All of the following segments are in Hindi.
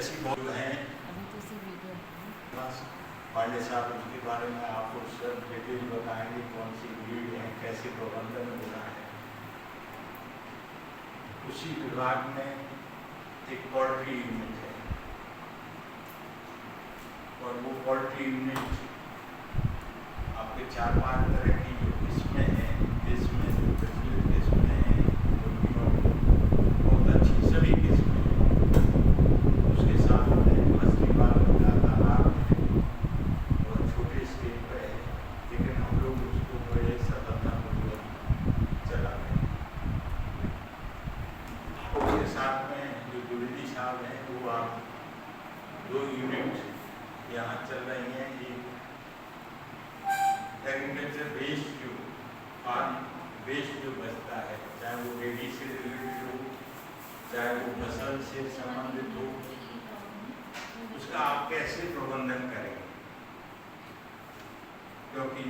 ऐसी बहुत हैं पांडे साहब, उनके बारे में आपको सब डिटेल बताएंगे, कौन सी ब्रीड है, कैसे प्रबंधन हो रहा है। उसी विभाग में एक पोल्ट्री यूनिट है और वो पोल्ट्री यूनिट आपके 4-5 तरह की जो किस्में हैं, इसमें जो प्रचलित किस्में हैं बहुत अच्छी सभी किस्में हैं। उसके साथ में मछली पालन का तालाब है और छोटे स्केल पर है, लेकिन हम लोग उसको बड़े सफलतापूर्वक चला रहे हैं। उसके साथ में जो द्विवेदी साहब हैं वो आप 2 यूनिट यहाँ चल रही हैं। एग्रीकल्चर वेस्ट जो फार्म वेस्ट जो बचता है, चाहे वो डेयरी से रिलेटेड हो, चाहे वो फसल से संबंधित हो, उसका आप कैसे प्रबंधन करेंगे, क्योंकि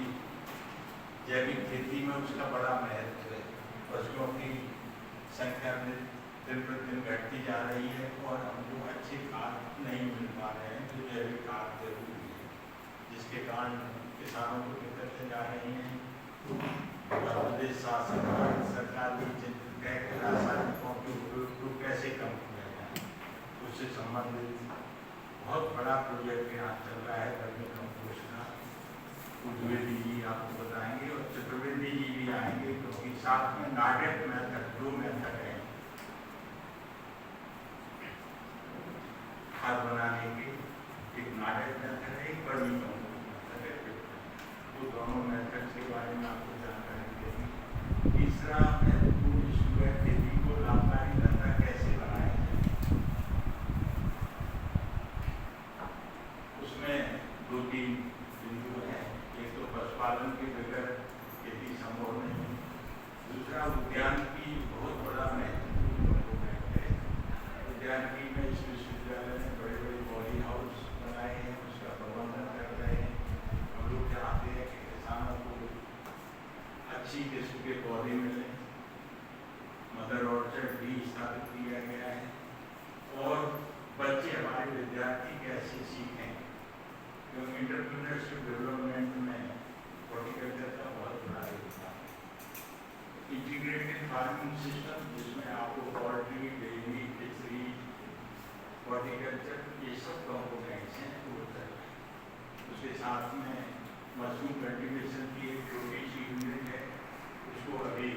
जैविक खेती में उसका बड़ा महत्व है। फसलों की संख्या दिन प्रतिदिन घटती जा रही है और हमको अच्छे खाद नहीं मिल पा रहे हैं, तो जैविक खाद जरूरी है, जिसके कारण किसानों को दिक्कतें जा रही हैं। उत्तर प्रदेश शासन सरकार भी चिंतित है कि रासायनिकों के उपयोग को कैसे कम किया जाए। उससे संबंधित बहुत बड़ा प्रोजेक्ट यहाँ चल रहा है वर्मी कंपोस्ट का। द्विवेदी जी आपको बताएंगे और चतुर्वेदी जी भी आएंगे, क्योंकि साथ में गार्डेड मेथड जो मेथड है खाद बनाने के, एक गार्डेड मेथड है, एक वर्मी कंपोस्ट मेथड है, तो दोनों मेथड के बारे में आपको जानकारी देंगे। तीसरा महत्वपूर्ण इशू है खेती को लाभकारी धंधा कैसे बनाया जाए। उसमें 2-3 बिंदु हैं। एक तो पशुपालन के बगैर खेती संभव नहीं है। दूसरा उद्यान की बहुत बड़ा महत्वपूर्ण है। उद्यान की में इस विश्वविद्यालय में बड़े-बड़े पॉली हाउस बनाए हैं, उसका प्रबंधन कर रहे हैं। हम लोग चाहते हैं कि किसानों को अच्छी किस्म के पौधे मिले। मदर ऑर्चर्ड भी स्थापित किया गया है और बच्चे हमारे विद्यार्थी कैसे सीखें, क्योंकि एंटरप्रेन्योरशिप डेवलपमेंट में हॉर्टिकल्चर का बहुत बड़ा योगदान है। इंटीग्रेटेड फार्मिंग सिस्टम जिसमें आपको पोल्ट्री, डेयरी, फिशरी, हॉर्टिकल्चर ये सब कंपोनेंट्स हैं वो चल रहे हैं। उसके साथ में मशरूम कल्टीवेशन की एक छोटी सी यूनिट है, उसको अभी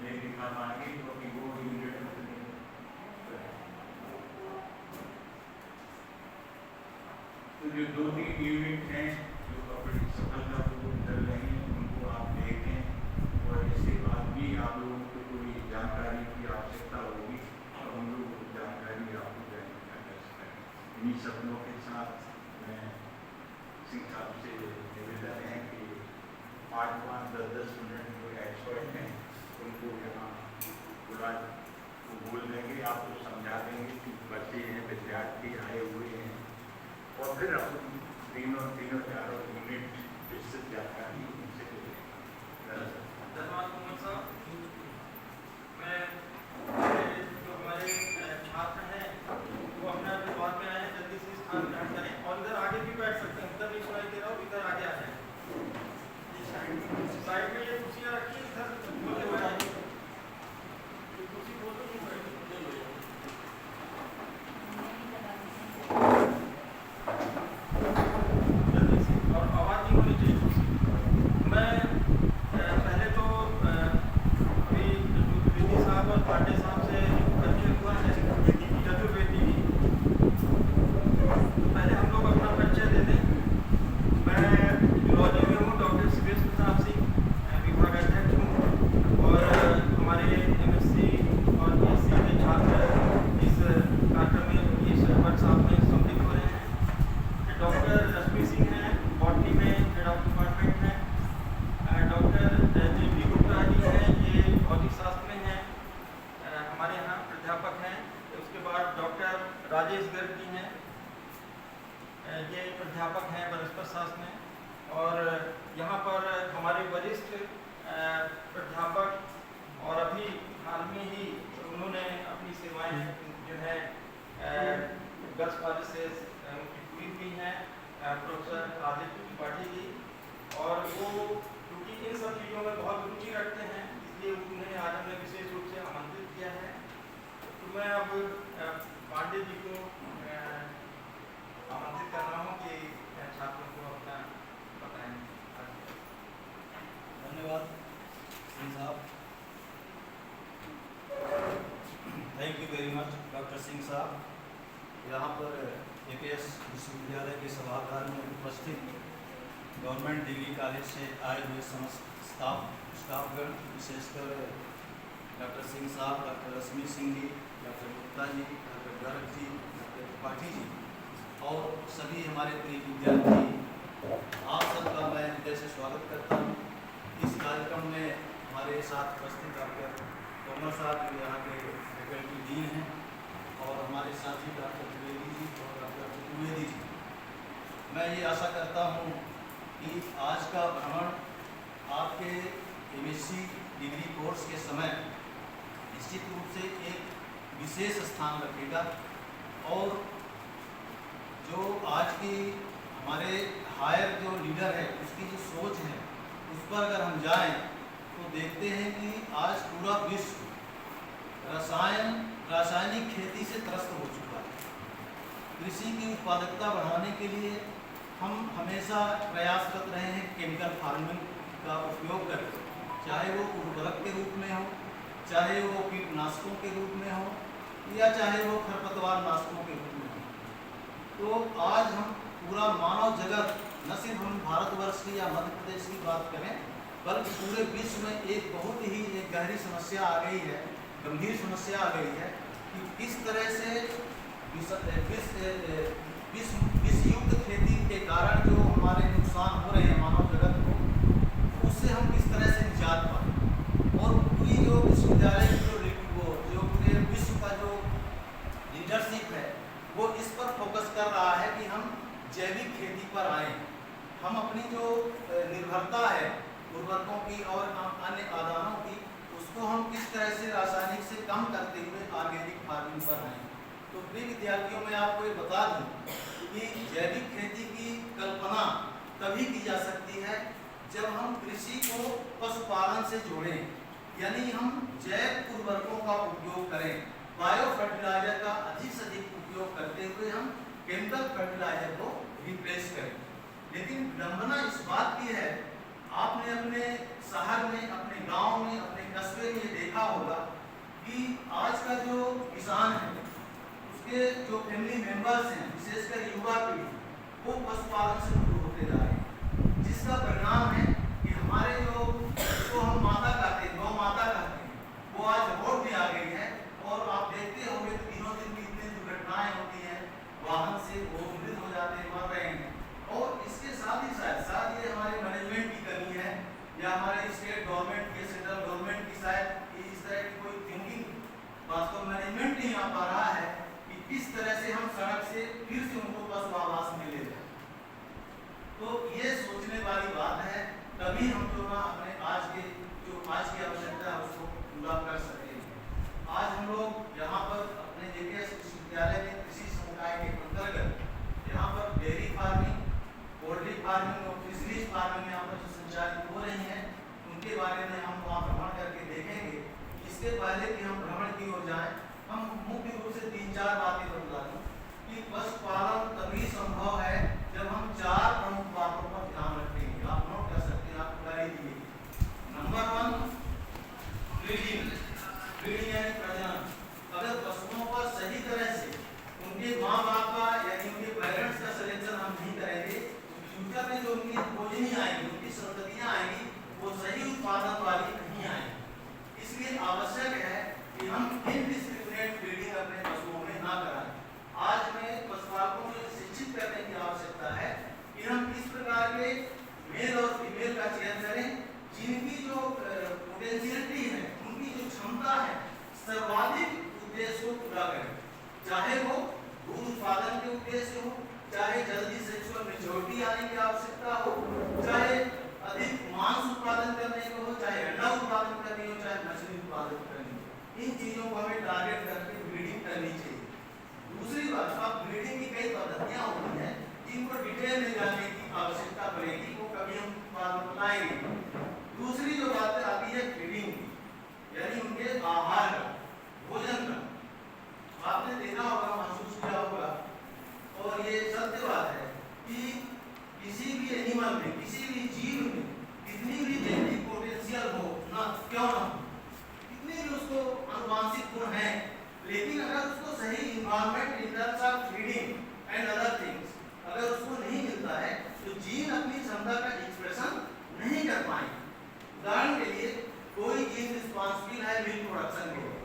नहीं दिखा पाएंगे क्योंकि वो यूनिट तो जो 2-3 यूनिट हैं जो अपनी सफलतापूर्वक चल रही हैं, उनको आप देखें और इसके बाद भी आप लोगों को कोई जानकारी की आवश्यकता होगी और हम लोग जानकारी आपको देने का प्रयास करें। इन्हीं सपनों के साथ मैं सिंह साहब से निवेदन है कि 5-5, 10-10 मिनट जो एक्सपर्ट हैं उनको यहाँ पूरा बोल देंगे, आपको समझा देंगे कि बच्चे हैं, विद्यार्थी आए हुए हैं और फिर हम तीनों 4 यूनिट विस्तृत जानकारी उनसे धन्यवाद कुमार साहब। मैं जो हमारे छात्र हैं वो अपने विभाग में आए हैं, जल्दी से स्थान ग्रहण करें और इधर आगे भी बैठ सकते हैं। उधर भी सुनाई दे रहा हो, इधर आगे आ जाए। साइड में ये कुर्सियाँ रखी, इधर बोले बैठे कुर्सी बोलो नहीं बैठे जल्दी से, और आवाज़ नहीं होनी चाहिए कुर्सी। मैं पहले तो अभी द्विवेदी साहब और पांडे साहब से परिचय हुआ है, चतुर्वेदी जी, तो पहले हम लोग अपना परिचय दे दें। मैं जूलॉजी में हूँ, डॉक्टर सुरेश प्रताप सिंह, विभाग अध्यक्ष हूँ और हमारे MSc और BSc के छात्र इस कार्यक्रम में, इस वर्कशॉप में सम्मिलित हो रहे हैं। डॉक्टर रश्मि सिंह हैं, बॉटनी में हेड ऑफ डिपार्टमेंट हैं। डॉक्टर JP गुप्ता जी हैं, ये भौतिक शास्त्र में हैं, हमारे यहाँ प्राध्यापक हैं। उसके बाद डॉक्टर राजेश गर्ग जी हैं, ये प्राध्यापक हैं वनस्पति शास्त्र में। और यहाँ पर हमारे वरिष्ठ प्राध्यापक और अभी हाल में ही उन्होंने अपनी सेवाएं जो है गर्ल्स कॉलेज से उनकी पूरी हुई हैं प्रोफेसर आदित्य त्रिपाठी जी, और वो क्योंकि इन सब चीज़ों में बहुत रुचि रखते हैं इसलिए उन्हें आज हमने विशेष रूप से आमंत्रित किया है। तो मैं अब पांडे जी को आमंत्रित कर रहा हूँ कि छात्रों को अपना बताएं। धन्यवाद सिंह साहब, thank you very much doctor Singh साहब। यहाँ पर APS विश्वविद्यालय के सभागार में उपस्थित गवर्नमेंट डिग्री कॉलेज से आए हुए समस्त स्टाफगण, विशेषकर डॉक्टर सिंह साहब, doctor Rashmi Singh ji, doctor Gupta ji, doctor Garg ji, doctor Tripathi ji और सभी हमारे प्रिय विद्यार्थी, आप सबका मैं हृदय से स्वागत करता हूँ। इस कार्यक्रम में हमारे साथ उपस्थित डॉक्टर तोमर साहब जो यहाँ के फैकल्टी डीन हैं और हमारे साथी डॉक्टर द्विवेदी जी और डॉक्टर चतुर्वेदी जी। मैं ये आशा करता हूँ कि आज का भ्रमण आपके MSc डिग्री कोर्स के समय निश्चित रूप से एक विशेष स्थान रखेगा और जो आज की हमारे हायर जो लीडर है उसकी जो सोच है उस पर अगर हम जाएं तो देखते हैं कि आज पूरा विश्व रासायनिक खेती से त्रस्त हो चुका है। कृषि की उत्पादकता बढ़ाने के लिए हम हमेशा प्रयासरत रहे हैं केमिकल फार्मिंग का उपयोग करके, चाहे वो उर्वरक के रूप में हो, चाहे वो कीटनाशकों के रूप में हो या चाहे वो खरपतवार नाशकों के रूप में हो। तो आज हम पूरा मानव जगत, न सिर्फ हम भारतवर्ष की या मध्य प्रदेश की बात करें बल्कि पूरे विश्व में एक बहुत ही एक गहरी समस्या आ गई है, गंभीर समस्या आ गई है कि किस तरह से विषयुक्त खेती के कारण जो हमारे नुकसान हो रहे हैं मानव जगत को, उससे हम किस तरह से निजात पाएं। और पूरी जो विश्वविद्यालय की जो पूरे विश्व का जो लीडरशिप है वो इस पर फोकस कर रहा है कि हम जैविक खेती पर आएँ। हम अपनी जो निर्भरता है उर्वरकों की और अन्य आदानों की, उसको हम किस तरह से रासायनिक से कम करते हुए ऑर्गेनिक फार्मिंग पर आएँ। तो प्रिय विद्यार्थियों, मैं आपको ये बता दूं कि जैविक खेती की कल्पना तभी की जा सकती है जब हम कृषि को पशुपालन से जोड़ें, यानी हम जैव उर्वरकों का उपयोग करें, बायो फर्टिलाइजर का अधिक से अधिक उपयोग करते हुए हम केमिकल फर्टिलाइजर को रिप्लेस करें। लेकिन विडंबना इस बात की है, आपने अपने शहर में, अपने गांव में, अपने कस्बे में देखा होगा कि आज का जो किसान है उसके जो फैमिली मेंबर्स हैं, विशेषकर युवा पीढ़ी, वो पशुपालन से दूर होते जा रहे हैं, जिसका परिणाम है कि हमारे जो हम माता कहते हैं, गौ माता कहते हैं, वो आज रोड में आ गई है। और आप देखते होंगे तो दिनों दिन भी इतनी दुर्घटनाएं होती हैं, वाहन से वो मृत हो जाते हैं, मर रहे हैं। और इसके साथ ही साथ ये हमारे मैनेजमेंट की कमी है या हमारे स्टेट गवर्नमेंट की, सेंट्रल गवर्नमेंट की शायद इस तरह की कोई थिंकिंग वास्तव मैनेजमेंट नहीं आ पा रहा है कि किस तरह से हम सड़क से फिर से उनको पशु आवास में ले जाए। तो ये सोचने वाली बात है, तभी हम जो ना अपने आज की आवश्यकता है उसको पूरा कर सकेंगे। आज हम लोग यहाँ पर अपने JPS विश्वविद्यालय में कृषि समुदाय के अंतर्गत यहाँ पर डेयरी फार्मिंग, पोल्ट्री फार्मिंग और फिशरीज फार्मिंग यहाँ पर जो संचालित हो रही हैं उनके बारे में हम वहाँ भ्रमण करके देखेंगे। इसके पहले कि हम भ्रमण की ओर जाएं, हम मुख्य रूप से 3-4 बातें बता दूं कि पशुपालन तभी संभव है जब हम 4 प्रमुख बातों पर ध्यान रखेंगे। आप नोट कर सकते हैं, आपको कर लीजिए। नंबर 1, ब्रीडिंग यानी प्रजनन। अगर पशुओं पर सही तरह से उनके माँ बाप का यानी उनके पेरेंट्स का सिलेक्शन हम नहीं करेंगे तो फ्यूचर में जो उनकी प्रोजेनी आएगी, उनकी संततियाँ आएंगी, वो सही उत्पादन वाली नहीं आएगी। इसलिए आवश्यक है कि हम इनडिस्क्रिमिनेट ब्रीडिंग अपने पशुओं में ना कराएं। आज में पशुपालकों को शिक्षित करने की आवश्यकता है कि हम किस प्रकार के मेल और फीमेल का चयन करें जिनकी जो पोटेंशियलिटी है, उनकी जो क्षमता है, सर्वाधिक उद्देश्य को पूरा करें, चाहे वो दूध उत्पादन के उद्देश्य हो, चाहे जल्दी सेक्सुअल मैच्योरिटी आने की आवश्यकता हो, चाहे अधिक मांस उत्पादन करने को हो, चाहे अंडा उत्पादन करनी हो, चाहे मछली उत्पादन करनी हो। इन चीजों को हमें टारगेट करके ब्रीडिंग करनी चाहिए। दूसरी बात, आप ब्रीडिंग सही environment in terms of feeding and other things अगर उसको नहीं मिलता है तो जीन अपनी क्षमता का एक्सप्रेशन नहीं कर पाएंगे। उदाहरण के लिए कोई जीन रिस्पॉन्सिबल है मिल्क प्रोडक्शन के लिए,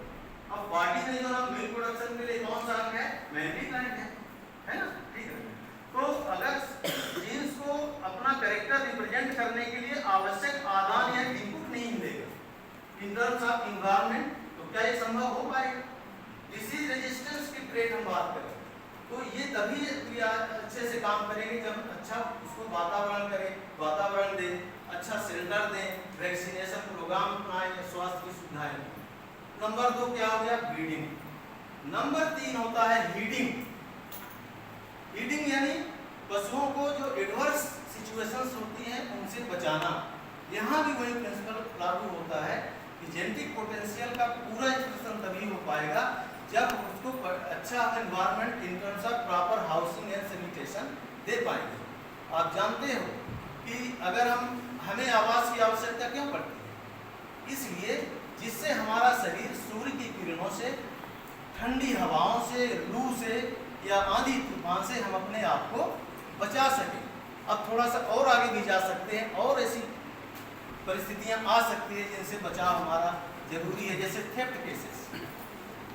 अब बॉडी में जो हम मिल्क प्रोडक्शन के लिए कौन सा अंग है, मेमरी ग्लैंड है ना, ठीक है। तो अगर जीन्स को अपना कैरेक्टर रिप्रेजेंट करने के लिए आवश्यक आदान या इनपुट नहीं मिलेगा इन टर्म्स ऑफ इन्वायरमेंट, तो क्या ये संभव हो पाएगा? डिसीज रेजिस्टेंस की ट्रेट हम बात करें तो ये तभी अच्छे से काम करेंगे जब हम अच्छा उसको वातावरण करें, वातावरण दें, अच्छा शेल्टर दें, वैक्सीनेशन प्रोग्राम अपनाएं, स्वास्थ्य की सुविधाएं। नंबर 2 क्या हो गया? ब्रीडिंग। नंबर 3 होता है हीडिंग। हीडिंग यानी पशुओं को जो एडवर्स सिचुएशंस होती हैं उनसे बचाना। यहाँ भी वही प्रिंसिपल लागू होता है कि जेनेटिक पोटेंशियल का पूरा एक्सप्रेशन तभी हो पाएगा जब उसको अच्छा environment in terms of proper housing and sanitation दे पाएंगे। आप जानते हो कि अगर हमें आवास की आवश्यकता क्यों पड़ती है? इसलिए जिससे हमारा शरीर सूर्य की किरणों से, ठंडी हवाओं से, लू से या आंधी तूफान से हम अपने आप को बचा सकें। अब थोड़ा सा और आगे भी जा सकते हैं और ऐसी परिस्थितियां आ सकती है जिनसे बचाव हमारा जरूरी है, जैसे थेफ्ट केसेस।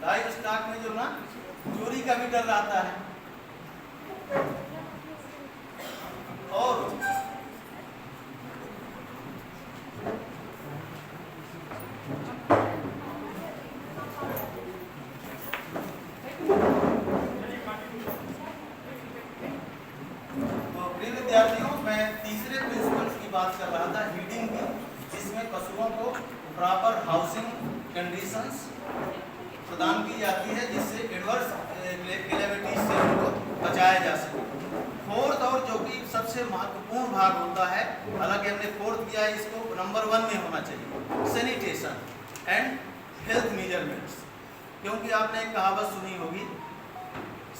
लाइव स्टॉक में जो ना चोरी का भी डर रहता है और विद्यार्थियों, मैं तीसरे प्रिंसिपल्स की बात कर रहा था, हीडिंग की, जिसमें पशुओं को प्रॉपर हाउसिंग कंडीशंस प्रदान की जाती है जिससे एडवर्स कैलेमिटीज से उनको बचाया जा सके। फोर्थ और जो कि सबसे महत्वपूर्ण भाग होता है, हालांकि हमने फोर्थ किया है, इसको नंबर 1 में होना चाहिए, सैनिटेशन एंड हेल्थ मेजरमेंट्स। क्योंकि आपने एक कहावत सुनी होगी,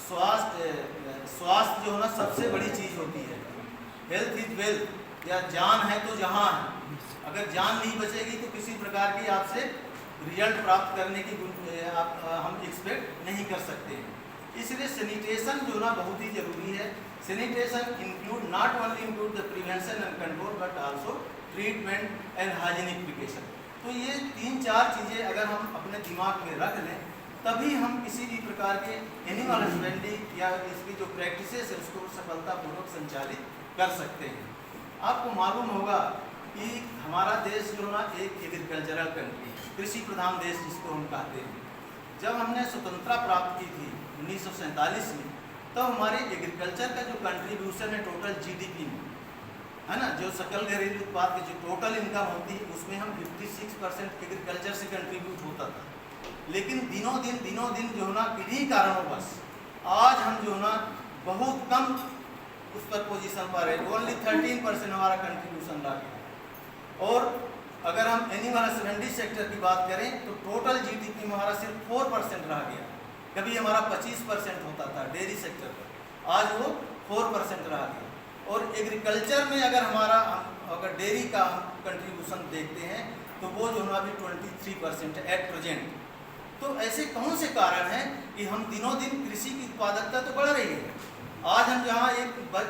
स्वास्थ्य जो है ना सबसे बड़ी चीज़ होती है, हेल्थ इज वेल्थ, या जान है तो जहां है। अगर जान नहीं बचेगी तो किसी प्रकार की आपसे रिजल्ट प्राप्त करने की हम एक्सपेक्ट नहीं कर सकते हैं। इसलिए सैनिटेशन जो ना बहुत ही जरूरी है। Sanitation include not only include the prevention and control but also treatment and hygienification. तो ये 3-4 चीज़ें अगर हम अपने दिमाग में रख लें तभी हम किसी भी प्रकार के एनिमल हस्बेंड्री या इसकी जो प्रैक्टिसेस है उसको सफलतापूर्वक संचालित कर सकते हैं। आपको मालूम होगा कि हमारा देश जो ना एक एग्रीकल्चरल कंट्री, कृषि प्रधान देश जिसको हम कहते हैं। जब हमने स्वतंत्रता प्राप्त की थी 1947 में, तो हमारे एग्रीकल्चर का जो कंट्रीब्यूशन है टोटल जीडीपी में, है ना, जो सकल घरेलू उत्पाद की जो टोटल इनकम होती है उसमें हम 56% एग्रीकल्चर से कंट्रीब्यूट होता था। लेकिन दिनों दिन जो है ना किन्हीं कारणोंवश आज हम जो है ना बहुत कम उस पर पोजीशन पर है, ओनली 13% हमारा कंट्रीब्यूशन रह गया। और अगर हम एनिमल हस्बेंड्री सेक्टर की बात करें तो टोटल जीडीपी में हमारा सिर्फ 4% रह गया। कभी हमारा 25% होता था डेयरी सेक्टर पर, आज वो 4% रह गया। और एग्रीकल्चर में अगर डेयरी का कंट्रीब्यूशन देखते हैं तो वो जो है अभी 23% है एट प्रेजेंट। तो ऐसे कौन से कारण हैं कि हम दिनों दिन कृषि की उत्पादकता तो बढ़ रही है। आज हम जहाँ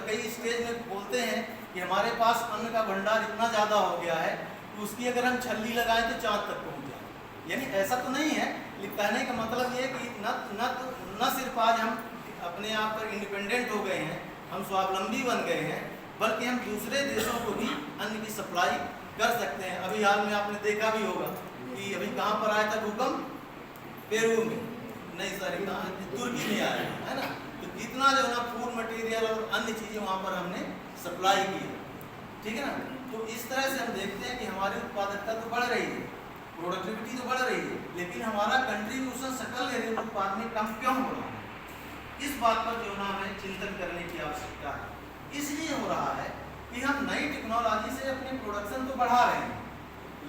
कई स्टेज में बोलते हैं कि हमारे पास अन्न का भंडार इतना ज़्यादा हो गया है कि उसकी अगर हम छल्ली लगाएं तो चाँद तक पहुँच जाए। यानी ऐसा तो नहीं है, कहने का मतलब ये कि न सिर्फ आज हम अपने आप पर इंडिपेंडेंट हो गए हैं, हम स्वावलंबी बन गए हैं, बल्कि हम दूसरे देशों को भी अन्न की सप्लाई कर सकते हैं। अभी हाल में आपने देखा भी होगा कि अभी कहाँ पर आया था भूकंप, पेरू में, नहीं सॉरी तुर्की में आया है ना। तो कितना जो ना फूड मटेरियल और अन्य चीज़ें वहाँ पर हमने सप्लाई की है, ठीक है ना। तो इस तरह से हम देखते हैं कि हमारी उत्पादकता तो बढ़ रही है, प्रोडक्टिविटी तो बढ़ रही है, लेकिन हमारा कंट्रीब्यूशन सकल घरेलू उत्पाद में कम क्यों हो रहा है? इस बात पर जो ना हमें चिंतन करने की आवश्यकता है। इसलिए हो रहा है कि हम नई टेक्नोलॉजी से अपने प्रोडक्शन तो बढ़ा रहे हैं,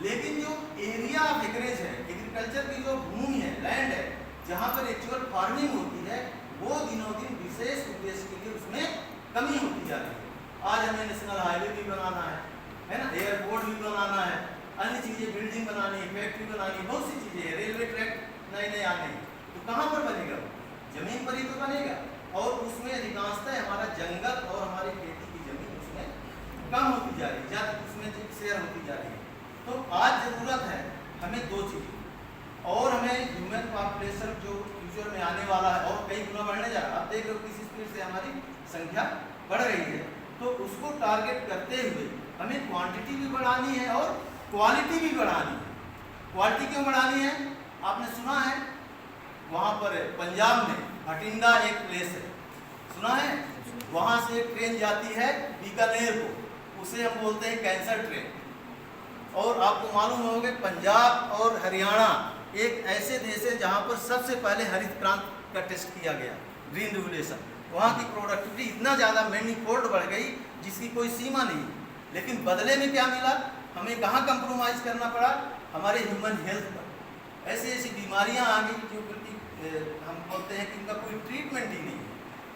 लेकिन जो एरिया ऑफ एक्रेज है, एग्रीकल्चर की जो भूमि है, लैंड है, जहाँ पर एक्चुअल फार्मिंग होती है, वो दिनों दिन विशेष उद्देश्य के लिए उसमें कमी होती जा रही है। आज हमें नेशनल हाईवे भी बनाना है ना, एयरपोर्ट भी बनाना है, अन्य चीज़ें बिल्डिंग बनानी है, फैक्ट्री बनानी है, बहुत सी चीज़ें हैं, रेलवे ट्रैक नए नए आने हैं। तो कहाँ पर बनेगा? कई गुना बढ़ने जा रहा है। आप देख लो किस स्पीड से हमारी संख्या बढ़ रही है। तो उसको टारगेट करते हुए हमें क्वांटिटी भी बढ़ानी है और क्वालिटी भी बढ़ानी है। क्वालिटी क्यों बढ़ानी है? आपने सुना है वहाँ पर पंजाब में भटिंडा एक प्लेस है, सुना है? वहाँ से एक ट्रेन जाती है बीकानेर को, उसे हम बोलते हैं कैंसर ट्रेन। और आपको मालूम होगा पंजाब और हरियाणा एक ऐसे देश है जहाँ पर सबसे पहले हरित क्रांति का टेस्ट किया गया, ग्रीन रिवोल्यूशन। वहाँ की प्रोडक्टिविटी इतना ज़्यादा मैनीफोल्ड बढ़ गई जिसकी कोई सीमा नहीं। लेकिन बदले में क्या मिला? हमें कहाँ कंप्रोमाइज़ करना पड़ा? हमारे ह्यूमन हेल्थ पर। ऐसी ऐसी बीमारियाँ आ गई जो हम बोलते हैं कि इनका कोई ट्रीटमेंट ही नहीं है।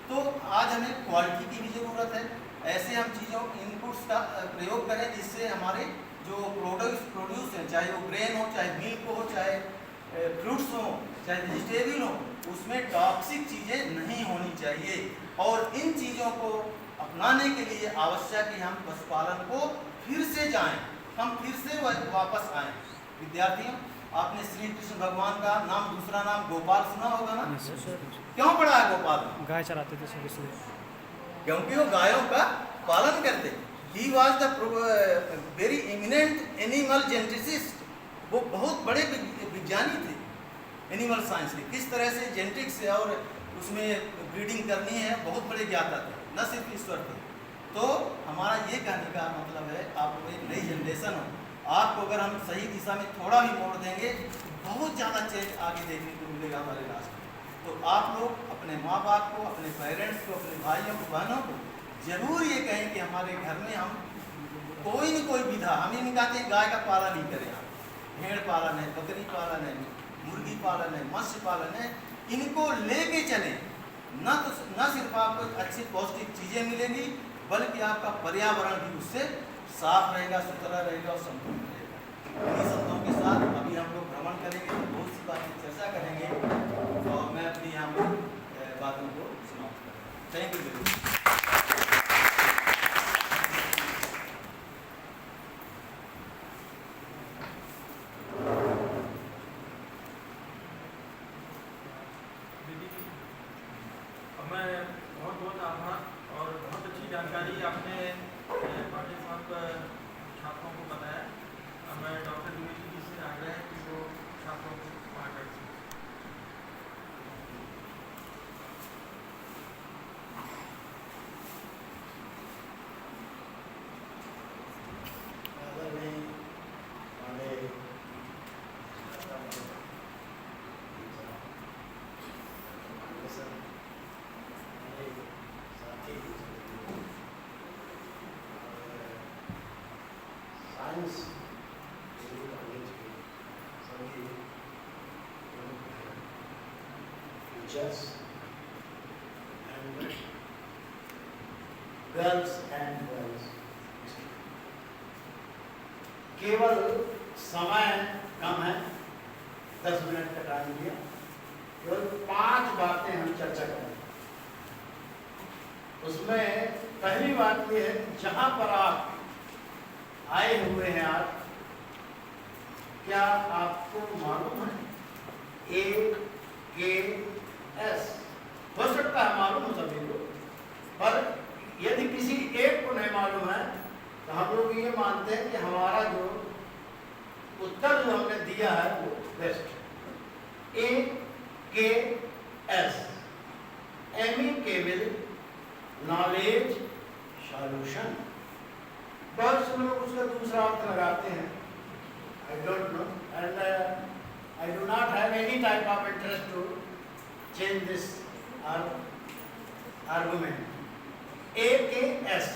तो आज हमें क्वालिटी की भी ज़रूरत है। ऐसे हम चीज़ों इनपुट्स का प्रयोग करें जिससे हमारे जो प्रोड्यूस है, चाहे वो ग्रेन हो, चाहे मिल्क हो, चाहे फ्रूट्स हो, चाहे वेजिटेबल हो, उसमें टॉक्सिक चीज़ें नहीं होनी चाहिए। और इन चीज़ों को अपनाने के लिए आवश्यक है हम पशुपालन को फिर से जाएं, हम फिर से वापस आएं। विद्यार्थियों, आपने श्री कृष्ण भगवान का नाम, दूसरा नाम गोपाल सुना होगा ना? क्यों पड़ा है गोपाल? गाय चराते थे इसलिए, क्योंकि वो गायों का पालन करते। He was the very eminent animal geneticist. वो बहुत बड़े विज्ञानी थे एनिमल साइंस के, किस तरह से जेनेटिक्स और उसमें ब्रीडिंग करनी है, बहुत बड़े ज्ञाता थे, न सिर्फ ईश्वर थे। तो हमारा ये कहने का मतलब है, आप लोग एक नई जनरेशन हो, आपको अगर हम सही दिशा में थोड़ा भी मोड़ देंगे बहुत ज़्यादा चेंज आगे देखने को मिलेगा हमारे राष्ट्र में। तो आप लोग अपने माँ बाप को, अपने पेरेंट्स को, अपने भाइयों को, बहनों को जरूर ये कहें कि हमारे घर में हम कोई न कोई विधा, हम ये नहीं कहते गाय का पालन नहीं करें, आप भेड़ पालन है, बकरी पालन है, मुर्गी पालन है, मत्स्य पालन है, इनको लेके चलें। न सिर्फ आपको अच्छी पौष्टिक चीज़ें मिलेंगी बल्कि आपका पर्यावरण भी उससे साफ रहेगा, सुथरा रहेगा और संपूर्ण रहेगा। इन्हीं शब्दों के साथ अभी हम लोग भ्रमण करेंगे, तो बहुत सी बातें चर्चा करेंगे और मैं अपनी यहाँ पर बातों को समाप्त करूँगा। Thank you very much. Teachers and girls and boys, केवल समय कम है, 10 मिनट का टाइम दिया, केवल 5 बातें हम चर्चा करेंगे। उसमें पहली बात यह है कि जहां पर आप आए हुए हैं आज, क्या आपको मालूम है AKS? हो सकता है मालूम हो सभी को, पर यदि किसी एक को नहीं मालूम है तो हम लोग ये मानते हैं कि हमारा जो उत्तर जो हमने दिया है वो best. AKS, amicable knowledge solution. बहुत से लोग उसका दूसरा अर्थ लगाते हैं, I don't know, and I do not have any type of interest to change this argument. AKS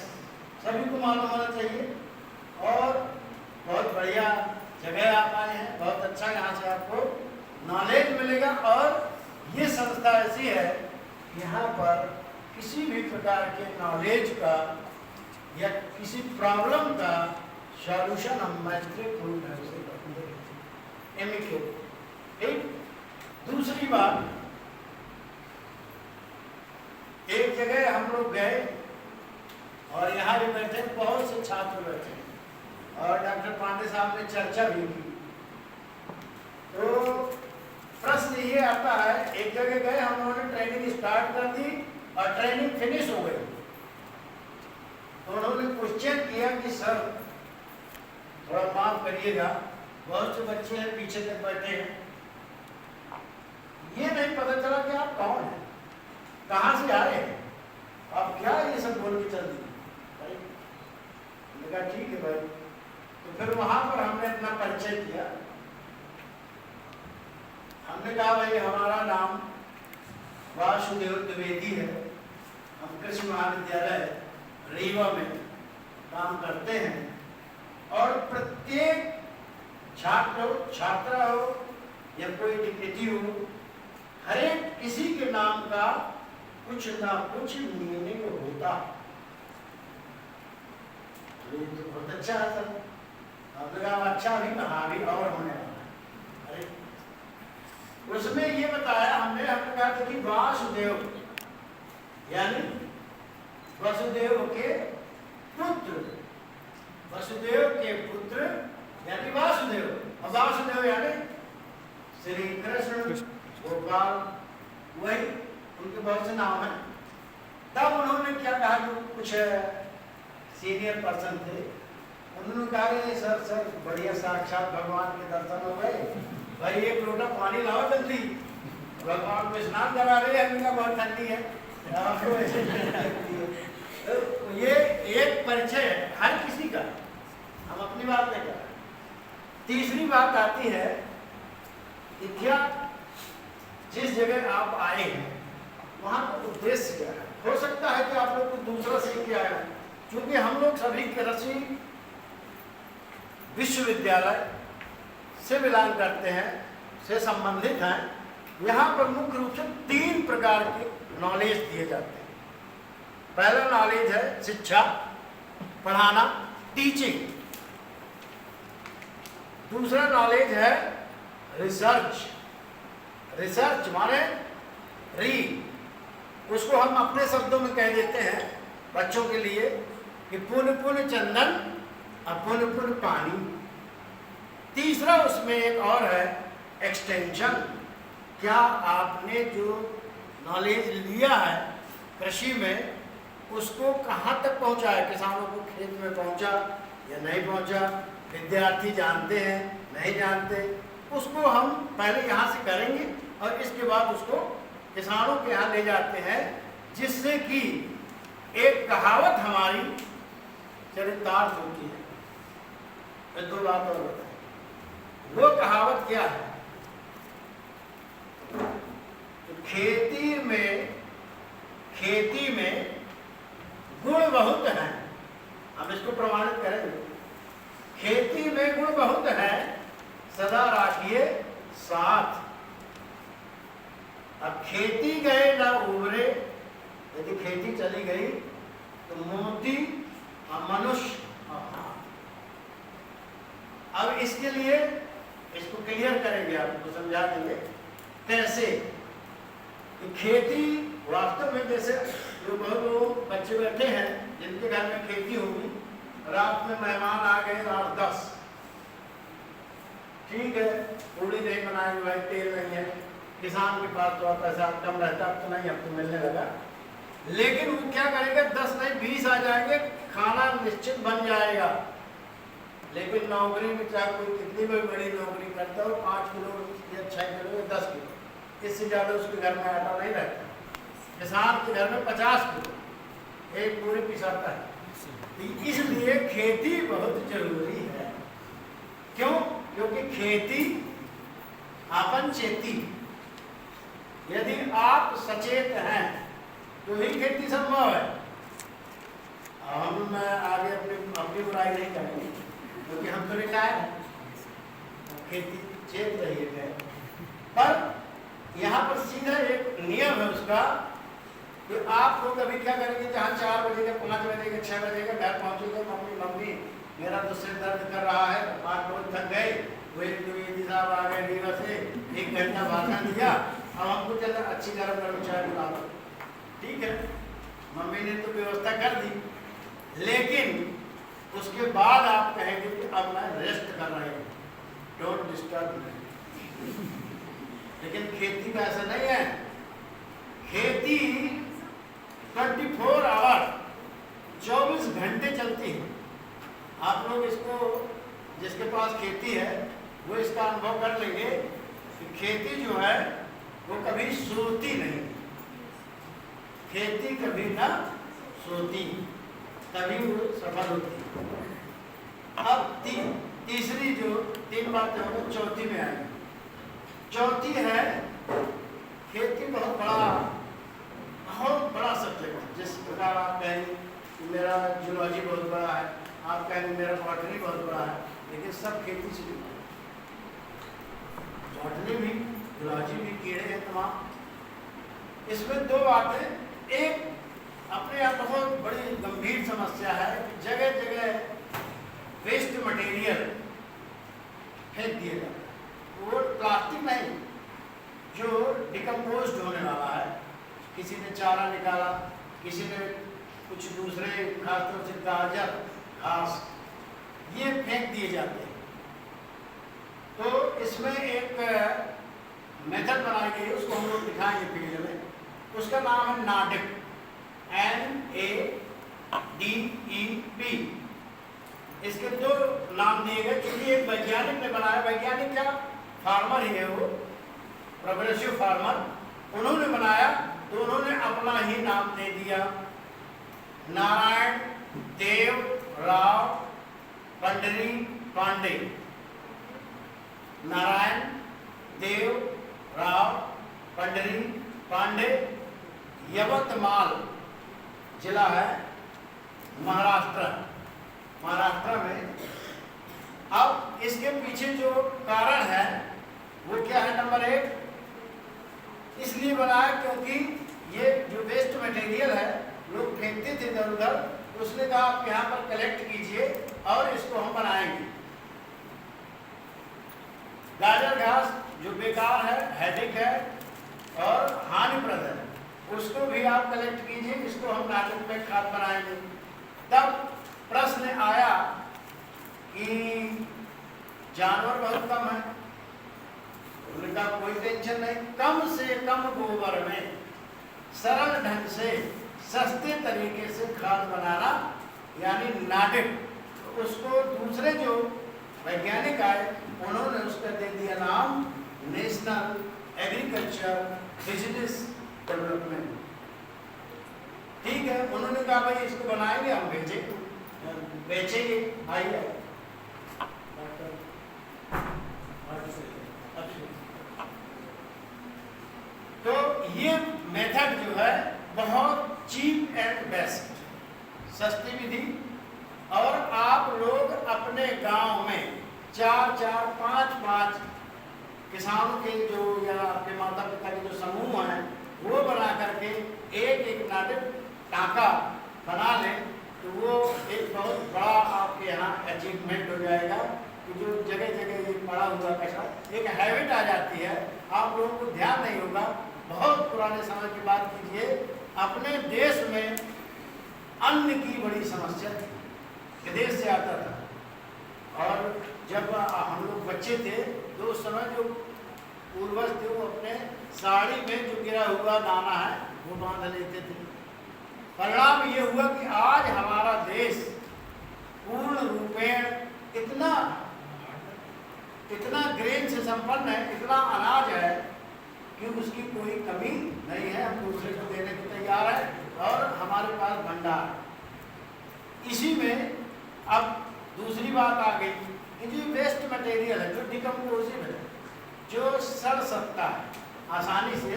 सभी को मालूम होना चाहिए और बहुत बढ़िया जगह आप आए हैं, बहुत अच्छा यहाँ से आपको नॉलेज मिलेगा। और ये संस्था ऐसी है, यहाँ पर किसी भी प्रकार के नॉलेज का या किसी प्रॉब्लम का सॉल्यूशन हम मैत्रीपूर्ण ढंग से करेंगे। एमिकेबल। ठीक। दूसरी बात, एक जगह हम लोग गए और यहाँ भी बैठे, बहुत से छात्र बैठे और डॉक्टर पांडे साहब ने चर्चा भी की। तो प्रश्न ये आता है, एक जगह गए हम लोगों ने ट्रेनिंग स्टार्ट कर दी और ट्रेनिंग फिनिश हो गई। तो उन्होंने क्वेश्चन किया कि सर थोड़ा माफ करिएगा, बहुत से बच्चे हैं पीछे तक बैठे हैं, ये नहीं पता चला कि आप कौन हैं, कहाँ से आए हैं, आप क्या ये सब बोल के चल दिए। मैंने कहा ठीक है भाई। तो फिर वहां पर हमने अपना परिचय किया। हमने कहा भाई हमारा नाम वासुदेव द्विवेदी है, हम कृषि महाविद्यालय रीवा में काम करते हैं और प्रत्येक छात्र हो, छात्रा हो या कोई डिग्निटी हो, हर एक किसी के नाम का कुछ ना कुछ मीनिंग होता। ये तो बहुत अच्छा है सर। आपने कहा अच्छा भी कहा, अभी और होने वाला है। अरे उसमें ये बताया हमने कहा था कि वासुदेव यानी वसुदेव के पुत्र, वसुदेव के पुत्र यानी वासुदेव, और वासुदेव यानी श्री कृष्ण, गोपाल, वही उनके बहुत से नाम हैं। तब उन्होंने क्या कहा, जो कुछ सीनियर पर्सन थे, उन्होंने कहा सर बढ़िया साक्षात भगवान के दर्शन हो गए, भाई एक लोटा पानी लाओ जल्दी, भगवान को स्नान करा रहे हैं, हमने कहा बहुत ठंडी है। तो ये एक परिचय है हर किसी का, हम अपनी बात नहीं कर रहे। तीसरी बात आती है कि क्या जिस जगह आप आए हैं वहाँ का उद्देश्य क्या है। हो सकता है कि आप लोग कुछ दूसरा सीख के आए, क्योंकि हम लोग सभी कृषि विश्वविद्यालय से बिलोंग करते हैं, से संबंधित हैं। यहाँ पर मुख्य रूप से 3 प्रकार के नॉलेज दिए जाते हैं। पहला नॉलेज है शिक्षा, पढ़ाना, टीचिंग। दूसरा नॉलेज है रिसर्च, रिसर्च माने उसको हम अपने शब्दों में कह देते हैं बच्चों के लिए कि पुन पुन चंदन और पुन पुन पानी। तीसरा उसमें एक और है एक्सटेंशन। क्या आपने जो नॉलेज लिया है कृषि में उसको कहाँ तक पहुँचा है, किसानों को खेत में पहुँचा या नहीं पहुँचा, विद्यार्थी जानते हैं नहीं जानते, उसको हम पहले यहाँ से करेंगे और इसके बाद उसको किसानों के यहाँ ले जाते हैं, जिससे कि एक कहावत हमारी चरितार्थ होती है। मैं 2 बात और बताएं। वो कहावत क्या है, तो खेती में गुण बहुत है, हम इसको प्रमाणित करेंगे। खेती में गुण बहुत है, सदा राखिए साथ। अब खेती गए ना उभरे, यदि खेती चली गई तो मोती और मनुष्य। अब इसके लिए इसको क्लियर करेंगे, आपको समझा देंगे कैसे। कि खेती वास्तव में, जैसे जो बहुत लोग बच्चे बैठे हैं जिनके घर में खेती होगी, रात में मेहमान आ गए रात 10, ठीक है पूरी नहीं बनाएंगे भाई, तेल नहीं है, किसान के पास तो पैसा कम रहता, अब तो नहीं, अब तो मिलने लगा। लेकिन वो क्या करेंगे, 10 नहीं 20 आ जाएंगे, खाना निश्चित बन जाएगा। लेकिन नौकरी में चाहे कोई कितनी भी बड़ी नौकरी करता हो, 5 किलो या 6 किलो या 10 किलो, इससे ज़्यादा उसके घर में आटा नहीं रहता। किसान के घर में 50 किलो एक पूरी पिसाता है। इसलिए खेती बहुत जरूरी है। क्यों? क्योंकि खेती आपन चेती, यदि आप सचेत हैं तो ही खेती संभव है। हम आगे अपनी बुराई नहीं करेंगे, क्योंकि हम तो रिटायर हैं, खेती चेत रही है। पर यहाँ पर सीधा एक नियम है उसका कि आप लोग अभी क्या करेंगे, जहाँ 4 बजे का 5 बजे का 6 बजे का घर पहुँचेंगे, मम्मी मेरा तो सिर दर्द कर रहा है, 5 रोज थक गए, वो एक द्विवेदी साहब आ गए रीवा से, 1 घंटा भाषण दिया, अब हमको चल अच्छी गर्म चाय बुला लो। ठीक है, मम्मी ने तो व्यवस्था कर दी, लेकिन उसके बाद आप कहेंगे कि अब मैं रेस्ट कर रही हूँ, डोंट डिस्टर्ब मी। लेकिन खेती का ऐसा नहीं है। खेती 24 आवर 24 घंटे चलती है। आप लोग इसको, जिसके पास खेती है वो इसका अनुभव कर लेंगे कि खेती जो है वो कभी सोती नहीं, खेती कभी ना सोती, तभी वो सफल होती है। अब तीसरी जो 3 बातें हो गई, चौथी में आएंगे। चौथी है खेती बहुत बड़ा सब्जेक्ट। जिस प्रकार आप कहेंगे मेरा जूलॉजी बहुत बड़ा है, आप कहेंगे मेरा बॉटनी बहुत बड़ा है, लेकिन सब खेती से जुड़ा है। बॉटनी भी, जूलॉजी भी, कीड़े हैं तमाम। इसमें 2 बातें, एक अपने आप बहुत बड़ी गंभीर समस्या है कि जगह जगह वेस्ट मटेरियल फेंक दिए जाते हैं। वो प्लास्टिक नहीं, जो डिकम्पोज होने वाला है, किसी ने चारा निकाला, किसी ने कुछ दूसरे खासतौर से गाजर, घास, ये फेंक दिए जाते हैं। तो इसमें एक मेथड बनाई गई है, उसको हम लोग दिखाएंगे फील्ड में। उसका नाम है नाडेप, NADEP। इसके 2 नाम दिए गए क्योंकि एक वैज्ञानिक ने बनाया। वैज्ञानिक क्या, फार्मर ही है वो, प्रोग्रेसिव फार्मर, उन्होंने बनाया तो उन्होंने अपना ही नाम दे दिया, नारायण देव राव पंडरी पांडे। नारायण देव राव पंडरी पांडे, यवतमाल जिला है महाराष्ट्र में। अब इसके पीछे जो कारण है वो क्या है? नंबर 1, इसलिए बनाया क्योंकि ये जो वेस्ट मटेरियल है लोग फेंकते थे इधर उधर, उसने कहा आप यहाँ पर कलेक्ट कीजिए और इसको हम बनाएंगे। गाजर घास जो बेकार है, हेडेक है और हानिप्रद है, उसको भी आप कलेक्ट कीजिए, इसको हम नाटक में खाद बनाएंगे। तब प्रश्न आया कि जानवर बहुत कम है, उनका कोई टेंशन नहीं, कम से कम गोबर में सरल ढंग से सस्ते तरीके से खाद बनाना, यानी नाडेप। तो उसको दूसरे जो वैज्ञानिक आए उन्होंने उसका दे दिया नाम नेशनल एग्रीकल्चर बिजनेस डेवलपमेंट। ठीक है, उन्होंने कहा भाई इसको बनाएंगे, हम बेचेंगे। आइए तो ये मेथड जो है बहुत चीप एंड बेस्ट, सस्ती विधि, और आप लोग अपने गांव में 4-4, 5-5 किसानों के जो या आपके माता पिता के जो समूह हैं वो बना करके एक नाटक टाका बना लें तो वो एक बहुत बड़ा आपके यहाँ अचीवमेंट हो जाएगा कि जो जगह जगह ये पड़ा हुआ कचरा एक हैबिट आ जाती है। आप लोगों को ध्यान नहीं होगा, बहुत पुराने समय की बात कीजिए, अपने देश में अन्न की बड़ी समस्या थी, विदेश से आता था। और जब हम लोग बच्चे थे तो उस समय जो पूर्वज थे वो अपने साड़ी में जो गिरा हुआ दाना है वो बांध लेते थे। परिणाम ये हुआ कि आज हमारा देश पूर्ण रूपेण इतना ग्रेन से संपन्न है, इतना अनाज है कि उसकी कोई कमी नहीं है। हम दूसरे को देने को तैयार है और हमारे पास भंडार। इसी में अब दूसरी बात आ गई कि जो वेस्ट मटेरियल है, जो डिकम्पोजिव है, जो सड़ सकता है आसानी से,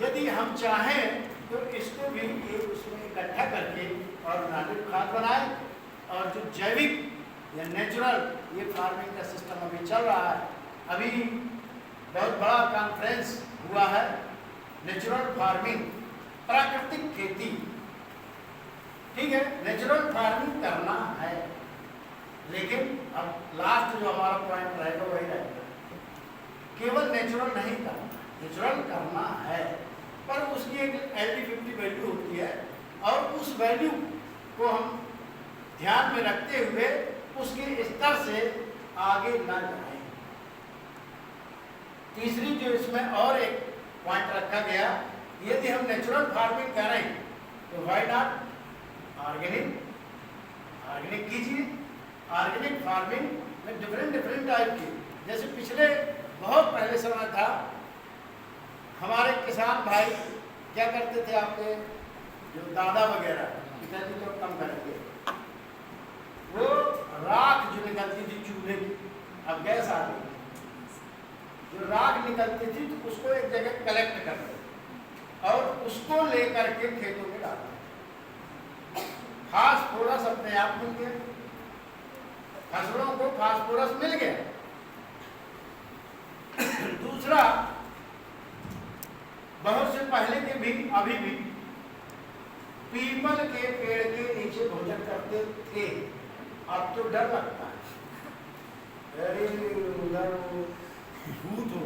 यदि हम चाहें तो इसको भी एक उसमें इकट्ठा करके और नाटक खाद बनाए। और जो जैविक या नेचुरल ये फार्मिंग का सिस्टम अभी चल रहा है, अभी बहुत बड़ा कॉन्फ्रेंस हुआ है नेचुरल फार्मिंग, प्राकृतिक खेती। ठीक है, नेचुरल फार्मिंग करना है, लेकिन अब लास्ट जो हमारा पॉइंट रहेगा वही रहेगा, केवल नेचुरल नहीं करना, नेचुरल करना है, पर उसकी एक LD50 वैल्यू होती है और उस वैल्यू को हम ध्यान में रखते हुए उसके स्तर से आगे न जाएं। तीसरी जो इसमें और एक पॉइंट रखा गया, यदि हम नेचुरल फार्मिंग करें तो व्हाई नॉट ऑर्गेनिक, ऑर्गेनिक कीजिए। ऑर्गेनिक फार्मिंग में डिफरेंट टाइप की, जैसे पिछले बहुत पहले समय था, हमारे किसान भाई क्या करते थे, आपके जो दादा वगैरह, पिताजी तो कम करेंगे, वो राख जो निकलती थी चूल्हे की, अब गैस आ गई, जो राख निकलती थी तो उसको एक जगह कलेक्ट करते और उसको लेकर के खेतों में डालते। फास्फोरस अपने आप मिल गया, फसलों को फास्फोरस मिल गया। दूसरा, बहुत से पहले के भी अभी भी पीपल के पेड़ के नीचे भोजन करते थे, अब तो डर लगता है, अरे उधर भूत हो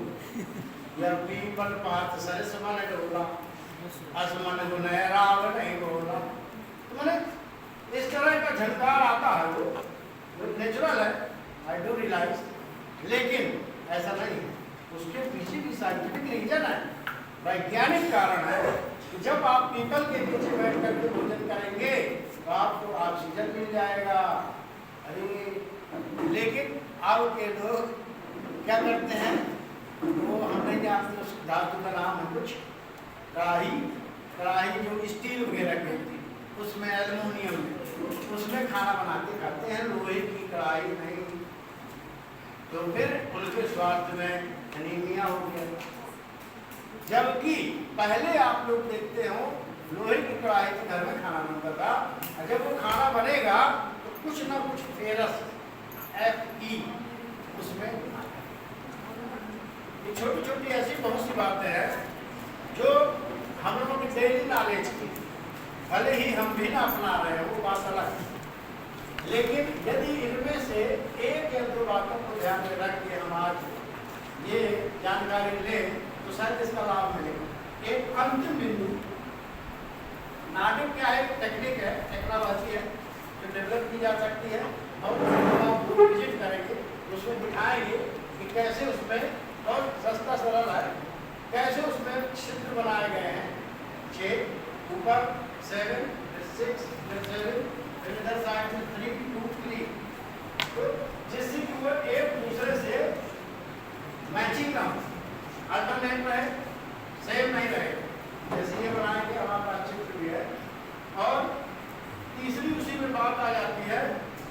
या पीपल पात सरसमन डोला असमन गुनहराव नहीं बोला, तो मैंने इस तरह का झंकार आता है, वो नेचुरल है, आई डू रियलाइज, लेकिन ऐसा नहीं है, उसके पीछे भी साइंटिफिक रीजन है, वैज्ञानिक कारण है कि जब आप पीपल के नीचे बैठ करके भोजन करेंगे तो आपको ऑक्सीजन मिल जाएगा। अरे लेकिन अब के लोग क्या करते हैं, वो हम नहीं जानते उस धातु का नाम है कुछ, कढ़ाई जो स्टील वगैरह की होती है, उसमें एल्युमिनियम में, उसमें खाना बनाते खाते हैं, लोहे की कढ़ाई नहीं, तो फिर उनके स्वास्थ्य में एनीमिया हो गया। जबकि पहले आप लोग देखते हो लोहे की कढ़ाई के घर में खाना बनता था, और जब वो खाना बनेगा तो कुछ ना कुछ फेरस Fe उसमें, ये छोटी छोटी ऐसी बहुत सी बातें हैं जो हम लोगों की डेली नॉलेज की, भले ही हम भी ना अपना रहे हैं, वो बात अलग है, लेकिन यदि इनमें से एक या दो बातों को ध्यान में रख के हम आज ये जानकारी लें तो शायद इसका लाभ मिलेगा। एक अंतिम बिंदु, नाटक क्या है, टेक्निक है, टेक्नोलॉजी है जो डेवलप की जा सकती है, और आप लोग विजिट करेंगे उसमें दिखाएंगे कि कैसे उसमें, और सस्ता सरल है, कैसे उसमें चित्र बनाए गए हैं, 6 ऊपर 7 6 7, इधर साइड में 3 2 3, तो जिससे कि वो एक दूसरे से मैचिंग ना हो, अल्टरनेट रहे, सेम नहीं रहे, जैसे ये बनाएंगे हमारे पास चित्र भी है। और तीसरी उसी में बात आ जाती है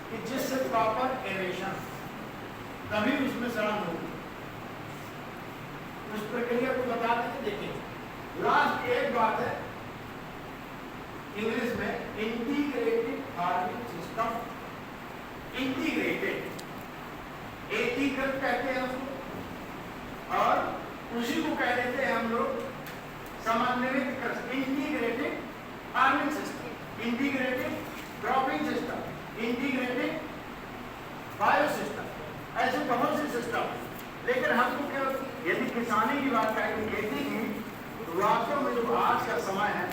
कि जिससे प्रॉपर एरेशन, तभी उसमें सड़न होगी, उस प्रक्रिया को बता देते। देखिए लास्ट एक बात है इंग्लिश में, इंटीग्रेटेड फार्मिंग सिस्टम, इंटीग्रेटेड, एकीकृत कहते हैं उसको, और उसी को कह देते हैं हम लोग समन्वित कृषि, integrated farming system, integrated cropping system, integrated bio system, ऐसे बहुत से सिस्टम। लेकिन हमको क्या, यदि किसानी की बात करें, खेती की, तो वास्तव में जो आज का समय है,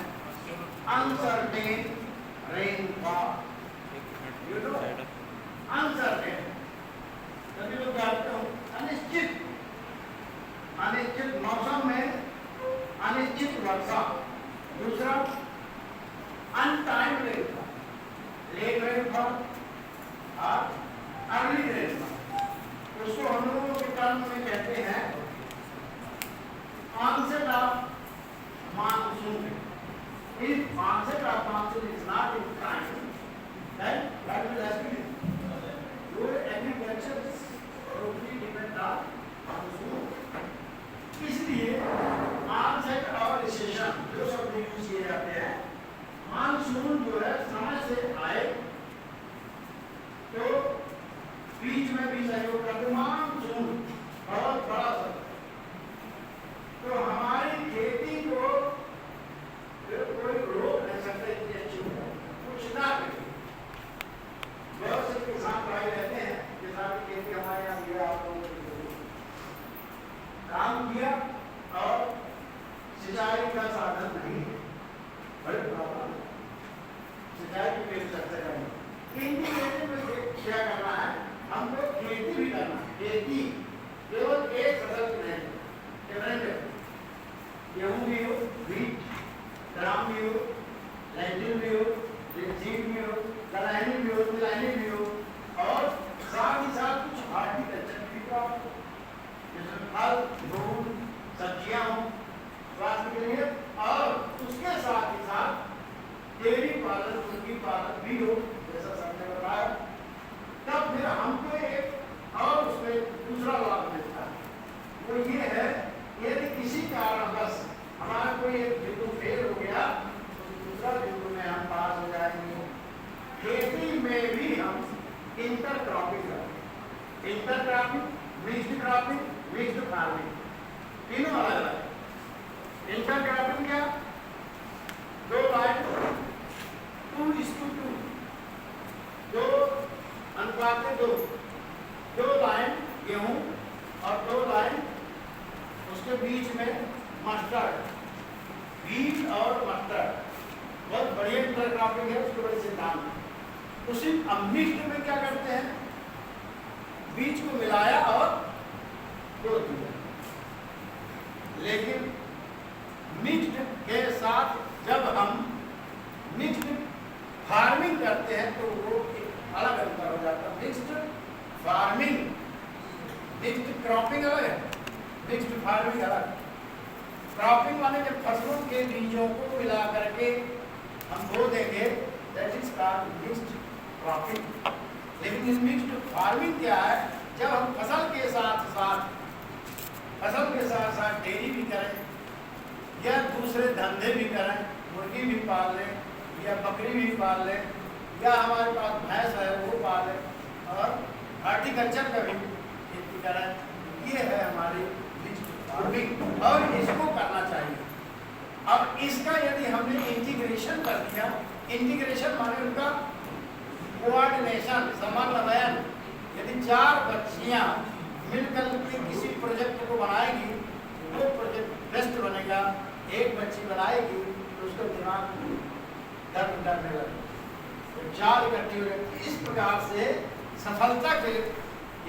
uncertain rainfall, you know, uncertain, सभी लोग जानते हो, अनिश्चित, अनिश्चित मौसम में अनिश्चित वर्षा। दूसरा अनटाइम रेनफॉल, लेट रेनफॉल और अर्ली रेनफॉल, उसको हम लोगों के टर्म में कहते हैं onset of monsoon. If onset of monsoon is not in time, then that will happen. Your agriculture is totally depend on monsoon. इसलिए onset और recession जो शब्द यूज किए जाते हैं, मानसून जो है समय से आए तो बीच में भी सहयोग करते, मानसून बहुत बड़ा शब्द, तो हमारी खेती को कोई रोक नहीं सकते कि अच्छी हो, कुछ ना करें। बहुत से किसान भाई रहते हैं, किसान की खेती हमारे यहाँ किया, आप लोगों ने काम किया और सिंचाई का साधन नहीं है, बड़े प्रॉब्लम, सिंचाई की पेड़ सकते हैं। इंटीग्रेटेड में क्या करना है, हमको खेती भी करना है, खेती केवल एक फसल की नहीं, डिफरेंट गेहूं ग्राम भी हो, लैंडिन भी हो, जीट भी हो, दलहनी भी हो, तिलहनी भी हो, और साथ ही साथ कुछ हॉर्टिकल्चर भी प्राप्त हो, जैसे फल, दूध, सब्जियां हो स्वास्थ्य के लिए, और उसके साथ ही साथ डेयरी पालन, मुर्गी पालन भी हो, जैसा सबने बताया। तब फिर हमको एक और उसमें दूसरा लाभ मिलता है, वो ये है यदि किसी कारणवश हमारा कोई एक बिंदु फेल हो गया तो दूसरा बिंदु में हम पास हो जाएंगे। खेती में भी हम इंटर क्रॉपिंग करें, inter cropping, mixed cropping, mixed farming, तीनों अलग अलग। इंटर क्रॉपिंग क्या? 2 लाइन 2:2, 2 लाइन गेहूं और 2 लाइन उसके बीच में मस्टर्ड, बीज और मस्टर्ड, बहुत बढ़िया इंटर क्रॉपिंग है, उसके बड़े सिद्धांत। उसी मिक्स्ड में क्या करते हैं, बीज को मिलाया और तोड़ दिया। लेकिन मिक्स्ड के साथ जब हम मिक्स्ड फार्मिंग करते हैं तो वो एक अलग अंतर हो जाता है। मिक्स्ड फार्मिंग, मिक्स्ड क्रॉपिंग अलग है, मिक्स्ड फार्मिंग अलग। क्रॉपिंग माने जब फसलों के बीजों को मिला करके हम बो देंगे, that is called mixed cropping. लेकिन इस मिक्स्ड फार्मिंग क्या है, जब हम फसल के साथ साथ डेयरी भी करें या दूसरे धंधे भी करें, मुर्गी भी पाल लें या बकरी भी पाल लें या हमारे पास भैंस है वो पाल लें और हॉर्टिकल्चर का भी खेती करें, ये है हमारी मिक्स्ड फार्मिंग और इसको करना चाहिए। अब इसका यदि हमने इंटीग्रेशन कर दिया, इंटीग्रेशन माने उनका कोऑर्डिनेशन, समन्वयन, यदि 4 बच्चियां मिलकर के किसी प्रोजेक्ट को बनाएगी वो प्रोजेक्ट बेस्ट बनेगा। एक बच्ची बनाएगी तो उसका दिमाग दर्द करने लगेगा, तो 4 इकट्ठी हो जाती। इस प्रकार से सफलता के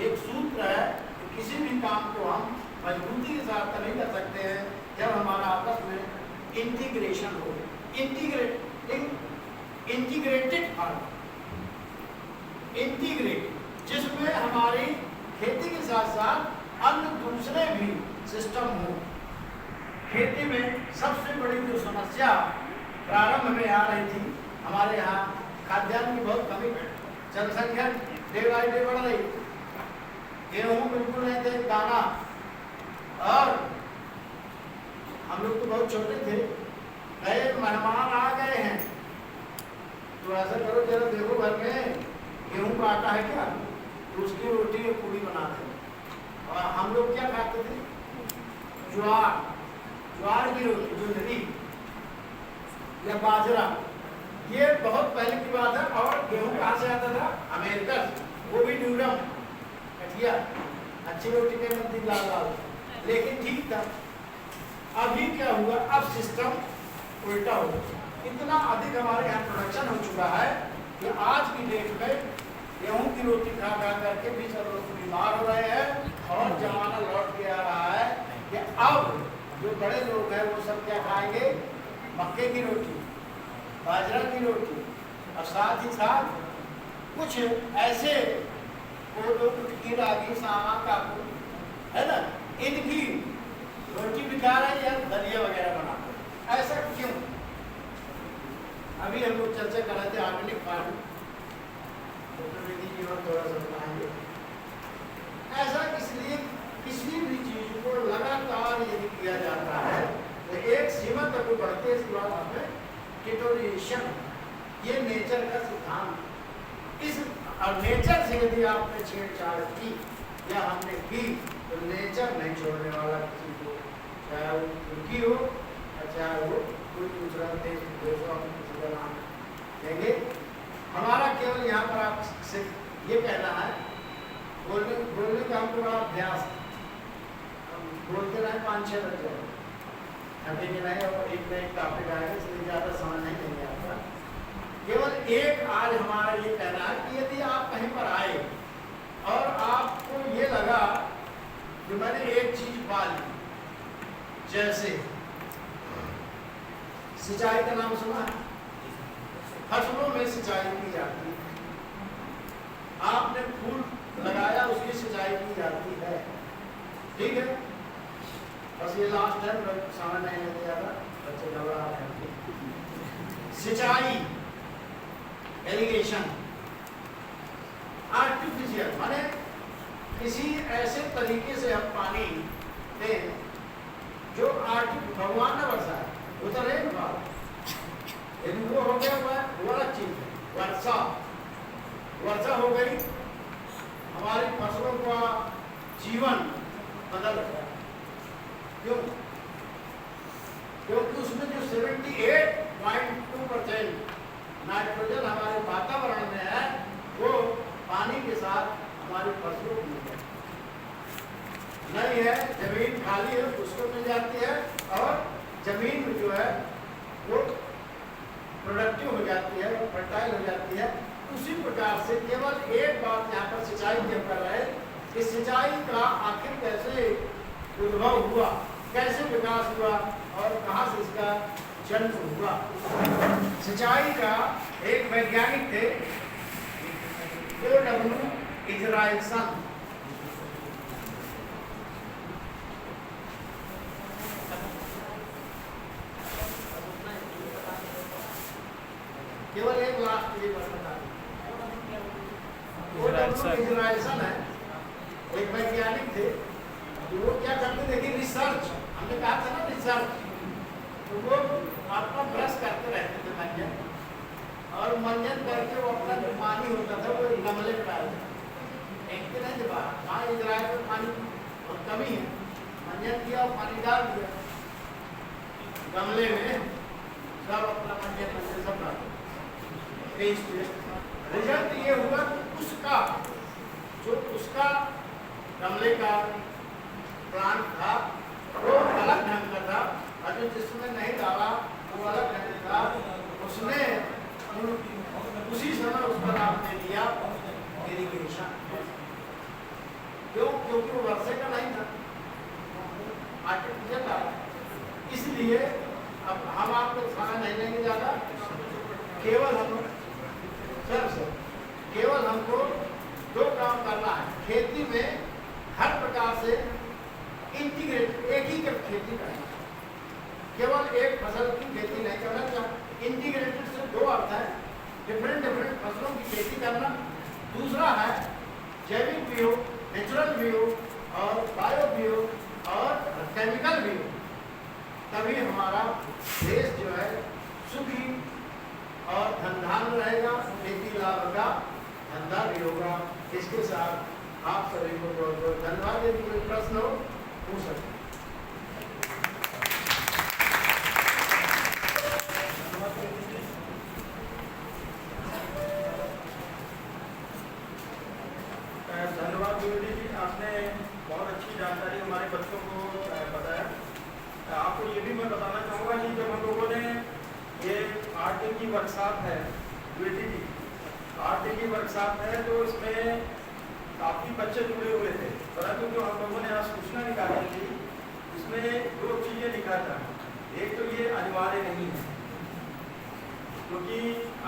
एक सूत्र है कि किसी भी काम को हम मजबूती के साथ नहीं कर सकते हैं जब हमारा आपस में इंटीग्रेशन हो, इंटीग्रेटेड फार्मिंग, इंटीग्रेट, जिसमें हमारी खेती के साथ साथ अन्य दूसरे भी सिस्टम हो। खेती में सबसे बड़ी जो समस्या प्रारंभ में आ रही थी, हमारे यहाँ खाद्यान्न की बहुत कमी, जनसंख्या डे बाई डे बढ़ रही, गेहूँ बिल्कुल नहीं थे, दाना, और हम लोग तो बहुत छोटे थे, नए मेहमान आ गए हैं तो ऐसा करो जरा देखो घर में गेहूँ का आटा है क्या, तो उसकी रोटी और पूड़ी बनाते हैं। और हम लोग क्या खाते थे, ज्वार की रोटी, जोंधरी या बाजरा, ये बहुत पहले की बात है। और गेहूँ कहाँ से आता था, अमेरिका, वो भी ड्यूरम, कठिया, अच्छी रोटी के नजदीक लाल लाल, लेकिन ठीक था। अभी क्या हुआ, अब सिस्टम उल्टा हो गया, इतना अधिक हमारे यहाँ प्रोडक्शन हो चुका है कि आज की डेट में गेहूं की रोटी खा करके भी सब लोग बीमार हो रहे हैं। और जमाना लौट के आ रहा है कि अब जो बड़े लोग हैं वो सब क्या खाएंगे, मक्के की रोटी, बाजरा की रोटी, और साथ ही साथ कुछ ऐसे कोदो, रागी, सामा, काकू, है ना, इनकी रोटी भी खा रहे हैं या दलिया वगैरह बना। ऐसा क्यों? अभी हम लोग चर्चा कर रहे थे ऑर्गेनिक फार्मिंग, थोड़ा सा बताएंगे। ऐसा इसलिए किसी भी चीज को लगातार यदि किया जाता है तो एक सीमा तक बढ़ते, इसके बाद हमें डिटोरिएशन, ये नेचर का सिद्धांत। इस और नेचर से यदि आपने छेड़छाड़ की या हमने की तो नेचर नहीं छोड़ने वाला किसी को, चाहे वो तुर्की हो या चाहे वो कोई दूसरा देश विदेश हम किसी का नाम देंगे। हमारा केवल यहाँ पर आपसे ये कहना है, बोलने का हमको बड़ा अभ्यास, हम बोलते रहे 5-6 बज जाए, अभी के नहीं, और एक नए टॉपिक आएगा इसलिए ज़्यादा समय नहीं देंगे आपका। केवल एक आज हमारा ये कहना है कि यदि आप कहीं पर आए और आपको ये लगा कि मैंने एक चीज पा ली, जैसे सिंचाई का नाम सुना है? फसलों में सिंचाई की जाती है। आपने फूल लगाया, उसकी सिंचाई की जाती है, ठीक है। बस ये लास्ट है, समझ नहीं लेते ज़्यादा, बच्चे घबरा रहे हैं। सिंचाई, इरिगेशन, आर्टिफिशियल माने किसी ऐसे तरीके से हम पानी दें जो भगवान ने बरसाया, वो तो नहीं बात, लेकिन वो हो गया वो अलग चीज है। वर्षा हो गई, हमारी फसलों का जीवन बदल गया। क्यों? क्योंकि उसमें जो 78.2% नाइट्रोजन हमारे वातावरण में है, वो पानी के साथ हमारी फसलों को मिल जाती है। नहीं है, जमीन खाली है, उसको मिल जाती है, और जमीन जो है वो प्रोडक्टिव हो जाती है, फर्टाइल हो जाती है। उसी प्रकार से केवल एक बात यहाँ पर सिंचाई के ऊपर है कि सिंचाई का आखिर कैसे उद्भव हुआ, कैसे विकास हुआ, और कहाँ से इसका जन्म हुआ। सिंचाई का एक वैज्ञानिक थे, O.W. इजराइलसन। केवल एक लास्ट ये बात बता दूं, इजराइलसन है, एक वैज्ञानिक थे। तो वो क्या करते, देखिए रिसर्च, हमने कहा था ना रिसर्च, तो वो अपना ब्रश करते रहते थे मंजन, और मंजन करके वो अपना जो पानी होता था वो गमले में डालते थे। एक दिन है जब वहाँ इजराइल में पानी बहुत कमी है, मंजन किया और पानी डाल दिया गमले में, सब अपना मंजन सब डालते। रिजल्ट ये हुआ कि उसका जो उसका गमले का प्लांट था वो अलग ढंग का था, और जो जिसमें नहीं डाला वो अलग ढंग का। उसने उसी समय उसका नाम दे दिया इरिगेशन। क्यों? क्योंकि वो वर्षे का नहीं था, आर्टिफिशियल था। इसलिए अब हम आपको खाना नहीं लेंगे ज़्यादा, केवल हमको दो काम करना है। खेती में हर प्रकार से इंटीग्रेट, एकीकृत खेती करना, केवल एक फसल की खेती नहीं करना चाहिए। इंटीग्रेटेड से दो अर्थ है, डिफरेंट फसलों की खेती करना। दूसरा है जैविक भी हो, नेचुरल भी हो, और बायो भी हो, और केमिकल भी हो। तभी हमारा देश जो है सुखी और धनधान रहेगा, खेती लाभ का धंधा भी होगा। इसके साथ आप सभी को बहुत बहुत धन्यवाद। यदि कोई प्रश्न हो पूछ सकते। धन्यवाद गुरुजी जी, आपने बहुत अच्छी जानकारी हमारे बच्चों को बताया। आपको ये भी मैं बताना चाहूँगा कि जब हम लोगों ने ये 8 दिन की वर्कशॉप है, UAT की 8 दिन की वर्कशॉप है, तो इसमें काफ़ी बच्चे जुड़े हुए थे। परंतु जो हम लोगों ने आज सूचना निकाली थी, इसमें 2 चीज़ें लिखा था। एक तो ये अनिवार्य नहीं है, क्योंकि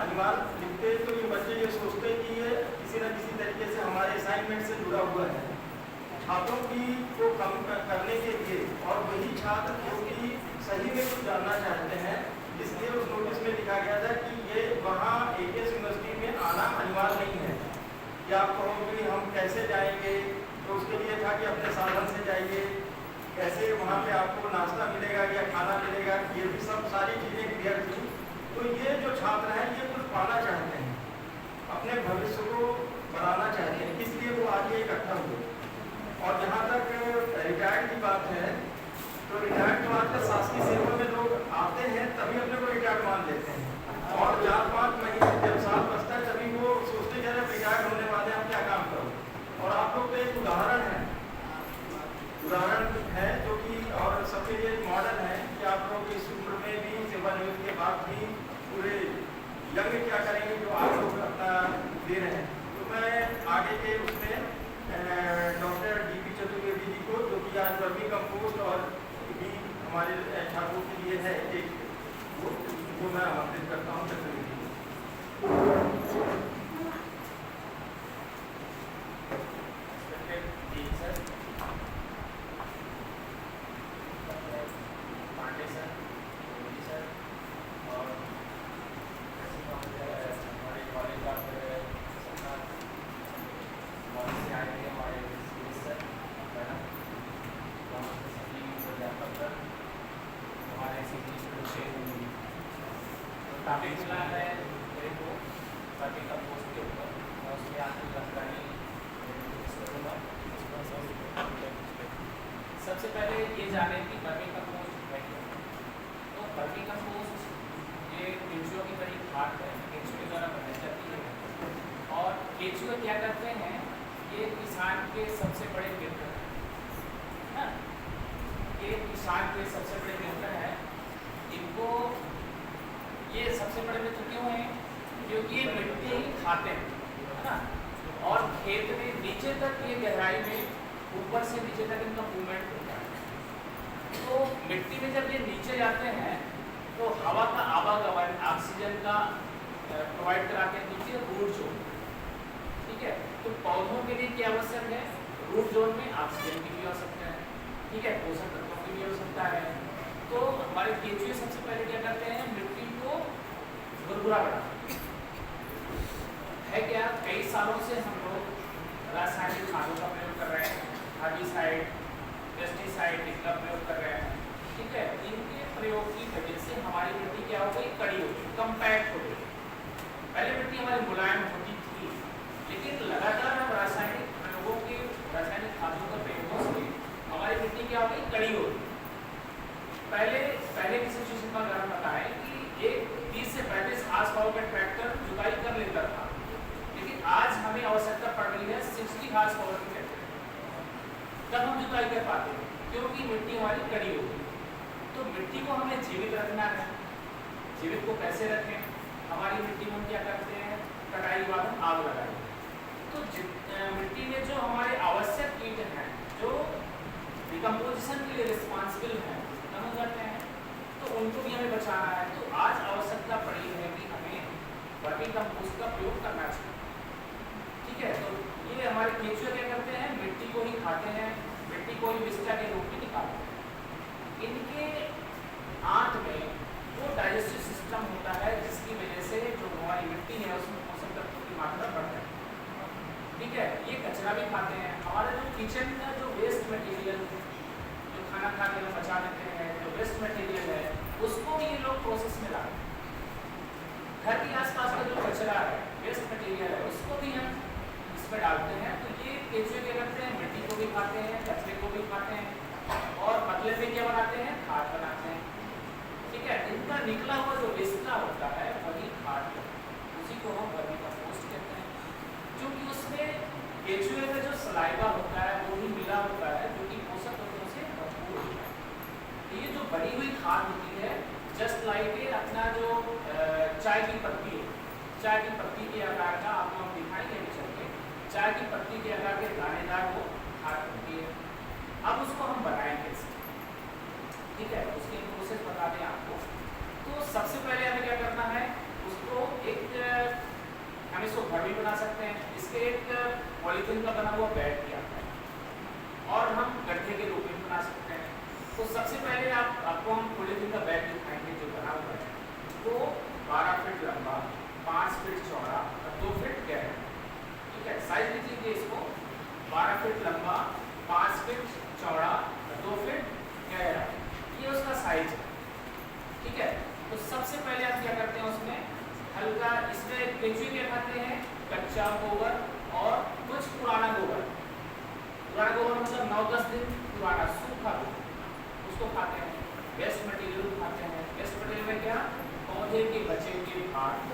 अनिवार्य लिखते तो ये बच्चे ये सोचते कि ये किसी न किसी तरीके से हमारे असाइनमेंट से जुड़ा हुआ है। छात्रों की को कम करने के लिए, और वही छात्र जो कि सही में कुछ जानना चाहते हैं, इसलिए उस नोटिस में लिखा गया था कि ये वहाँ AKS यूनिवर्सिटी में आना अनिवार्य नहीं है। कि आप कहोगे हम कैसे जाएंगे, तो उसके लिए था कि अपने साधन से जाइए, कैसे वहाँ पे आपको नाश्ता मिलेगा या खाना मिलेगा, ये भी सब सारी चीज़ें क्लियर थी। तो ये जो छात्र हैं ये कुछ पाना चाहते हैं, अपने भविष्य को बनाना चाहते हैं, इसलिए वो आज ये इकट्ठा हुए। और जहाँ तक रिटायर्ड की बात है, तो रिटायर्ड के बाद शासकीय सेवा में लोग आते हैं तभी अपने को रिटायर्ड मान लेते हैं, और 4-5 महीने जब साल बचता है तभी वो सोचते हैं जब रिटायर्ड होने वाले हम क्या काम करो। और आप लोग का एक उदाहरण है जो कि और सबके लिए मॉडल है कि आप लोग इस उम्र में भी सेवानिवृत्ति के बाद भी पूरे यज्ञ क्या करेंगे जो आप लोग अपना दे रहे हैं। तो मैं आगे के उसमें डॉक्टर DP चतुर्वेदी जी को, जो कि आज वर्मी कंपोस्ट और भी हमारे छात्रों के लिए है, एक वो मैं आमंत्रित करता हूँ तकरीबन। पांडे सर, मोदी सर और हमारे कॉलेज का से आए थे हमारे सर मैडम, सभी अध्यापक सर, हमारे टॉपिक मिला है मेरे को बाकी का पोस्ट के ऊपर, मैं उसमें आपकी जानकारी करूँगा। सबसे पहले ये जाने कि वर्मी कंपोस्ट है क्या। तो वर्मी कंपोस्ट ये केंचुआ की बड़ी खाद है, केंचुए द्वारा बनाई जाती है। और केंचुए क्या करते हैं, ये किसान के सबसे बड़े मित्र हैं, ये किसान के सबसे बड़े मित्र हैं। इनको ये सबसे बड़े मित्र क्यों हैं, क्योंकि ये मिट्टी ही खाते हैं, है ना। और खेत में नीचे तक ये गहराई में ऊपर से नीचे तक इनका मूवमेंट होता है। तो मिट्टी में जब ये नीचे जाते हैं तो हवा का आवागमन, ऑक्सीजन का प्रोवाइड कराते हैं नीचे रूट जोन। ठीक है, तो पौधों के लिए क्या आवश्यक है, रूट जोन में ऑक्सीजन की भी आवश्यकता है, ठीक है, पोषक तत्वों की भी आवश्यकता है। तो हमारे केंचुए सबसे पहले क्या करते हैं, मिट्टी को भुरभुरा बनाते है। क्या कई सालों से हम लोग रासायनिक खादों का प्रयोग कर रहे हैं, हर्बिसाइड, पेस्टिसाइड इसका प्रयोग कर रहे हैं, ठीक है। इनके प्रयोग की वजह से हमारी मिट्टी क्या हो गई, कड़ी हो गई, कम्पैक्ट हो गई। पहले मिट्टी हमारी मुलायम होती थी, लेकिन लगातार हम रासायनिक प्रयोगों के, रासायनिक खादों का प्रयोगों से हमारी मिट्टी क्या हो गई, कड़ी हो गई। पहले की सिचुएशन का अगर हम बताएं कि एक 30 से 35 हार्स पावर का ट्रैक्टर जुताई कर लेता था, लेकिन आज हमें आवश्यकता पड़ रही है 60 हार्स पावर की ट्रैक्टर, तब हम जुताई कर पाते हैं, क्योंकि मिट्टी हमारी कड़ी हो गई। तो मिट्टी को हमें जीवित रखना है। जीवित को कैसे रखें, हमारी मिट्टी में हम क्या करते हैं, कटाई के बाद हम आग लगाएंगे। तो मिट्टी में जो हमारे आवश्यक कीट हैं, जो डिकम्पोजिशन के लिए रिस्पॉन्सिबल हैं, खत्म हो जाते हैं, तो उनको भी हमें बचाना है। तो आज आवश्यकता पड़ी है कि हमें वर्मी कंपोस्ट का प्रयोग करना चाहिए, ठीक है। तो ये हमारे केंचुए क्या करते हैं, मिट्टी को ही खाते हैं, मिट्टी को ही विस्टा के रूप में निकालते हैं। इनके आंत में वो डाइजेस्टिव सिस्टम होता है, जिसकी वजह से जो हमारी मिट्टी है उसमें पोषक तत्वों की मात्रा बढ़ जाती है, ठीक है। ये कचरा भी खाते हैं। हमारा जो किचन का जो वेस्ट मटेरियल, जो खाना खा के हम बचा देते हैं, जो वेस्ट मटेरियल है, उसको भी ये लोग प्रोसेस में लाते हैं। घर के आसपास का जो कचरा है, वेस्ट मटेरियल है, उसको भी हम इसमें डालते हैं। तो ये केंचुए क्या करते हैं, मिट्टी को भी खाते हैं, कचरे को भी खाते हैं, और बदले में क्या बनाते हैं, खाद बनाते हैं, ठीक है। इनका निकला हुआ जो वेस्ट होता है वही खाद है, उसी को हम वर्मी कंपोस्ट कहते हैं। क्योंकि उसमें केंचुए का जो सलाइवा होता है वो भी मिला होता है, जो कि पोषक तत्वों से भरपूर होता है। ये जो बड़ी हुई खाद होती है, जस्ट लाइक अपना जो चाय की पत्ती है, चाय की पत्ती के आकार का, आपको हम दिखाएंगे भी चल के, चाय की पत्ती के आकार के दानेदार वो खाद होती है। अब उसको हम बनाएंगे, ठीक है, उसकी प्रोसेस बता दें आपको। तो सबसे पहले हमें क्या करना है, उसको हम इसको घर भी बना सकते हैं। इसके एक पॉलीथीन का बना हुआ बैग भी आता है, और हम गड्ढे के रूप में बना सकते हैं। तो सबसे पहले आपको हम पॉलीथीन का बैग दिखाएंगे जो बना हुआ है, वो 12 फीट लंबा, 5 फीट चौड़ा और 2 फीट गहरा, ठीक है। साइज लिख लीजिए इसको, 12 फीट लंबा, 5 फीट चौड़ा और 2 फीट गहरा, ये उसका साइज है, ठीक है। तो सबसे पहले आप क्या करते हैं, उसमें हल्का, इसमें केंचुए क्या खाते हैं, कच्चा गोबर और कुछ पुराना गोबर। पुराना गोबर मतलब 9-10 दिन पुराना सूखा गोबर, उसको खाते हैं। वेस्ट मटेरियल खाते हैं। वेस्ट मटेरियल में क्या, पौधे के बचे हुए भाग,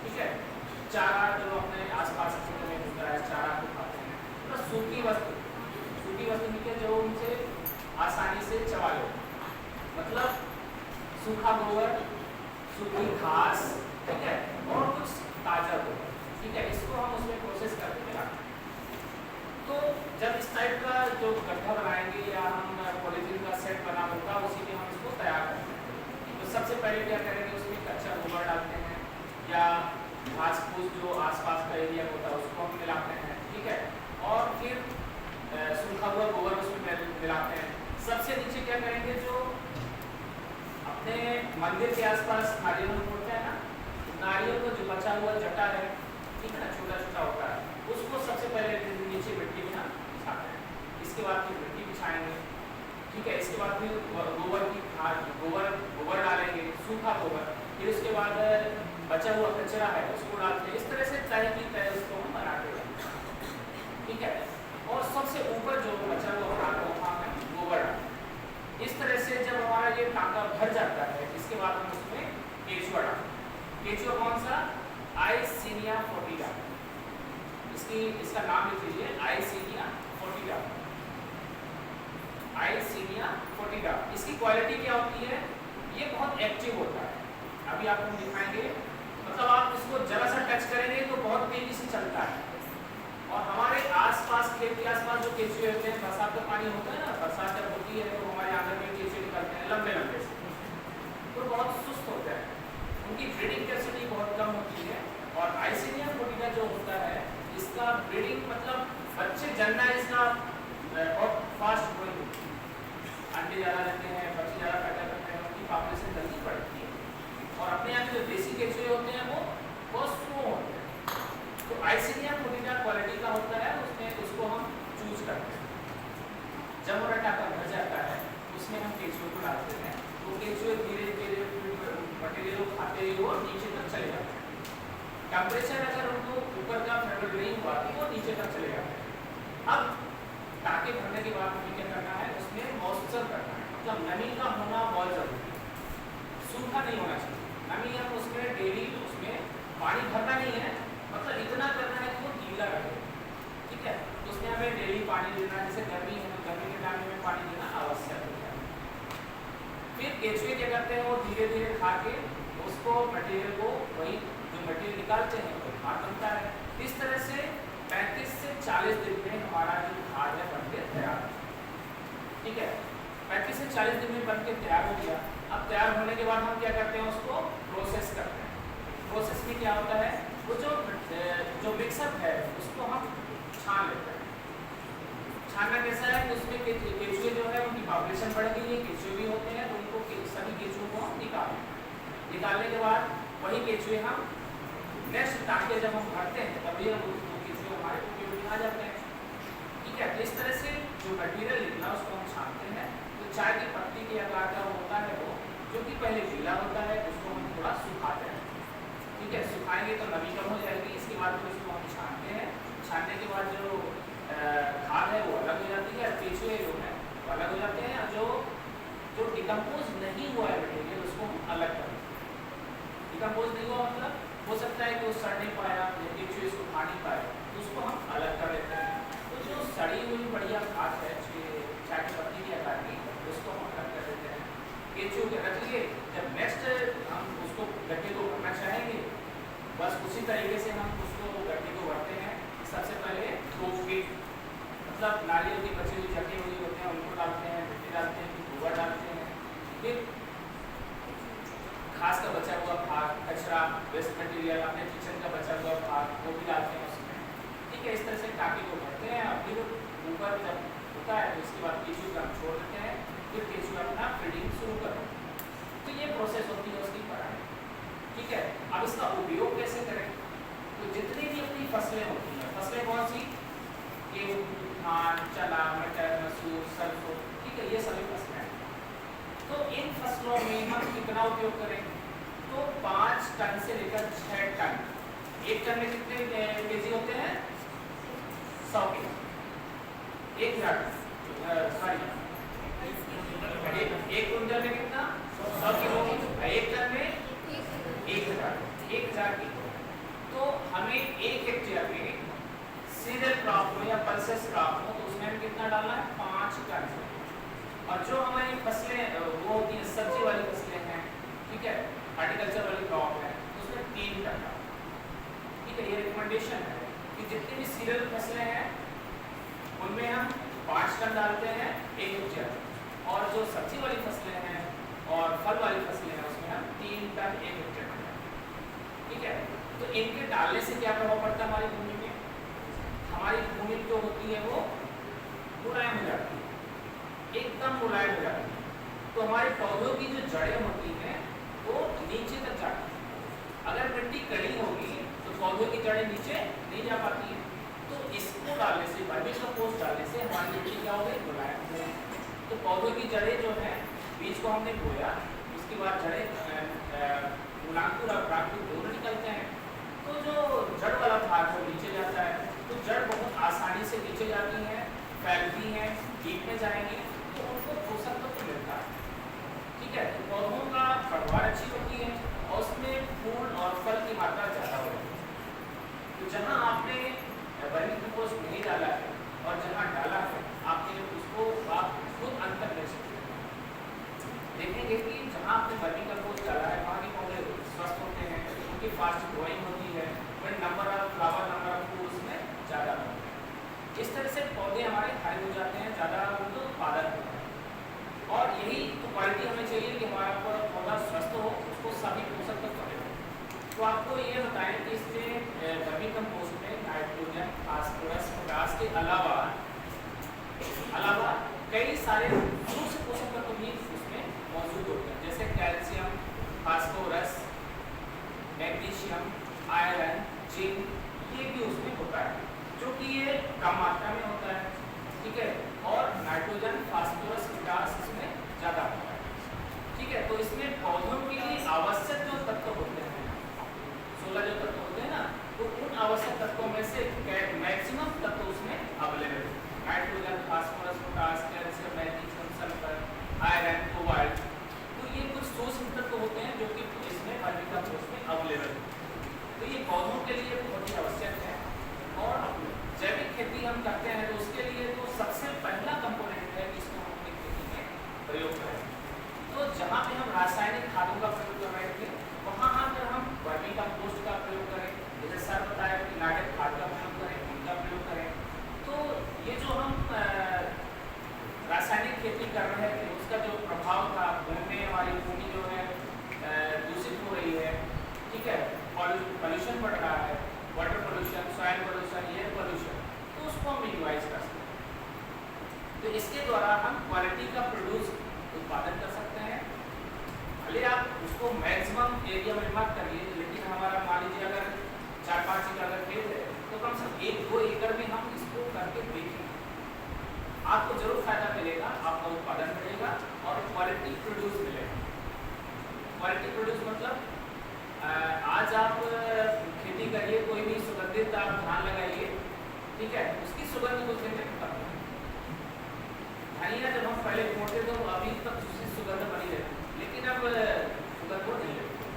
ठीक है। चारा जो अपने आसपास क्षेत्र में होता है, चारा को खाते हैं। तो सूखी वस्तु में क्या, जो उनसे आसानी से चबा लो, मतलब सूखा गोबर, सूखी घास, ठीक है, और कुछ ताजा गोबर, ठीक है। इसको हम उसमें प्रोसेस करके मिलाते हैं। तो जब इस टाइप का जो गड्ढा बनाएंगे या हम पॉलीथीन का सेट बना होगा, उसी में हम इसको तैयार करते हैं। तो सबसे पहले क्या करेंगे, उसमें कच्चा गोबर डालते हैं या घास फूस जो आसपास का एरिया होता है उसको हम मिलाते हैं, ठीक है। और फिर सूखा हुआ गोबर उसमें मिलाते हैं। सबसे नीचे क्या करेंगे, जो अपने मंदिर के आसपास नारियल होता है ना, नारियल का जो बचा हुआ जटा है, ठीक है ना, छोटा छोटा होता है, उसको सबसे पहले नीचे मिट्टी में हम बिछाते हैं। इसके बाद फिर मिट्टी बिछाएंगे, ठीक है। इसके बाद फिर गोबर की खाद, गोबर डालेंगे, सूखा गोबर। फिर उसके बाद बचा हुआ कचरा है उसको डालते हैं। इस तरह से तय की तय उसको हम बनाते हैं, ठीक है। और सबसे ऊपर जो बचा हुआ भाग है वहाँ हम गोबर डालते हैं। इस तरह से जब हमारा ये टांका भर जाता है, इसके बाद हम उसमें केचुआ डालते हैं। केचुआ कौन सा? आइसिनिया फोर्टिडा। इसका नाम लिख लीजिए, आइसिनिया फोर्टिडा। आइसिनिया फोर्टिडा। इसकी क्वालिटी क्या होती है? ये बहुत एक्टिव होता है। अभी आपको दिखाएंगे, मतलब आप इसको जरा सा टच करेंगे तो बहुत तेजी से चलता है। और हमारे आसपास, खेत के आसपास जो केचुए होते हैं, बरसात का पानी होता है ना, बरसात जब होती है तो हमारे आंगन में केचुए निकलते हैं लंबे लंबे से, तो बहुत सुस्त होते हैं, उनकी ब्रीडिंग कैपेसिटी बहुत कम होती है। और आइसिनिया फोर्टिडा जो होता है, इसका ब्रीडिंग मतलब बच्चे जन्ना इसका बहुत फास्ट ग्रोइंग होती है, अंडे ज़्यादा रहते हैं, बच्चे ज़्यादा पैदा करते हैं, उनकी पॉपुलेशन जल्दी बढ़ती है। और अपने यहाँ के जो देसी केचुए होते हैं वो बहुत स्लो होते हैं। तो आइसिनिया फोर्टिडा क्वालिटी का होता है, उसमें उसको हम चूज करते हैं। जब हमारा टाका भर जाता है उसमें हम केचुए को डालते हैं, तो केचुए धीरे धीरे मटेरियल को खाते हुए वो नीचे तक चले जाते हैं। टेम्परेचर अगर उनको ऊपर का फेवरेट नहीं हुआ तो वो नीचे तक चले जाते हैं। अब टाके भरने के बाद हमें क्या करना है, उसमें मॉइस्चर करना है, मतलब नमी का होना बहुत जरूरी है, सूखा नहीं होना चाहिए। नमी हम उसमें डेली, उसमें पानी भरना नहीं है, मतलब इतना करना है कि वो गीला रहे, ठीक है। तो उसमें हमें डेली पानी देना है, जैसे गर्मी है, गर्मी के टाइम में पानी देना आवश्यक होता है। फिर केचुए क्या करते हैं, वो धीरे धीरे खा के उसको मटेरियल को, वही जो मटेरियल निकालते हैं वो खाद बनता है। इस तरह से 35 से 40 दिन में हमारा जो खाद है बन के तैयार है, ठीक है। 35 से 40 दिन में बन के तैयार हो गया। अब तैयार होने के बाद हम क्या करते हैं, उसको प्रोसेस करते हैं। प्रोसेस में क्या होता है, वो जो मिक्सअप है उसको हम छान लेते हैं। छानना कैसा है कि उसमें केचुए जो है उनकी पॉपुलेशन बढ़ गई है, केचुए भी होते हैं, तो उनको सभी केचुओं को हम निकालने के बाद वही केचुए हम नेक्स्ट टांके जब हम भरते हैं तभी हम केचुए हमारे उपयोग में आ जाते हैं, ठीक है। तो इस तरह से जो मटीरियल निकला उसको हम छानते हैं। तो चाय की पत्ती के आकार का होता है वो, जो कि पहले गीला होता है, उसको हम थोड़ा सुखाते हैं, ठीक है। सुखाएंगे तो नमी कम हो जाएगी। इसके बाद फिर उसको हम छानते हैं। छानने के बाद जो खाद है वो अलग हो जाती है, केचुए जो है वो अलग हो जाते हैं। जो डिकम्पोज नहीं हुआ है मटेरियल उसको हम अलग करते हैं। डिकम्पोज नहीं हुआ मतलब हो सकता है कि वो सड़ नहीं पाया या केचुए इसको खा नहीं पाए, तो उसको हम अलग कर लेते हैं। तो जो सड़ी हुई बढ़िया खाद है चाय की पत्ती की आकार की, उसको हम अलग कर देते हैं। केचुए के रख लिए, जब नेक्स्ट हम उसको गड्ढे को भरना चाहेंगे, बस उसी तरीके से हम उसको गड्ढे को भरते हैं। सबसे पहले ठोक के, मतलब नारियल की बची हुई जटे हुई होते हैं उनको डालते हैं, मिट्टी डालते हैं, गोबर डालते हैं, फिर घास का बचा हुआ भाग, कचरा, वेस्ट मटेरियल, अपने किचन का बचा हुआ भाग वो भी डालते हैं उसमें, ठीक है। इस तरह से टाँके को भरते हैं। अब फिर ऊपर जब होता है तो इसके बाद केचुए का हम छोड़ देते हैं, फिर केचुए अपना फीडिंग शुरू करते हैं। तो ये प्रोसेस होती है उसकी पढ़ाई, ठीक है। अब इसका उपयोग कैसे करें, तो जितनी भी अपनी फसलें होती हैं, फसलें कौन सी, गेहूँ, धान, चना, मटर, मसूर, सरसों, ठीक है, ये सभी फसलें हैं। तो इन फसलों में हम कितना उपयोग करें, तो 5 टन से लेकर 6 टन। 1 टन में कितने केजी होते हैं, 100 केजी। 1,000 सॉरी 1 कुंटल में कितना, 100 किलो। 1 टन में 1,000 किलो। तो हमें 1 हेक्टेयर में सीरियल क्रॉप हो या पल्सेस क्रॉप हो तो उसमें हमें कितना डालना है, 5 टन। और जो हमारी फसलें वो होती हैं सब्जी वाली फसलें हैं, ठीक है, हॉर्टिकल्चर वाली क्रॉप है, तो उसमें 3 टन, ठीक है। ये रिकमेंडेशन है कि जितनी भी सीरियल फसलें हैं उनमें हम 5 टन डालते हैं 1 हेक्टेयर, और जो सब्जी वाली फसलें हैं और फल वाली फसलें हैं उसमें 3 टन 1 हेक्टेयर में। ठीक है, तो इनके डालने से क्या प्रभाव पड़ता है हमारी भूमि में? हमारी भूमि जो होती है वो मुलायम हो जाती है, एकदम मुलायम हो जाती है। तो हमारे पौधों की जो जड़ें होती हैं वो नीचे तक जाती है। अगर मिट्टी कड़ी होगी तो पौधों की जड़ें नीचे नहीं जा पाती हैं। तो इसको डालने से, वर्मी कंपोस्ट डालने से हमारी मिट्टी क्या हो गई? मुलायम हो गई। तो पौधों की जड़ें जो है, बीज को हमने बोया, उसके बाद जड़ें मूलांकुर और प्राकृतिक दोनों निकलते हैं। तो जो जड़ वाला भाग वो नीचे जाता है, तो जड़ बहुत आसानी से नीचे जाती है, फैलती हैं, डीप में जाएंगी, तो उनको पोषक तत्व मिलता है। ठीक है, तो पौधों का पैदावार अच्छी होती है और उसमें फूल और फल की मात्रा ज़्यादा होती है। तो जहाँ आपने वर्मी कंपोस्ट नहीं डाला है और जहाँ डाला है, आपने उसको आप खुद अंतर कर सकते हैं। देखेंगे कि जहाँ आपने वर्मी कंपोस्ट डाला है वहाँ के पौधे स्वस्थ होते हैं, उनकी फास्ट ग्रोइंग होती है, वही number of flower, number of फूल उसमें ज़्यादा होते हैं। इस तरह से पौधे हमारे हरे हो जाते हैं, ज़्यादा उनको उत्पादन होता है। और यही तो क्वालिटी हमें चाहिए कि हमारा पौधा स्वस्थ हो, उसको सभी पोषक तत्व मिले। तो आपको ये बताएं कि इसमें वर्मी कंपोस्ट में नाइट्रोजन, फास्फोरस, पोटास के अलावा कई सारे सूक्ष्म पोषक तत्व भी उसमें मौजूद होते हैं, जैसे calcium, phosphorus, magnesium, iron, zinc, ये भी उसमें होता है, जो कि ये कम मात्रा में होता है। ठीक है, और नाइट्रोजन, फास्फोरस, पोटास इसमें ज़्यादा होता है। ठीक है, तो इसमें पौधों के लिए आवश्यक जो तत्व होते हैं, 16 जो तत्व होते हैं ना, तो उन आवश्यक तत्वों में से मैक्सिमम तत्व उसमें अवेलेबल है। Nitrogen, phosphorus, potash, calcium, magnesium, sulphur, iron, cobalt, तो ये कुछ सूक्ष्म तत्व होते हैं जो कि इसमें वर्मी कंपोस्ट में अवेलेबल है। तो ये पौधों के लिए बहुत ही आवश्यक है। और जैविक खेती हम करते हैं तो उसके लिए तो सबसे पहला कंपोनेंट है कि इसको हम अपनी खेती में प्रयोग करें। तो जहाँ पे हम रासायनिक खादों का प्रयोग कर रहे थे, वहाँ अगर हम वर्मी कंपोस्ट का प्रयोग करें, जैसे सर बताया कि नाटक खाद का प्रयोग करें, उनका प्रयोग करें, तो ये जो हम रासायनिक खेती कर रहे थे उसका जो प्रभाव था, भूमि, हमारी भूमि जो है दूषित हो रही है। ठीक है, पॉल्यूशन बढ़ रहा है, water pollution, soil pollution, air pollution, तो उसको हम मिनिमाइज कर सकते हैं। तो इसके द्वारा हम क्वालिटी का प्रोड्यूस उत्पादन कर सकते हैं। भले आप उसको मैक्सिमम एरिया में मत करिए, लेकिन हमारा मान लीजिए अगर 4-5 एकड़ अगर खेत है तो कम से कम 1-2 एकड़ में हम इसको करके देखें, आपको जरूर फायदा मिलेगा, आपका उत्पादन मिलेगा और क्वालिटी प्रोड्यूस मिलेगा। क्वालिटी प्रोड्यूस मतलब आज आप खेती करिए, कोई भी सुगंधित आप धान लगाइए, ठीक है, उसकी सुगंध कुछ दिन तक खत्म हो। धनिया जब हम पहले बोते तो अभी तक उसकी सुगंध बनी रहती, लेकिन अब सुगंध वो नहीं लगती।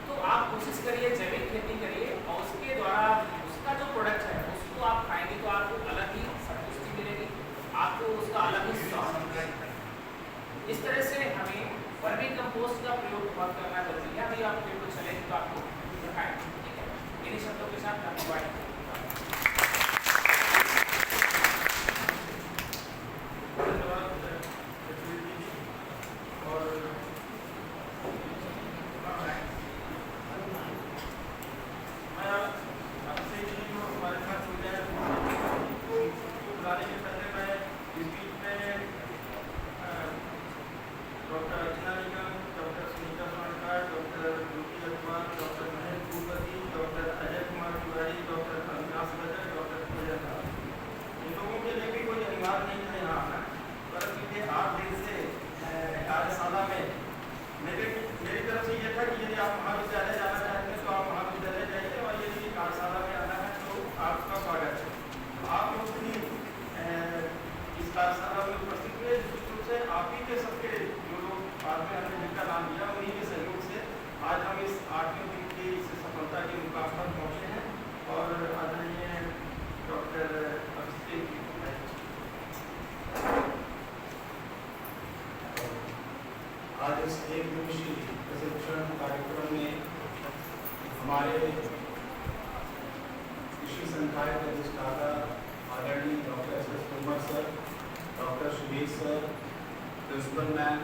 तो आप कोशिश करिए, जैविक खेती करिए और उसके द्वारा उसका जो प्रोडक्ट है उसको आप खाएंगे तो आपको अलग ही संतुष्टि मिलेगी, आपको उसका अलग ही स्वाद मिलेगा। इस तरह से हमें वर्मी कंपोस्ट का प्रयोग बहुत करना जरूरी है। अभी आप पेपर चलेंगे तो आपको दिखाएंगे। ठीक है, इन्हीं शब्दों के साथ मैं मोबाइल आज इस एक दिवसीय प्रशिक्षण कार्यक्रम में हमारे कृषि संकाय के अधिष्ठाता आदरणीय doctor S S. Tomar sir, doctor Sudhir sir, principal ma'am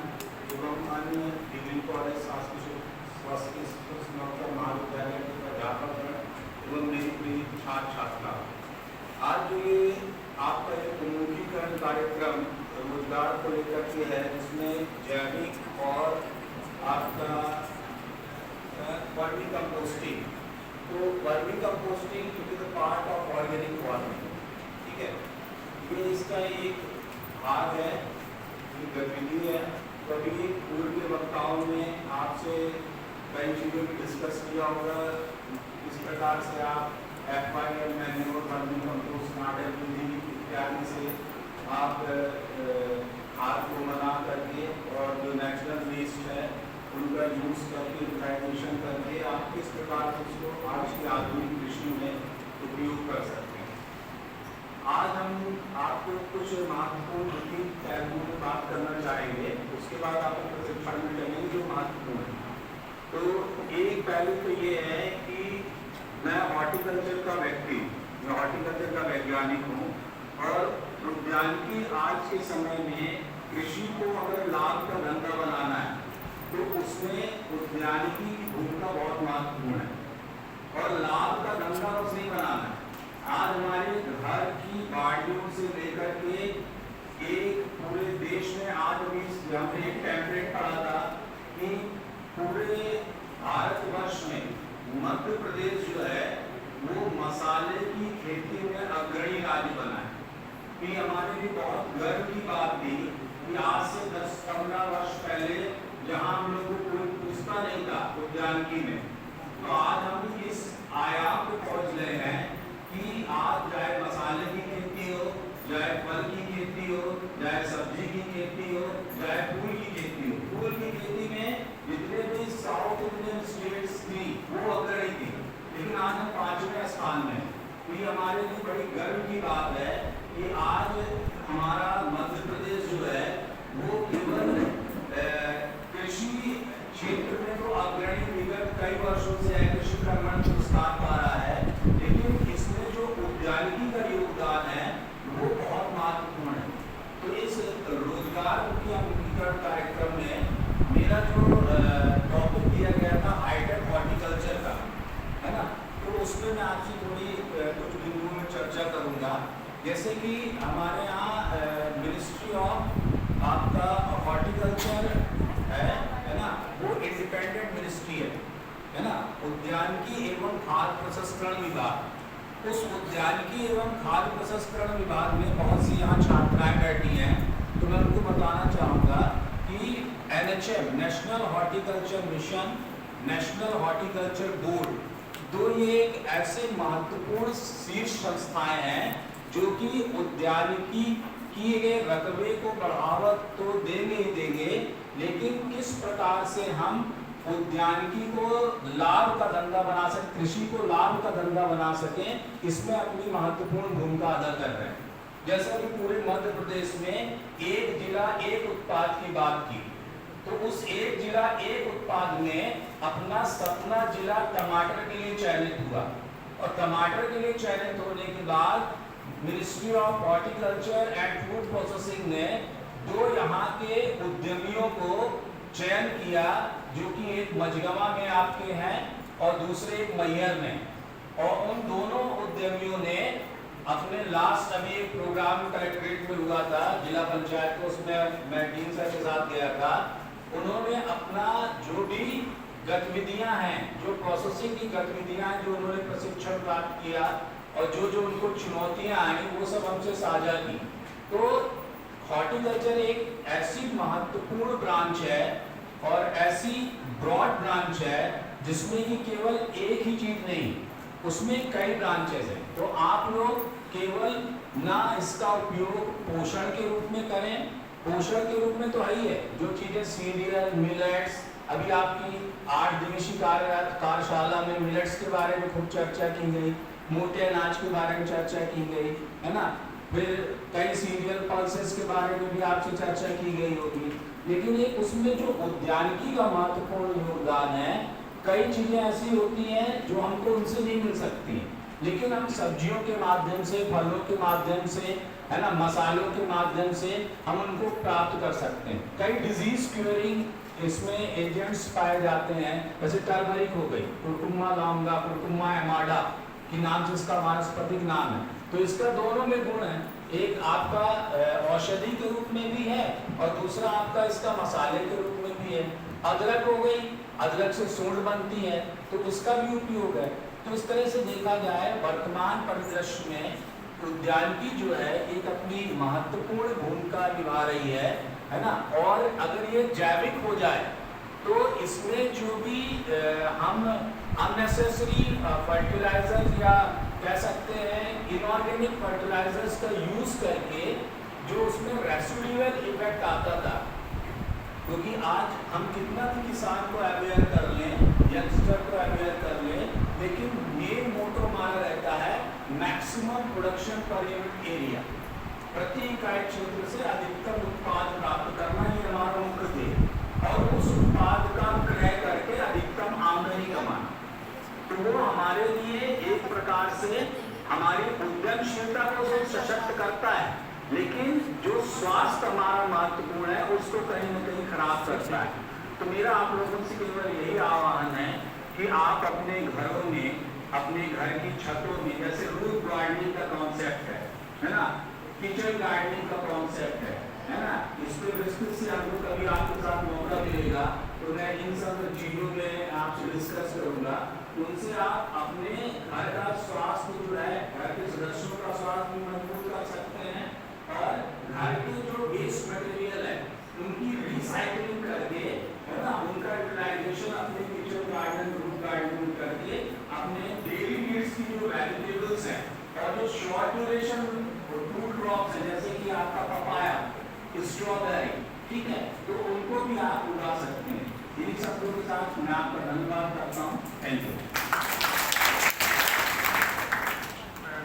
एवं अन्य डिग्री कॉलेज सांस्कृतिक स्वास्थ्य महाविद्यालय के प्राध्यापक एवं मेरी प्रिय छात्र छात्रा, आज जो ये आपका एक उन्मुखीकरण कार्यक्रम रोजगार को लेकर के है, जिसमें जैविक और आपका वर्मी कंपोस्टिंग, तो vermi composting it is a part of organic farming, ठीक है। ये इसका एक भाग है, ये गतिविधि है। कभी पूर्व के वक्ताओं ने आपसे कई चीज़ों को डिस्कस किया होगा, इस प्रकार से आप FYM मैन्योर, वर्मी कंपोस्ट, नाटक इत्यादि से आप खाद को बना करके और जो नेचुरल वेस्ट है उनका यूज़ करके, यूटिलाइजेशन करके आप किस प्रकार से उसको आज की आधुनिक कृषि में उपयोग कर सकते हैं। आज हम आपको कुछ महत्वपूर्ण विभिन्न पहलुओं में बात करना चाहेंगे, उसके बाद आपको प्रशिक्षण में चलेंगे जो महत्वपूर्ण है। तो एक पहलू तो ये है कि मैं हॉर्टिकल्चर का व्यक्ति, मैं हॉर्टिकल्चर का वैज्ञानिक हूँ और उद्यानिकी आज के समय में कृषि को अगर लाभ का धंधा बनाना है तो उसमें उद्यानिकी की भूमिका बहुत महत्वपूर्ण है और लाभ का धंधा बस नहीं बनाना है। आज हमारे घर की बाड़ियों से लेकर के एक पूरे देश में आज अभी हमने एक टेम्पलेट पढ़ा था कि पूरे भारतवर्ष में मध्य प्रदेश जो है वो मसाले की खेती में अग्रणी राज्य बना है। कि हमारे लिए बहुत गर्व की बात थी कि आज से 10-15 वर्ष पहले जहां हम लोग को कोई पूछता नहीं था उद्यानिकी में, तो आज हम इस आयाम पे पहुंच गए हैं कि आज चाहे मसाले की खेती हो, चाहे फल की खेती हो, चाहे सब्जी की खेती हो, चाहे फूल की खेती हो। फूल की खेती में जितने भी साउथ इंडियन स्टेट्स थी वो अग्रणी थी, लेकिन आज हम 5वें स्थान में। तो ये हमारे लिए बड़ी गर्व की बात है कि आज हमारा मध्य प्रदेश जो है वो केवल कृषि क्षेत्र में तो अग्रणी विगत कई वर्षों से है, कृषि कर्मण पुरस्कार पा रहा है, लेकिन इसमें जो उद्यानिकी का योगदान है वो बहुत महत्वपूर्ण है। तो इस रोजगार की उन्मुखीकरण कार्यक्रम में मेरा जो टॉपिक दिया गया था हाईटेक हॉर्टिकल्चर का, है ना, तो उसमें मैं आपसे थोड़ी कुछ बिंदुओं में चर्चा करूंगा। जैसे कि हमारे यहाँ मिनिस्ट्री ऑफ आपका हॉर्टिकल्चर है ना, वो इंडिपेंडेंट मिनिस्ट्री है ना, उद्यानिकी एवं खाद्य प्रसंस्करण विभाग। उस उद्यानिकी एवं खाद्य प्रसंस्करण विभाग में बहुत सी यहाँ छात्राएं बैठी हैं, तो मैं उनको बताना चाहूँगा कि NHM national horticulture mission, national horticulture board, तो ये एक ऐसे महत्वपूर्ण शीर्ष संस्थाएं हैं जो कि उद्यानिकी किए गए रकबे को बढ़ावा तो देंगे ही देंगे, लेकिन किस प्रकार से हम उद्यानिकी को लाभ का धंधा बना सकें, कृषि को लाभ का धंधा बना सकें, इसमें अपनी महत्वपूर्ण भूमिका अदा कर रहे हैं। जैसा कि पूरे मध्य प्रदेश में एक जिला एक उत्पाद की बात की, तो उस एक जिला एक उत्पाद में अपना सतना जिला टमाटर के लिए चयनित हुआ और टमाटर के लिए चयनित होने के बाद ministry of horticulture and food processing ने जो यहाँ के उद्यमियों को चयन किया, जो कि एक मझगवा में आपके हैं और दूसरे एक मैहर में, और उन दोनों उद्यमियों ने अपने लास्ट अभी एक प्रोग्राम कलेक्ट्रेट में हुआ था जिला पंचायत को, उसमें मैं टीम सर के साथ गया था। उन्होंने अपना जो भी गतिविधियां हैं, जो प्रोसेसिंग की गतिविधियां हैं, जो उन्होंने प्रशिक्षण प्राप्त किया और जो जो उनको चुनौतियां आई वो सब हमसे साझा की। तो हॉर्टिकल्चर एक ऐसी महत्वपूर्ण ब्रांच है और ऐसी ब्रॉड ब्रांच है जिसमें कि केवल एक ही चीज नहीं, उसमें कई ब्रांचेस हैं। तो आप लोग केवल ना इसका उपयोग पोषण के रूप में करें, पोषण के रूप में तो है ही है, जो चीजें सीरियल, मिलेट्स, अभी आपकी 8 दिवसीय कार्यशाला में मिलेट्स के बारे में खूब चर्चा की गई, मोटे अनाज के बारे में चर्चा की गई, है ना, फिर कई सीरियल पल्सेस के बारे में भी आपसे चर्चा की गई होगी। लेकिन एक उसमें जो उद्यानिकी का महत्वपूर्ण योगदान है, कई चीजें ऐसी होती हैं जो हमको उनसे नहीं मिल सकती, लेकिन हम सब्जियों के माध्यम से, फलों के माध्यम से, है ना, मसालों के माध्यम से हम उनको प्राप्त कर सकते हैं। कई डिजीज क्यूरिंग इसमें एजेंट्स पाए जाते हैं, जैसे टर्मरिक हो गई, कुरकुम्मा लांगा, कुरकुम्मा एमाडा की नाम से इसका वानस्पतिक नाम है। तो इसका दोनों में गुण है, एक आपका औषधि के रूप में भी है और दूसरा आपका इसका मसाले के रूप में भी है। अदरक हो गई, अदरक से सूंड बनती है तो उसका भी उपयोग है। तो इस तरह से देखा जाए वर्तमान परिदृश्य में उद्यानिकी जो है एक अपनी महत्वपूर्ण भूमिका निभा रही है ना। और अगर ये जैविक हो जाए तो इसमें जो भी हम अननेसेसरी फर्टिलाइजर या कह सकते हैं इनऑर्गेनिक फर्टिलाइजर्स का यूज करके जो उसमें रेसिडुअल इफेक्ट आता था, क्योंकि आज हम कितना भी किसान को अवेयर कर लें, यंगस्टर को अवेयर कर लें, लेकिन मेन मोटो हमारा रहता है maximum production per unit area, प्रति इकाई क्षेत्र से अधिकतम उत्पाद प्राप्त करना, ही हमारा मुख्य ध्येय, और उस उत्पाद का क्रय करके अधिकतम आमदनी कमाना। तो वो हमारे लिए एक प्रकार से हमारी उद्यमशीलता को सशक्त करता है, लेकिन जो स्वास्थ्य हमारा महत्वपूर्ण है उसको कहीं न कहीं खराब करता है। तो मेरा आप लोगों से केवल यही आह्वान है कि आप अपने घरों में, अपने घर की छतों में, जैसे रूफ गार्डनिंग का कॉन्सेप्ट है ना, किचन गार्डनिंग का कॉन्सेप्ट है ना, इस पर विस्तृत से हमको कभी आपके साथ मौका मिलेगा तो मैं इन सब चीजों में आपसे डिस्कस करूंगा। उनसे आप अपने घर का स्वास्थ्य जो है, घर के सदस्यों का स्वास्थ्य भी मजबूत कर सकते हैं और घर के जो वेस्ट मटेरियल है उनकी रिसाइकलिंग करके, है ना, उनका यूटिलाइजेशन अपने किचन गार्डन, रूफ गार्डन करके अपने डेली नीड्स की जो वेजिटेबल्स हैं और जो शॉर्ट ड्यूरेशन फूड क्रॉप्स है, जैसे कि आपका पपाया, स्ट्रॉबेरी, ठीक है, तो उनको भी आप उगा सकते हैं। इन्हीं शब्दों के साथ मैं आपका धन्यवाद करता हूँ। Thank you.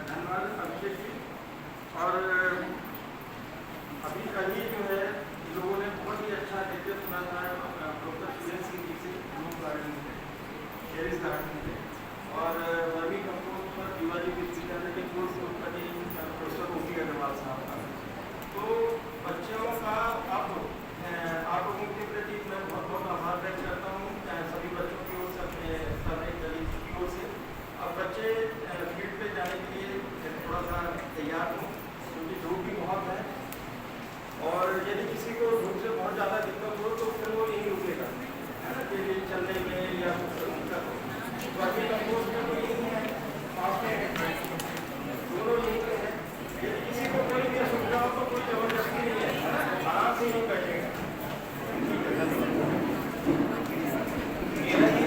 धन्यवाद अभिषेक जी। और अभी कल ही जो है लोगों ने बहुत ही अच्छा लेक्चर सुना था प्रोफेसर सुरेश सिंह जी से, रूफ गार्डन से, टेरेस गार्डन से, और वर्मी कंपोस्ट पर दिवाली की विद्यालय के कोर्स उत्पत्ति प्रोफेसर ओपी अग्रवाल साहब का। तो बच्चों का आप लोगों के प्रति मैं बहुत बहुत आभार व्यक्त करता हूँ, सभी बच्चों की ओर से, अपने सभी कलीग की ओर से। अब बच्चे फील्ड पे जाने के लिए थोड़ा सा तैयार हों, क्योंकि धूप भी बहुत है, और यदि किसी को धूप से बहुत ज़्यादा दिक्कत हो तो फिर वो यही रुकेगा, है ना, कि चलने में या दिक्कत हो। बाकी कंपोस्ट में तो यही है, पास में दोनों यही है। यदि किसी को कोई भी असुविधा हो तो कोई जबरदस्ती नहीं है, आराम से ही बैठेगा। मेरा ये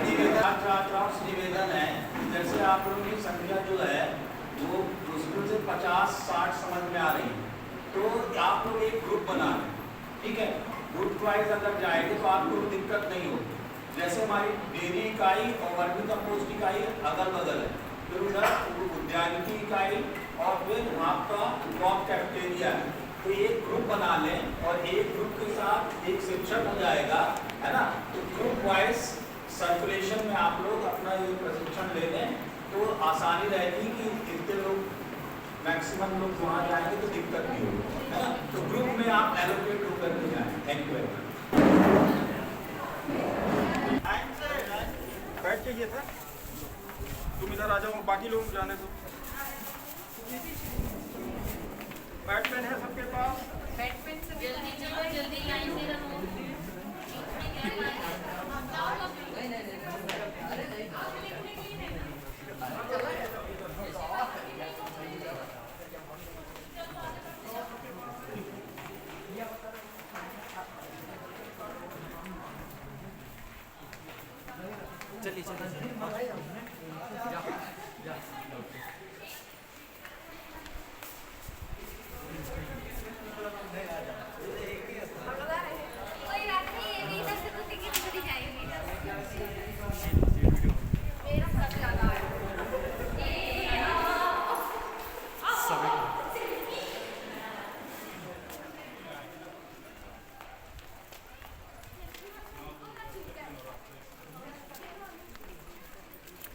निवेदन है, जैसे आप लोगों की संख्या जो है वो मुश्किल से 50-60 समझ में आ रही है, तो आप लोग एक ग्रुप बना लें, ठीक है। ग्रुप वाइज अगर जाएंगे तो आपको दिक्कत नहीं होगी। जैसे हमारी डेयरी इकाई और वर्मी कंपोस्ट इकाई अगल बगल है, फिर उधर उद्यानिकी इकाई और फिर आपका क्रॉप कैफेटेरिया है, तो एक ग्रुप बना लें और एक ग्रुप के साथ एक शिक्षक हो जाएगा, है ना। तो ग्रुप वाइज सर्कुलेशन में आप लोग अपना ये प्रशिक्षण ले लें तो आसानी रहेगी कि इतने लोग मैक्सिमम लोग वहाँ जाएंगे तो दिक्कत नहीं होगी, है ना। तो ग्रुप में आप एलोकेट होकर के जाएं। Thank you very much. बैठ चाहिए था, तुम इधर आ जाओ, बाकी लोग जाने दो। बैट पेन है सबके पास? बैट पेन से जल्दी चलो, जल्दी लाइन से रहो।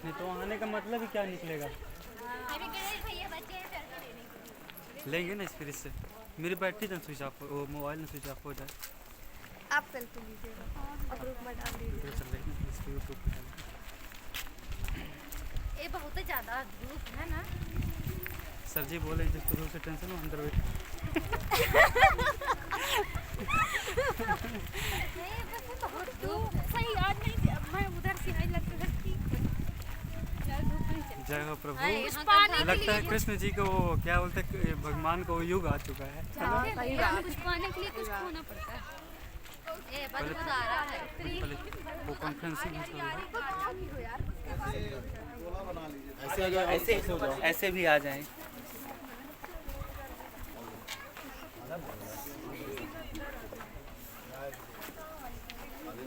नहीं तो आने का मतलब ही क्या निकलेगा? लेंगे ना इस फिर इससे मेरी बैटरी ना स्विच ऑफ, वो मोबाइल ना स्विच ऑफ हो जाए। आप सेल्फी लीजिएगा और ग्रुप में डाल दीजिएगा। ये बहुत ही ज़्यादा धूप है ना। सर जी बोले जिस तरह से टेंशन में अंदर बैठे। नहीं बस बहुत धूप सही आज नहीं मैं उधर से आई लगता है कि धूप नहीं चल। जय हो प्रभु। कुछ पाने के लगता है लिए कृष्ण जी को वो क्या बोलते हैं, भगवान को युग आ चुका है। कुछ पाने के लिए कुछ खोना पड़ता है। ए बस आ रहा है पहले वो कॉन्फ्रेंसिंग हो रहा है। ऐसे भी आ जाएं।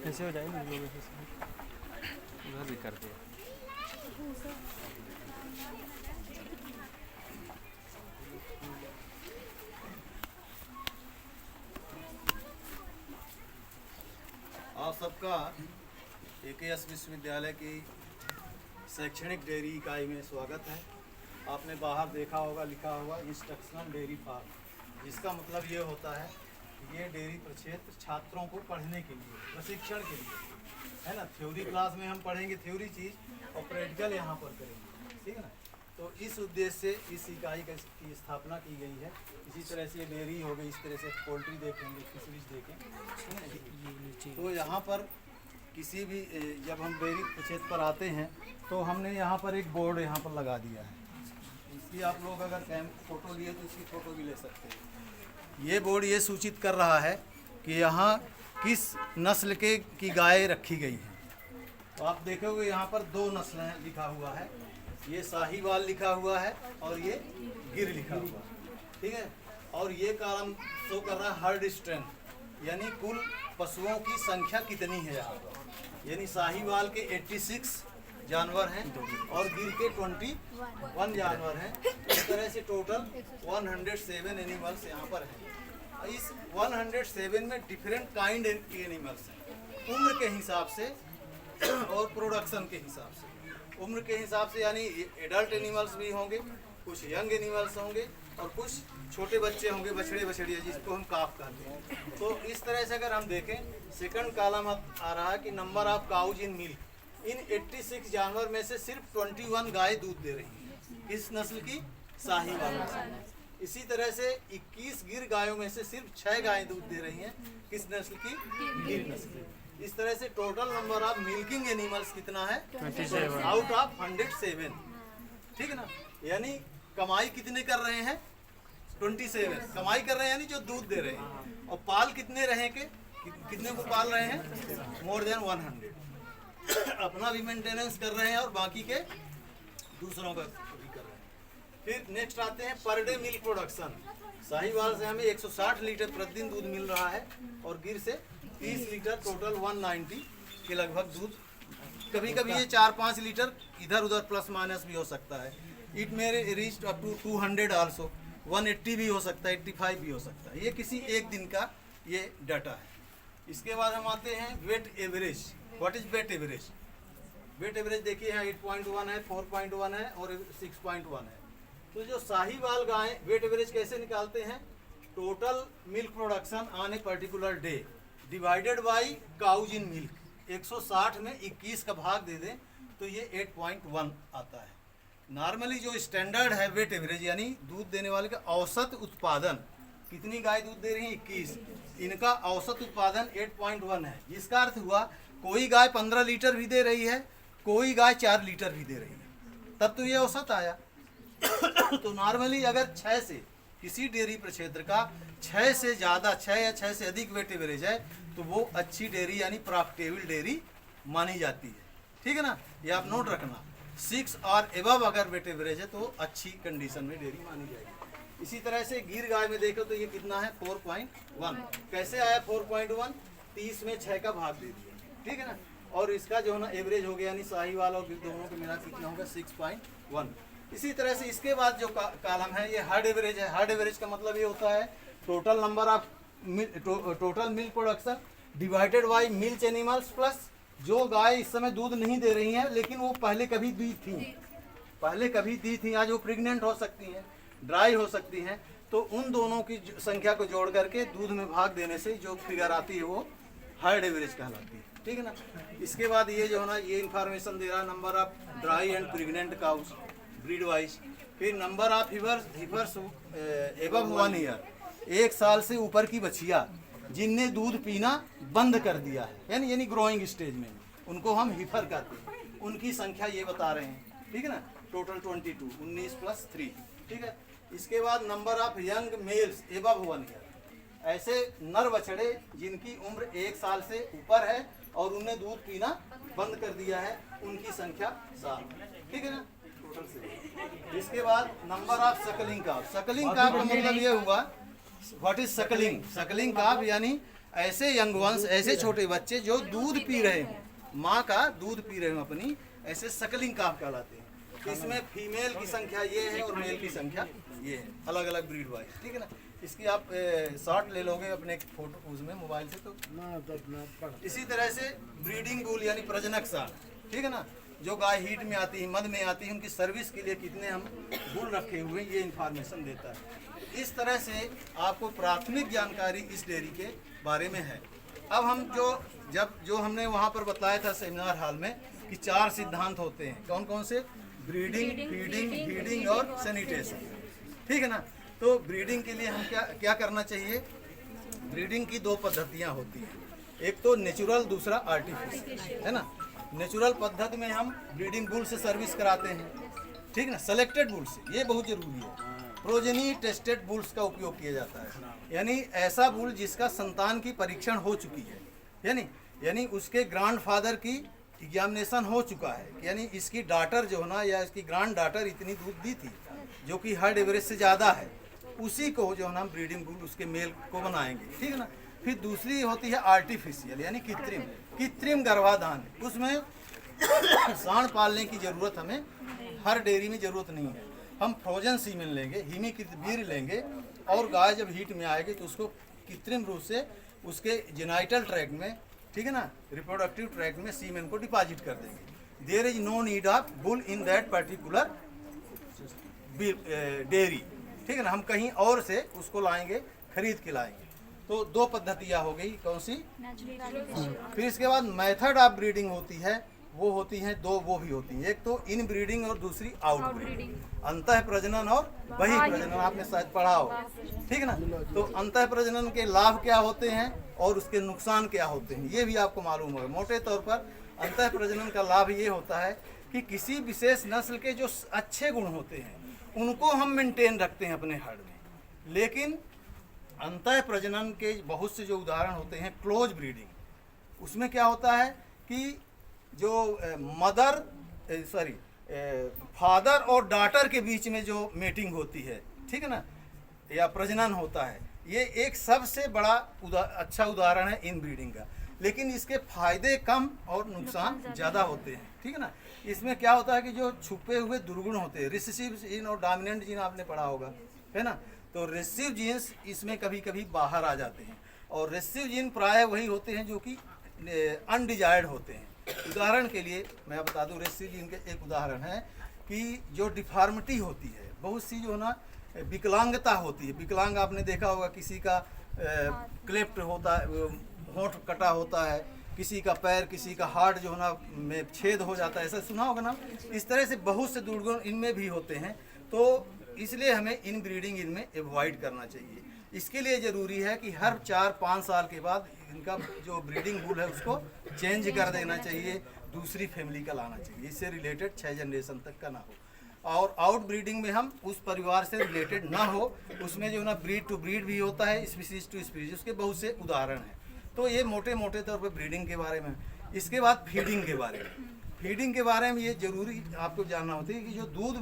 कैसे हो जाएगा उधर भी कर दिया। आप सबका AKS विश्वविद्यालय की शैक्षणिक डेयरी इकाई में स्वागत है। आपने बाहर देखा होगा लिखा होगा इंस्ट्रक्शनल डेयरी फार्म, जिसका मतलब ये होता है कि ये डेयरी प्रक्षेत्र छात्रों को पढ़ने के लिए, प्रशिक्षण के लिए है ना। थ्योरी क्लास में हम पढ़ेंगे थ्योरी चीज़ और प्रैक्टिकल यहाँ पर करेंगे, ठीक है ना। तो इस उद्देश्य से इस इकाई की स्थापना की गई है। इसी तरह से डेयरी हो गई, इस तरह से पोल्ट्री देखेंगे, फिशरीज देखेंगे। तो यहाँ पर किसी भी जब हम डेयरी क्षेत्र पर आते हैं तो हमने यहाँ पर एक बोर्ड यहाँ पर लगा दिया है। इसकी आप लोग अगर फ़ोटो लिए तो इसकी फ़ोटो भी ले सकते हैं। ये बोर्ड ये सूचित कर रहा है कि यहाँ किस नस्ल की गाय रखी गई है। तो आप देखोगे यहाँ पर 2 नस्लें लिखा हुआ है, ये साहीवाल लिखा हुआ है और ये गिर लिखा हुआ है, ठीक है। और ये कॉलम शो कर रहा है हर्ड स्ट्रेंथ, यानी कुल पशुओं की संख्या कितनी है यहाँ पर। यानी साहीवाल के 86 जानवर हैं और गिर के 21 जानवर हैं। इस तरह से टोटल 107 एनिमल्स यहाँ पर हैं। इस 107 में डिफरेंट काइंड एनिमल्स हैं, उम्र के हिसाब से और प्रोडक्शन के हिसाब से। उम्र के हिसाब से यानी एडल्ट एनिमल्स भी होंगे, कुछ यंग एनिमल्स होंगे और कुछ छोटे बच्चे होंगे, बछड़े बछड़िया जिसको हम काफ कहते हैं। तो इस तरह से अगर हम देखें, सेकंड कॉलम आ रहा है कि number of cows in milk. इन 86 जानवर में से सिर्फ 21 गाय दूध दे रही है, किस नस्ल की? साहीवाल नस्ल। इसी तरह से 21 गिर गायों में से सिर्फ 6 गायें दूध दे रही हैं, किस नस्ल की? गिर नस्ल। इस तरह से total number of milking animals कितना है? 27 आउट ऑफ 107, ठीक है ना। यानी कमाई कितने कर रहे हैं? 27 कमाई कर रहे हैं, यानी जो दूध दे रहे हैं। और पाल कितने रहे के कितने को पाल रहे हैं? More than 100। अपना भी मेंटेनेंस कर रहे हैं और बाकी के दूसरों का भी कर रहे हैं। फिर नेक्स्ट आते हैं per day milk production. Sahiwal से हमें 160 लीटर प्रतिदिन दूध मिल रहा है और गिर से 30 लीटर, टोटल 190 के लगभग दूध। कभी कभी ये 4-5 लीटर इधर उधर प्लस माइनस भी हो सकता है। इट मेरे रीच अप टू 200 आल्सो, 180 भी हो सकता है, 85 भी हो सकता है। ये किसी एक दिन का ये डाटा है। इसके बाद हम आते हैं weight average. What is weight average? Weight average देखिए यहाँ 8.1 है, 4.1 है और 6.1 है। तो जो साहीवाल गाय वेट एवरेज कैसे निकालते हैं? Total milk production on a particular day divided by cows in milk. 160 में 21 का भाग दे दें तो ये 8.1 आता है। नॉर्मली जो स्टैंडर्ड है वेट एवरेज, यानी दूध देने वाले का औसत उत्पादन, कितनी गाय दूध दे रही है? 21। इनका औसत उत्पादन 8.1 है। जिसका अर्थ हुआ कोई गाय 15 लीटर भी दे रही है, कोई गाय 4 लीटर भी दे रही है, तब तो ये औसत आया। तो नॉर्मली अगर 6 से किसी डेयरी प्रक्षेत्र का 6 से ज़्यादा, 6 या 6 से अधिक वेट एवरेज है तो वो अच्छी डेयरी यानी प्रॉफिटेबल डेयरी मानी जाती है, ठीक है ना। ये आप नोट रखना। 6 और एबव अगर वेट एवरेज है तो अच्छी कंडीशन में डेयरी मानी जाएगी। इसी तरह से गिर गाय में देखो तो ये कितना है? 4.1। कैसे आया 4.1? 30 में 6 का भाग दे दिया, ठीक है ना। और इसका जो है ना एवरेज हो गया, यानी साहीवाल और गिर दोनों के मिला कितना होगा? 6.1। इसी तरह से इसके बाद जो कॉलम है ये हर्ड एवरेज है। हर्ड एवरेज का मतलब ये होता है total number of total milk production divided by milk animals plus जो गाय इस समय दूध नहीं दे रही हैं लेकिन वो पहले कभी दी थी, आज वो प्रेग्नेंट हो सकती हैं, ड्राई हो सकती हैं। तो उन दोनों की संख्या को जोड़ करके दूध में भाग देने से जो फिगर आती है वो हार्ड एवरेज कहलाती है, ठीक है ना। इसके बाद ये जो है ना ये इन्फॉर्मेशन दे रहा है number of dry and pregnant cows breed wise, फिर नंबर ऑफ हीवर्स एबव 1 ईयर, 1 साल से ऊपर की बछिया जिनने दूध पीना बंद कर दिया है, यानी ग्रोइंग स्टेज में, उनको हम हीफर कहते हैं, उनकी संख्या ये बता रहे हैं, ठीक है ना। टोटल 22, 19 + 3, ठीक है। इसके बाद number of young mails above 1 year, ऐसे नर बछड़े जिनकी उम्र 1 साल से ऊपर है और उन्हें दूध पीना बंद कर दिया है, उनकी संख्या 7, ठीक है ना, टोटल से। इसके बाद number of suckling calf, suckling calf का मतलब ये हुआ what is suckling, suckling calf यानी ऐसे यंग वंस, ऐसे छोटे बच्चे जो दूध पी रहे हैं, माँ का दूध पी रहे हो अपनी, ऐसे सकलिंग काफ कहलाते हैं। इसमें फीमेल की संख्या ये है और मेल की संख्या ये है, अलग अलग ब्रीड वाइज, ठीक है ना। इसकी आप शॉट ले लोगे अपने फोटो उसमें मोबाइल से, तो इसी तरह से ब्रीडिंग बुल यानी प्रजनक साल, ठीक है ना, जो गाय हीट में आती है, मद में आती है, उनकी सर्विस के लिए कितने हम बुल रखे हुए हैं, ये इन्फॉर्मेशन देता है। इस तरह से आपको प्राथमिक जानकारी इस डेयरी के बारे में है। अब हम जो हमने वहाँ पर बताया था सेमिनार हॉल में कि 4 सिद्धांत होते हैं, कौन कौन से, ब्रीडिंग, फीडिंग, फीडिंग और सैनिटेशन, ठीक है ना। तो ब्रीडिंग के लिए हम क्या करना चाहिए, ब्रीडिंग की 2 पद्धतियाँ होती हैं, एक तो नेचुरल, दूसरा आर्टिफिशियल, है ना। नेचुरल पद्धति में हम ब्रीडिंग बुल से सर्विस कराते हैं, ठीक है ना, सेलेक्टेड बुल से, ये बहुत जरूरी है। प्रोजेनी टेस्टेड बुल्स का उपयोग किया जाता है, यानी ऐसा बुल जिसका संतान की परीक्षण हो चुकी है, यानी उसके ग्रैंडफादर की एग्जामिनेशन हो चुका है, यानी इसकी डॉटर जो ना या इसकी ग्रैंड डॉटर इतनी दूध दी थी जो कि हार्ड एवरेज से ज़्यादा है, उसी को जो है ना ब्रीडिंग बुल उसके मेल को बनाएंगे, ठीक है ना। फिर दूसरी होती है आर्टिफिशियल यानी कृत्रिम गर्भाधान, उसमें सांड पालने की ज़रूरत हमें हर डेयरी में ज़रूरत नहीं है। हम फ्रोजन सीमेन लेंगे, हिमीकृत वीर्य लेंगे और गाय जब हीट में आएगी तो उसको कृत्रिम रूप से उसके जेनाइटल ट्रैक्ट में, ठीक है ना, रिप्रोडक्टिव ट्रैक्ट में सीमेन को डिपॉजिट कर देंगे। There is no need of bull in that particular dairy, ठीक है ना, हम कहीं और से उसको लाएंगे, खरीद के लाएंगे। तो 2 पद्धतियाँ हो गई, कौन सी, फिर इसके बाद मेथड ऑफ ब्रीडिंग होती है, वो होती हैं 2, वो भी होती हैं, एक तो इन ब्रीडिंग और दूसरी आउट ब्रीडिंग, अंतः प्रजनन और बहि प्रजनन, आपने शायद पढ़ा हो, ठीक है ना। तो अंतः प्रजनन के लाभ क्या होते हैं और उसके नुकसान क्या होते हैं, ये भी आपको मालूम होगा। मोटे तौर पर अंतः प्रजनन का लाभ ये होता है कि किसी विशेष नस्ल के जो अच्छे गुण होते हैं उनको हम मेंटेन रखते हैं अपने हर्ड में, लेकिन अंतः प्रजनन के बहुत से जो उदाहरण होते हैं क्लोज ब्रीडिंग, उसमें क्या होता है कि जो फादर और डॉटर के बीच में जो मीटिंग होती है, ठीक है ना, या प्रजनन होता है, ये एक सबसे बड़ा अच्छा उदाहरण है इन ब्रीडिंग का, लेकिन इसके फायदे कम और नुकसान ज़्यादा होते हैं, ठीक है ना। इसमें क्या होता है कि जो छुपे हुए दुर्गुण होते हैं, रिसेसिव जीन और डोमिनेंट जीन आपने पढ़ा होगा, है ना, तो रिसेसिव जीन्स इसमें कभी कभी बाहर आ जाते हैं और रिसेसिव जीन प्राय वही होते हैं जो कि अनडिजायर्ड होते हैं। उदाहरण के लिए मैं बता दूं, रिसेसिव जीन के एक उदाहरण है कि जो डिफॉर्मिटी होती है, बहुत सी जो ना विकलांगता होती है, विकलांग आपने देखा होगा, किसी का क्लेफ्ट होता है, होंठ कटा होता है, किसी का पैर, किसी का हार्ट जो है ना में छेद हो जाता है, ऐसा सुना होगा ना। इस तरह से बहुत से दुर्गुण इनमें भी होते हैं, तो इसलिए हमें इन ब्रीडिंग इनमें एवॉइड करना चाहिए। इसके लिए ज़रूरी है कि हर 4-5 साल के बाद इनका जो ब्रीडिंग बुल है उसको चेंज कर देना चाहिए, दूसरी फैमिली का लाना चाहिए, इससे रिलेटेड 6 जनरेशन तक का ना हो। और आउट ब्रीडिंग में हम उस परिवार से रिलेटेड ना हो, उसमें जो ना ब्रीड टू ब्रीड भी होता है, स्पीसीज टू स्पीसीज, उसके बहुत से उदाहरण हैं। तो ये मोटे मोटे तौर पर ब्रीडिंग के बारे में। इसके बाद फीडिंग के बारे में, फीडिंग के बारे में ये जरूरी आपको जानना होती है कि जो दूध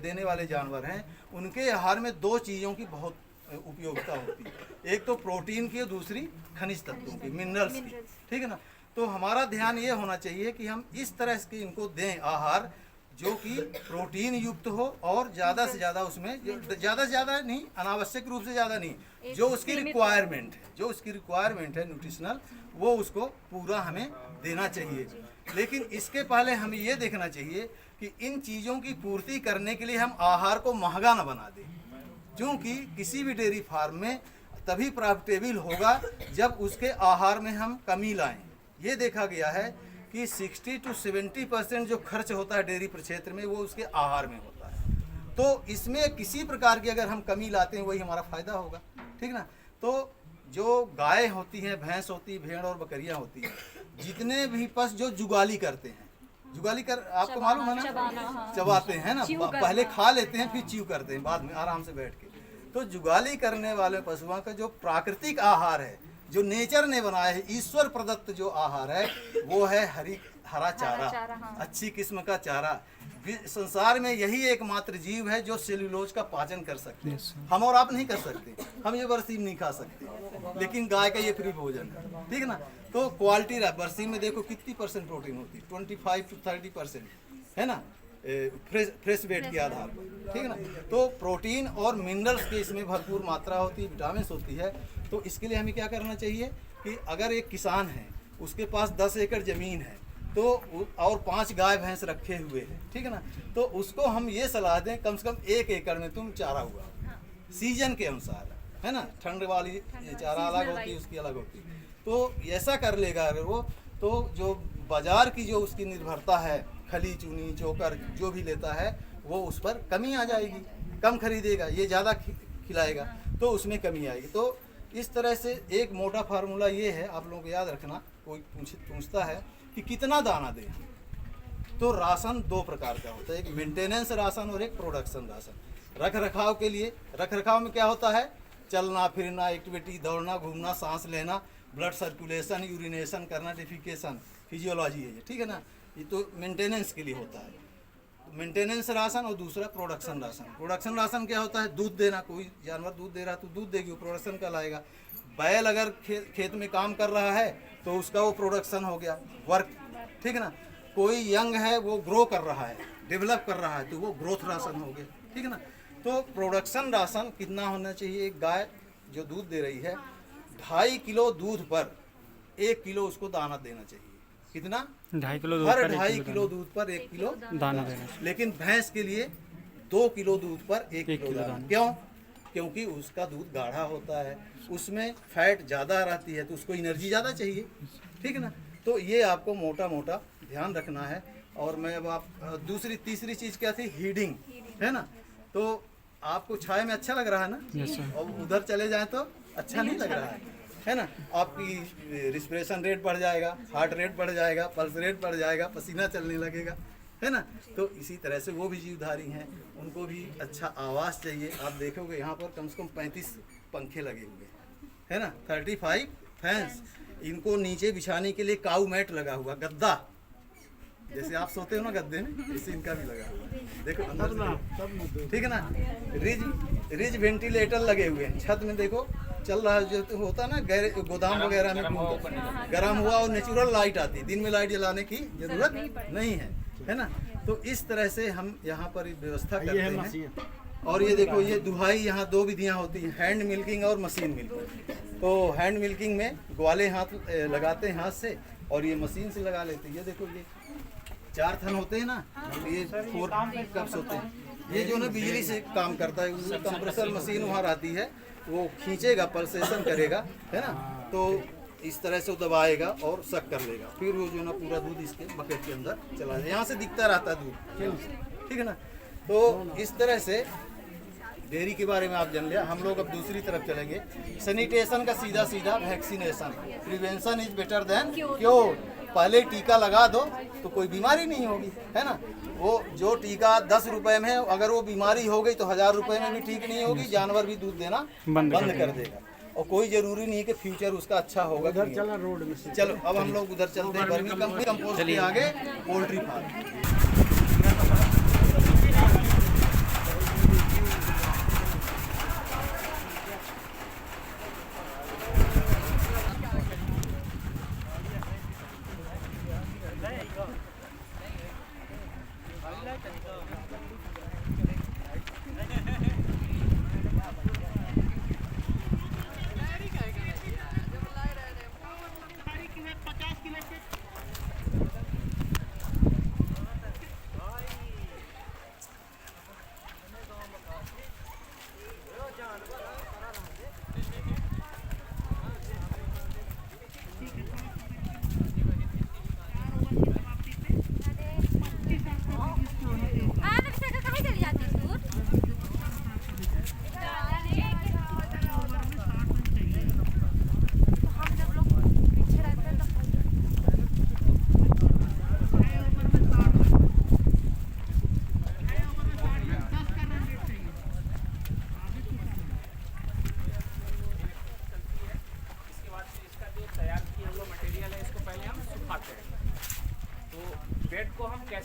देने वाले जानवर हैं उनके आहार में 2 चीज़ों की बहुत उपयोगिता होती है, एक तो प्रोटीन की और दूसरी खनिज तत्वों की, मिनरल्स की, ठीक है ना। तो हमारा ध्यान ये होना चाहिए कि हम इस तरह के इनको दें आहार जो कि प्रोटीन युक्त हो और ज़्यादा से ज़्यादा उसमें, ज़्यादा से ज़्यादा नहीं, अनावश्यक रूप से ज़्यादा नहीं, जो उसकी रिक्वायरमेंट है, जो उसकी रिक्वायरमेंट है न्यूट्रिशनल, वो उसको पूरा हमें देना चाहिए। लेकिन इसके पहले हमें ये देखना चाहिए कि इन चीज़ों की पूर्ति करने के लिए हम आहार को महंगा ना बना दें, क्योंकि किसी भी डेयरी फार्म में तभी प्रॉफिटेबल होगा जब उसके आहार में हम कमी लाएं। ये देखा गया है कि 60 to 70% जो खर्च होता है डेयरी क्षेत्र में वो उसके आहार में होता है। तो इसमें किसी प्रकार की अगर हम कमी लाते हैं वही हमारा फायदा होगा, ठीक ना। तो जो गाय होती हैं, भैंस होती है, भेड़ और बकरियां होती हैं, जितने भी पशु जो जुगाली करते हैं, जुगाली कर आपको मालूम है ना, चबाते हैं ना, पहले खा लेते हैं फिर च्यू करते हैं बाद में आराम से बैठ के। तो जुगाली करने वाले पशुओं का जो प्राकृतिक आहार है, जो नेचर ने बनाया है, ईश्वर प्रदत्त जो आहार है वो है हरा चारा, अच्छी किस्म का चारा। संसार में यही एकमात्र जीव है जो सेल्यूलोज का पाचन कर सकते हैं। हम और आप नहीं कर सकते, हम ये बरसीम नहीं खा सकते, लेकिन गाय का ये फ्री भोजन है, ठीक है ना। तो क्वालिटी रहा, बरसीम में देखो कितनी % प्रोटीन होती है, 25 to 30% है ना, फ्रेश वेट के आधार पर, ठीक है ना। तो प्रोटीन और मिनरल्स की इसमें भरपूर मात्रा होती है, विटामिन होती है। तो इसके लिए हमें क्या करना चाहिए कि अगर एक किसान है, उसके पास 10 एकड़ ज़मीन है तो और 5 गाय भैंस रखे हुए हैं, ठीक है ना, तो उसको हम ये सलाह दें कम से कम 1 एकड़ में तुम चारा हुआ सीजन के अनुसार, है ना। ठंड वाली चारा अलग होती है, उसकी अलग होती है। तो ऐसा कर लेगा अगर वो, तो जो बाजार की जो उसकी निर्भरता है, खली चूनी चोकर जो भी लेता है, वो उस पर कमी आ जाएगी, कम खरीदेगा, ये ज़्यादा खिलाएगा तो उसमें कमी आएगी। तो इस तरह से एक मोटा फार्मूला ये है, आप लोगों को याद रखना। कोई पूछता है कि कितना दाना दें, तो राशन 2 प्रकार का होता है, एक मेंटेनेंस राशन और एक प्रोडक्शन राशन। रख रखाव के लिए, रख रखाव में क्या होता है, चलना फिरना, एक्टिविटी, दौड़ना घूमना, सांस लेना, ब्लड सर्कुलेशन, यूरिनेशन करना, डिफिकेशन, फिजियोलॉजी है ये, ठीक है ना। ये तो मेंटेनेंस के लिए होता है, तो मेंटेनेंस राशन। और दूसरा प्रोडक्शन राशन। प्रोडक्शन राशन क्या होता है, दूध देना, कोई जानवर दूध दे रहा है तो दूध देगी, वो प्रोडक्शन कहलाएगा। बैल अगर खेत में काम कर रहा है तो उसका वो प्रोडक्शन हो गया, वर्क, ठीक है ना। कोई यंग है वो ग्रो कर रहा है, डेवलप कर रहा है, तो वो ग्रोथ राशन हो गया, ठीक है ना। तो प्रोडक्शन राशन कितना होना चाहिए, एक गाय जो दूध दे रही है 2.5 किलो दूध पर 1 किलो उसको दाना देना चाहिए। कितना, 2.5 किलो हर 2.5 किलो दूध पर 1 किलो दाना देना। लेकिन भैंस के लिए 2 किलो दूध पर 1 किलो दाना। क्यों, क्योंकि उसका दूध गाढ़ा होता है, उसमें फैट ज़्यादा रहती है, तो उसको एनर्जी ज़्यादा चाहिए, ठीक है ना। तो ये आपको मोटा मोटा ध्यान रखना है। और मैं अब आप तीसरी चीज़ क्या थी, हीडिंग, है ना। तो आपको छाया में अच्छा लग रहा है ना, और उधर चले जाएं तो अच्छा नहीं लग रहा है ना। आपकी रिस्पिरेशन रेट बढ़ जाएगा, हार्ट रेट बढ़ जाएगा, पल्स रेट बढ़ जाएगा, पसीना चलने लगेगा, है ना। तो इसी तरह से वो भी जीवधारी हैं, उनको भी अच्छा आवाज़ चाहिए। आप देखोगे यहाँ पर कम से कम 35 पंखे लगे हुए हैं, है ना, 35 फैंस। इनको नीचे बिछाने के लिए काऊ मैट लगा हुआ, गद्दा, जैसे आप सोते हो ना गद्दे में, इससे इनका भी लगा हुआ है, देखो अंदर से, ठीक है ना। रिज वेंटिलेटर लगे हुए हैं, छत में देखो चल रहा है, जो होता है ना गोदाम वगैरह में गर्म हुआ और नेचुरल लाइट आती है, दिन में लाइट जलाने की जरूरत नहीं है ना। तो इस तरह से हम यहाँ पर व्यवस्था करते हैं। और ये देखो, ये दुहाई, यहाँ 2 विधियाँ होती हैं, हैंड मिल्किंग और मशीन मिल्किंग। तो हैंड मिल्किंग में ग्वाले हाथ लगाते हैं हाथ से, और ये मशीन से लगा लेते हैं। ये देखो, ये 4 थन होते हैं ना, ये 4 कप्स होते हैं। ये जो ना बिजली से काम करता है, कंप्रेसर मशीन वहाँ रहती है, वो खींचेगा, पल्सेशन करेगा, है ना। तो इस तरह से वो दबाएगा और सक कर लेगा, फिर वो जो ना पूरा दूध इसके बकेट के अंदर चला जाए, यहाँ से दिखता रहता है दूध, ठीक है ना। तो इस तरह से डेयरी के बारे में आप जान लिया। हम लोग अब दूसरी तरफ चलेंगे। सैनिटेशन का सीधा vaccination, prevention is better than cure. पहले टीका लगा दो तो कोई बीमारी नहीं होगी, है ना। वो जो टीका 10 रुपए में, अगर वो बीमारी हो गई तो 1000 रुपए में भी ठीक नहीं होगी, जानवर भी दूध देना बंद कर देगा। और कोई जरूरी नहीं कि फ्यूचर उसका अच्छा होगा। उधर चला रोड में से। चलो अब हम लोग उधर चलते हैं, वर्मी कंपोस्ट के आगे पोल्ट्री फार्म।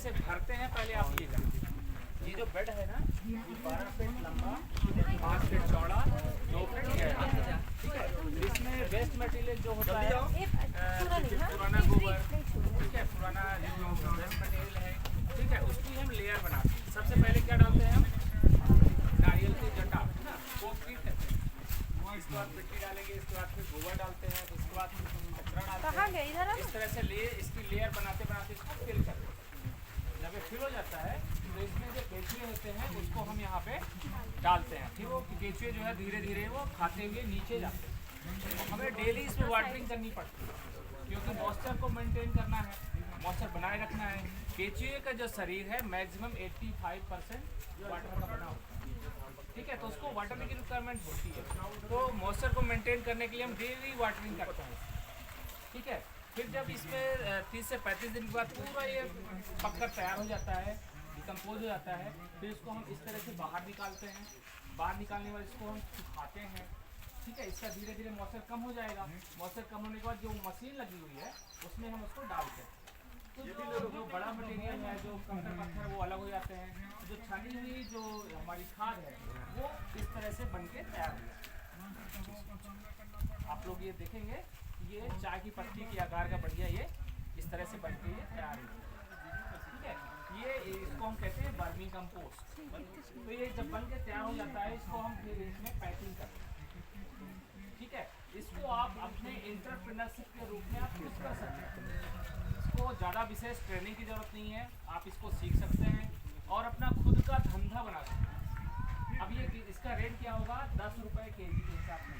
तरह से भरते हैं पहले आप ये जानिए। ये जो बेड है ना, ये 12 फीट लंबा, 5 फीट चौड़ा, 2 फीट गहरा, ठीक है। इसमें वेस्ट मटेरियल जो होता है पुराना गोबर, ठीक है, पुराना जो वेस्ट मटेरियल है, ठीक है, उसकी हम लेयर बनाते हैं। सबसे पहले क्या डालते हैं हम? नारियल की जटा, है ना, कोकरीट कहते हैं। इसके बाद मिट्टी डालेंगे, इसके बाद फिर गोबर डालते हैं, उसके बाद कचरा डालते हैं। इस तरह से इसकी लेयर बनाते बनाते इसको फिल करते हैं। जब ये फिल हो जाता है तो इसमें जो केचुए होते हैं उसको हम यहाँ पे डालते हैं। फिर वो केचुए जो है धीरे धीरे वो खाते हुए नीचे जाते हैं। हमें डेली इसमें वाटरिंग करनी पड़ती है क्योंकि मॉइस्चर को मेंटेन करना है, मॉइस्चर बनाए रखना है। केचुए का जो शरीर है मैक्सिमम 85% वाटर का बना होता है, ठीक है, तो उसको वाटर की रिक्वायरमेंट होती है। तो मॉइस्चर को मेंटेन करने के लिए हम डेली वाटरिंग करते हैं, ठीक है। फिर जब इसमें 30 से 35 दिन के बाद पूरा ये पककर तैयार हो जाता है, डिकम्पोज हो जाता है, फिर इसको हम इस तरह से बाहर निकालते हैं। बाहर निकालने के बाद इसको हम सुखाते हैं, ठीक है। इसका धीरे धीरे मॉइस्चर कम हो जाएगा। मॉइस्चर कम होने के बाद जो मशीन लगी हुई है उसमें हम उसको डालते हैं। तो जो बड़ा मटेरियल है, जो कंकड़ पत्थर, वो अलग हो जाते हैं। जो छानी हुई जो हमारी खाद है वो इस तरह से बन के तैयार हो जाती है। आप लोग ये देखेंगे ये चाय की पत्ती के आकार का बढ़िया ये इस तरह से बनके ये तैयार है, ठीक है। ये इसको हम कहते हैं वर्मी कंपोस्ट। तो ये जब बन के तैयार हो जाता है इसको हम फिर इसमें पैकिंग करते हैं, ठीक है। इसको आप अपने एंटरप्रेन्योरशिप के रूप में आप यूज़ कर सकते हैं। इसको ज़्यादा विशेष ट्रेनिंग की ज़रूरत नहीं है, आप इसको सीख सकते हैं और अपना खुद का धंधा बना सकते हैं। अब ये इसका रेट क्या होगा? 10 रुपये केजी के हिसाब से,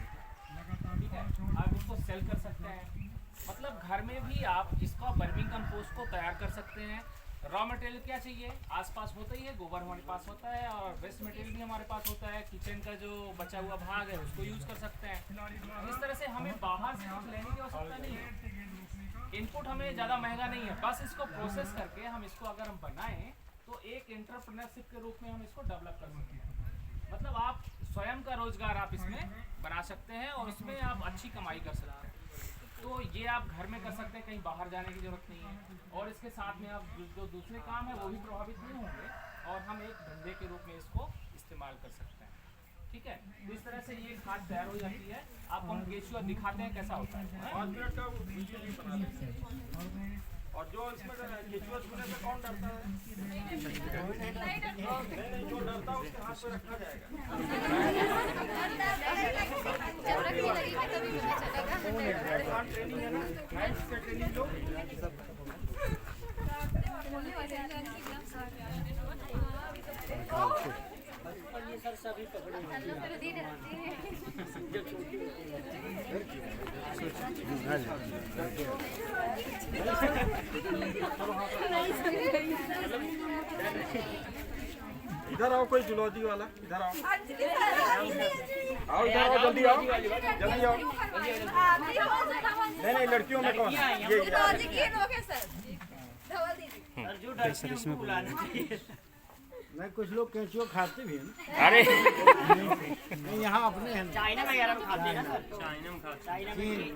ठीक है। आप इसको सेल कर सकते हैं, मतलब घर में भी आप इसका वर्मिंग कंपोस्ट को तैयार कर सकते हैं। रॉ मटेरियल क्या चाहिए? आसपास होता ही है, गोबर हमारे पास होता है और वेस्ट मटेरियल भी हमारे पास होता है। किचन का जो बचा हुआ भाग है उसको यूज़ कर सकते हैं। इस तरह से हमें बाहर से कुछ लेने की आवश्यकता नहीं है। इनपुट हमें ज़्यादा महंगा नहीं है, बस इसको प्रोसेस करके हम इसको अगर हम बनाएं तो एक एंटरप्रेन्योरशिप के रूप में हम इसको डेवलप कर सकते हैं। मतलब आप स्वयं का रोजगार आप इसमें बना सकते हैं और उसमें आप अच्छी कमाई कर सकते हैं। तो ये आप घर में कर सकते हैं, कहीं बाहर जाने की जरूरत नहीं है। और इसके साथ में आप जो दूसरे काम है वो भी प्रभावित नहीं होंगे और हम एक धंधे के रूप में इसको इस्तेमाल कर सकते हैं, ठीक है। तो इस तरह से ये खाद तैयार हो जाती है। आपको हम केचुआ दिखाते हैं कैसा होता है। 5 मिनट का वीडियो भी बना देते हैं। और जो इसमें केचुआ छूने से कौन डरता है? नहीं, जो डरता है उसके हाथ पे रखा जाएगा। ट्रेनिंग है ना, ट्रेनिंग लो। सर सभी पकड़े इधर आओ, कोई जूलॉजी वाला इधर आओ। आओ इधर आओ, जल्दी आओ, जल्दी आओ। नहीं लड़कियों में कौन? ये सर इसमें बुलाना नहीं, कुछ लोग केचुआ खाते भी हैं। अरे नहीं, यहाँ अपने हैं। चाइना वगैरह में खाते हैं ना सर, चाइना में खाते हैं, चाइना में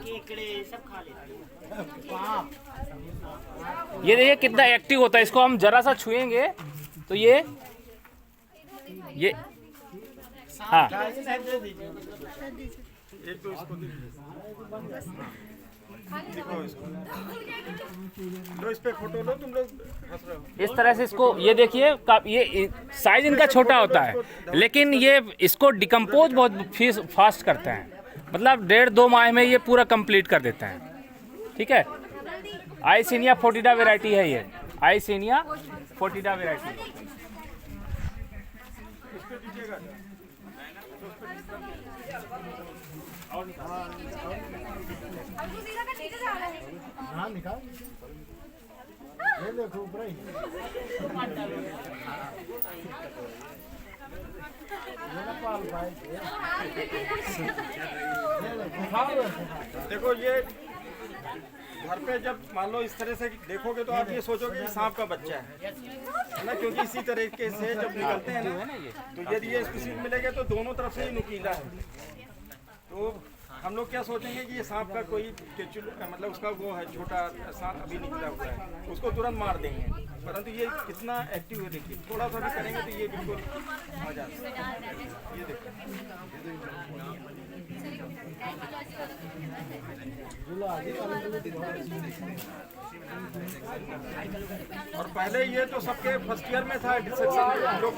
केकड़े सब खा लेते हैं। ये देखिए कितना एक्टिव होता है। इसको हम जरा सा छुएंगे तो ये हाँ, एक तो इसको देखो, इसको लो, इस पे फोटो लो। तुम लोग हंस रहे हो। इस तरह से इसको ये देखिए, ये साइज इनका छोटा होता है लेकिन ये इसको डिकम्पोज बहुत फास्ट करते हैं। मतलब 1.5-2 माह में ये पूरा कंप्लीट कर देते हैं, ठीक है। आइसिनिया फोर्टिडा वैरायटी है ये, आइसिनिया फोर्टिडा वैरायटी। हाँ निकाल, ये देखो ऊपर ही देखो ये घर पे जब मान लो इस तरह से देखोगे तो आप ये सोचोगे कि सांप का बच्चा है ना, क्योंकि इसी तरीके से जब निकलते हैं ना तो यदि ये स्पीशीज मिलेगा तो दोनों तरफ से ही नुकीला है। तो हम लोग क्या सोचेंगे कि ये सांप का कोई केचुआ, मतलब उसका वो है छोटा सांप अभी निकला हुआ है, उसको तुरंत मार देंगे। परंतु ये कितना एक्टिव है देखिए, थोड़ा सा भी करेंगे तो ये बिल्कुल आ जाता है। ये देखिए, और पहले ये तो सबके फर्स्ट ईयर में था डिसेक्शन, जो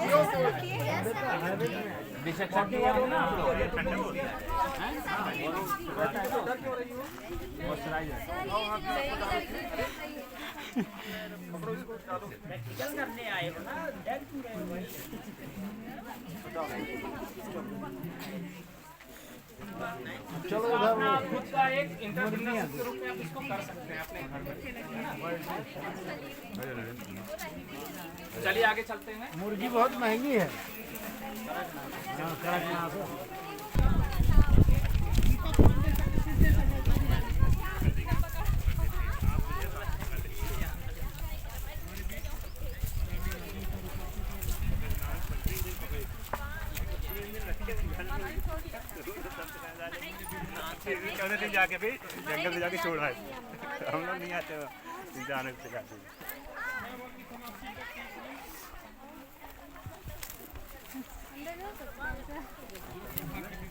प्रैक्टिकल करने आए हो ना, चलो अपना खुद का एक इंटरप्रेन्योरशिप के रूप में आप इसको कर सकते हैं अपने घर में। चलिए आगे चलते हैं। मुर्गी बहुत महंगी है। जाके भी जंगल में जाके छोड़ा है, हम लोग नहीं आते जाने से सिखाते हैं।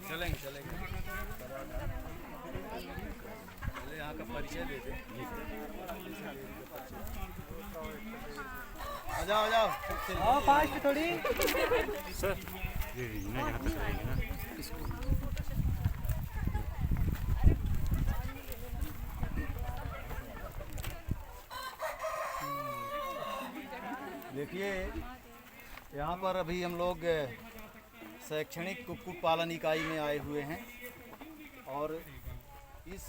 चलेंगे चलेंगे, पहले यहाँ का परिचय दे दे। आ जाओ आ जाओ, आओ फास्ट थोड़ी सर। जी ना यहाँ तक रहेगी ना। देखिए, यहाँ पर अभी हम लोग शैक्षणिक कुक्कुट पालन इकाई में आए हुए हैं और इस